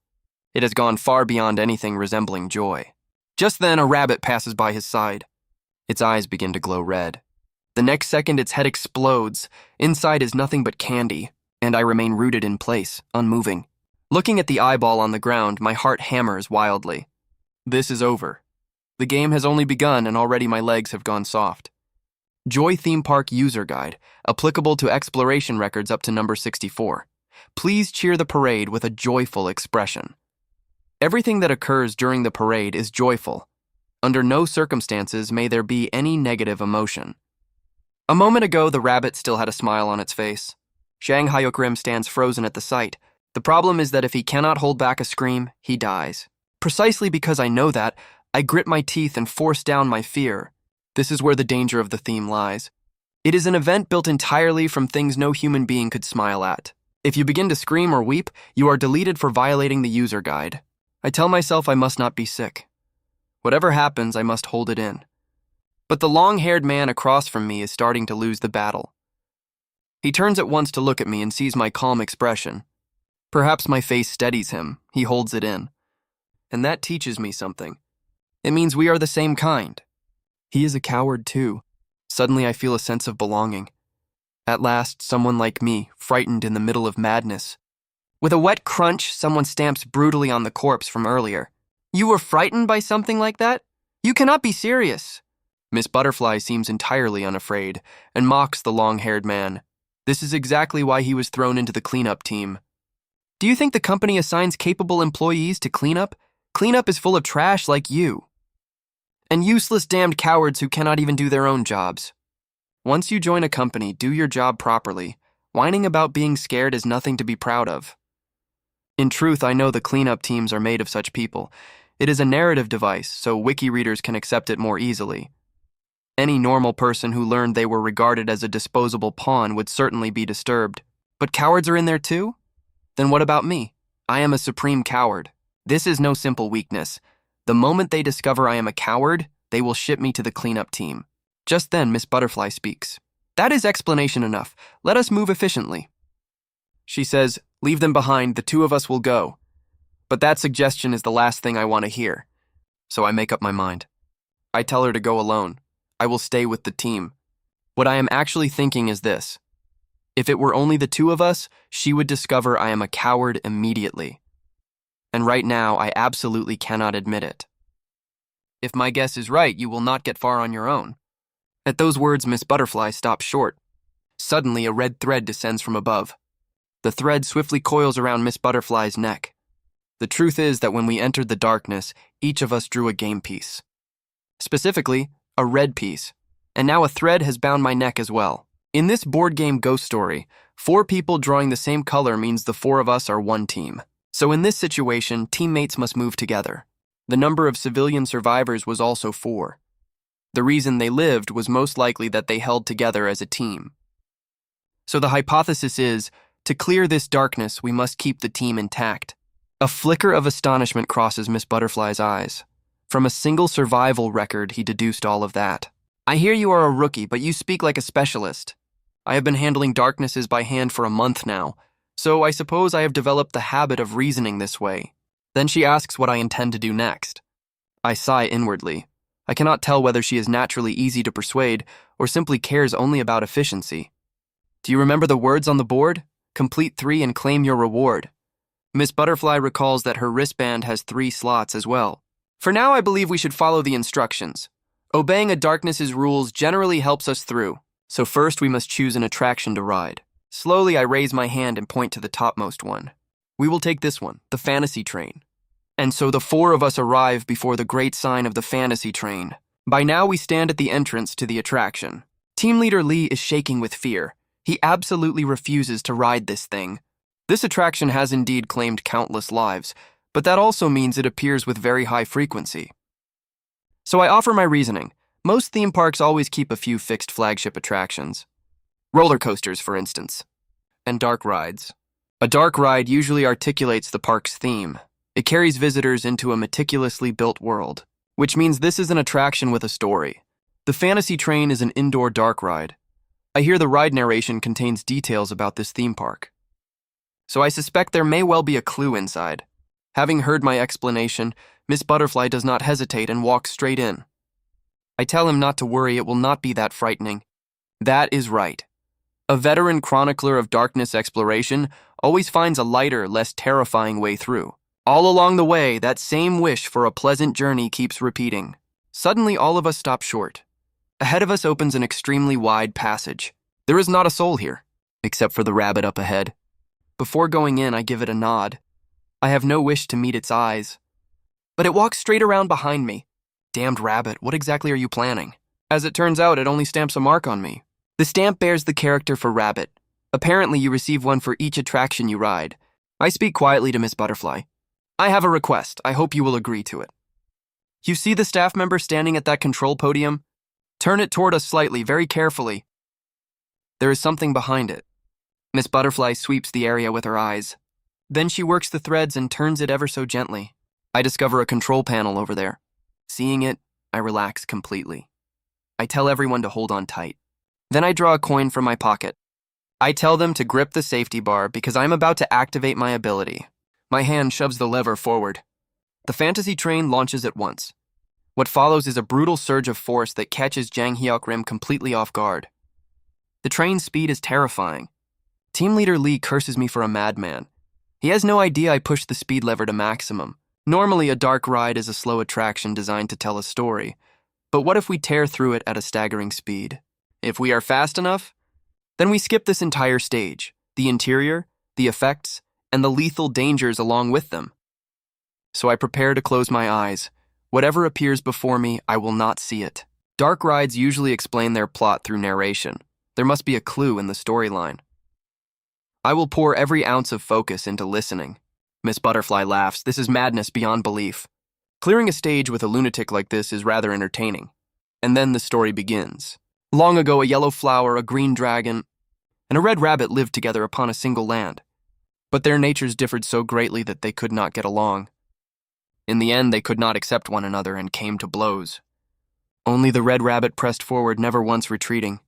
It has gone far beyond anything resembling joy. Just then, a rabbit passes by his side. Its eyes begin to glow red. The next second, its head explodes. Inside is nothing but candy, and I remain rooted in place, unmoving. Looking at the eyeball on the ground, my heart hammers wildly. This is over. The game has only begun, and already my legs have gone soft. Joy Theme Park User Guide, applicable to exploration records up to number 64. Please cheer the parade with a joyful expression. Everything that occurs during the parade is joyful. Under no circumstances may there be any negative emotion. A moment ago, the rabbit still had a smile on its face. Jang Hyuk-rim stands frozen at the sight. The problem is that if he cannot hold back a scream, he dies. Precisely because I know that, I grit my teeth and force down my fear. This is where the danger of the theme lies. It is an event built entirely from things no human being could smile at. If you begin to scream or weep, you are deleted for violating the user guide. I tell myself I must not be sick. Whatever happens, I must hold it in. But the long-haired man across from me is starting to lose the battle. He turns at once to look at me and sees my calm expression. Perhaps my face steadies him. He holds it in. And that teaches me something. It means we are the same kind. He is a coward too. Suddenly I feel a sense of belonging. At last, someone like me, frightened in the middle of madness. With a wet crunch, someone stamps brutally on the corpse from earlier. You were frightened by something like that? You cannot be serious. Miss Butterfly seems entirely unafraid and mocks the long-haired man. This is exactly why he was thrown into the cleanup team. Do you think the company assigns capable employees to cleanup? Cleanup is full of trash like you. And useless damned cowards who cannot even do their own jobs. Once you join a company, do your job properly. Whining about being scared is nothing to be proud of. In truth, I know the cleanup teams are made of such people. It is a narrative device, so wiki readers can accept it more easily. Any normal person who learned they were regarded as a disposable pawn would certainly be disturbed. But cowards are in there too? Then what about me? I am a supreme coward. This is no simple weakness. The moment they discover I am a coward, they will ship me to the cleanup team. Just then, Miss Butterfly speaks. That is explanation enough. Let us move efficiently. She says, leave them behind, the two of us will go. But that suggestion is the last thing I want to hear. So I make up my mind. I tell her to go alone. I will stay with the team. What I am actually thinking is this. If it were only the two of us, she would discover I am a coward immediately. And right now, I absolutely cannot admit it. If my guess is right, you will not get far on your own. At those words, Miss Butterfly stops short. Suddenly, a red thread descends from above. The thread swiftly coils around Miss Butterfly's neck. The truth is that when we entered the darkness, each of us drew a game piece. Specifically, a red piece. And now a thread has bound my neck as well. In this board game ghost story, 4 people drawing the same color means the 4 of us are one team. So in this situation, teammates must move together. The number of civilian survivors was also 4. The reason they lived was most likely that they held together as a team. So the hypothesis is, to clear this darkness, we must keep the team intact. A flicker of astonishment crosses Miss Butterfly's eyes. From a single survival record, he deduced all of that. I hear you are a rookie, but you speak like a specialist. I have been handling darknesses by hand for a month now, so I suppose I have developed the habit of reasoning this way. Then she asks what I intend to do next. I sigh inwardly. I cannot tell whether she is naturally easy to persuade or simply cares only about efficiency. Do you remember the words on the board? Complete 3 and claim your reward. Miss Butterfly recalls that her wristband has 3 slots as well. For now, I believe we should follow the instructions. Obeying a darkness's rules generally helps us through. So first, we must choose an attraction to ride. Slowly, I raise my hand and point to the topmost one. We will take this one, the fantasy train. And so the 4 of us arrive before the great sign of the fantasy train. By now, we stand at the entrance to the attraction. Team leader Lee is shaking with fear. He absolutely refuses to ride this thing. This attraction has indeed claimed countless lives, but that also means it appears with very high frequency. So I offer my reasoning. Most theme parks always keep a few fixed flagship attractions. Roller coasters, for instance. And dark rides. A dark ride usually articulates the park's theme. It carries visitors into a meticulously built world, which means this is an attraction with a story. The fantasy train is an indoor dark ride. I hear the ride narration contains details about this theme park. So I suspect there may well be a clue inside. Having heard my explanation, Miss Butterfly does not hesitate and walks straight in. I tell him not to worry, it will not be that frightening. That is right. A veteran chronicler of darkness exploration always finds a lighter, less terrifying way through. All along the way, that same wish for a pleasant journey keeps repeating. Suddenly, all of us stop short. Ahead of us opens an extremely wide passage. There is not a soul here, except for the rabbit up ahead. Before going in, I give it a nod. I have no wish to meet its eyes. But it walks straight around behind me. Damned rabbit, what exactly are you planning? As it turns out, it only stamps a mark on me. The stamp bears the character for rabbit. Apparently, you receive one for each attraction you ride. I speak quietly to Miss Butterfly. I have a request. I hope you will agree to it. You see the staff member standing at that control podium? Turn it toward us slightly, very carefully. There is something behind it. Miss Butterfly sweeps the area with her eyes. Then she works the threads and turns it ever so gently. I discover a control panel over there. Seeing it, I relax completely. I tell everyone to hold on tight. Then I draw a coin from my pocket. I tell them to grip the safety bar because I'm about to activate my ability. My hand shoves the lever forward. The fantasy train launches at once. What follows is a brutal surge of force that catches Jang Hyuk Rim completely off guard. The train's speed is terrifying. Team leader Lee curses me for a madman. He has no idea I pushed the speed lever to maximum. Normally, a dark ride is a slow attraction designed to tell a story. But what if we tear through it at a staggering speed? If we are fast enough, then we skip this entire stage, the interior, the effects, and the lethal dangers along with them. So I prepare to close my eyes. Whatever appears before me, I will not see it. Dark rides usually explain their plot through narration. There must be a clue in the storyline. I will pour every ounce of focus into listening. Miss Butterfly laughs. This is madness beyond belief. Clearing a stage with a lunatic like this is rather entertaining. And then the story begins. Long ago, a yellow flower, a green dragon, and a red rabbit lived together upon a single land. But their natures differed so greatly that they could not get along. In the end, they could not accept one another and came to blows. Only the red rabbit pressed forward, never once retreating.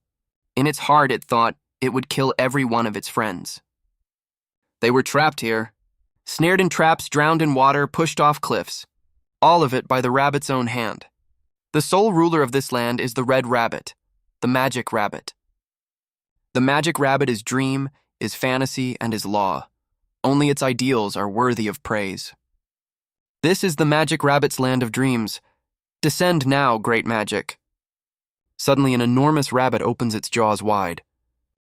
In its heart, it thought it would kill every one of its friends. They were trapped here, snared in traps, drowned in water, pushed off cliffs. All of it by the rabbit's own hand. The sole ruler of this land is the red rabbit, the magic rabbit. The magic rabbit is dream, is fantasy, and is law. Only its ideals are worthy of praise. This is the magic rabbit's land of dreams. Descend now, great magic. Suddenly, an enormous rabbit opens its jaws wide.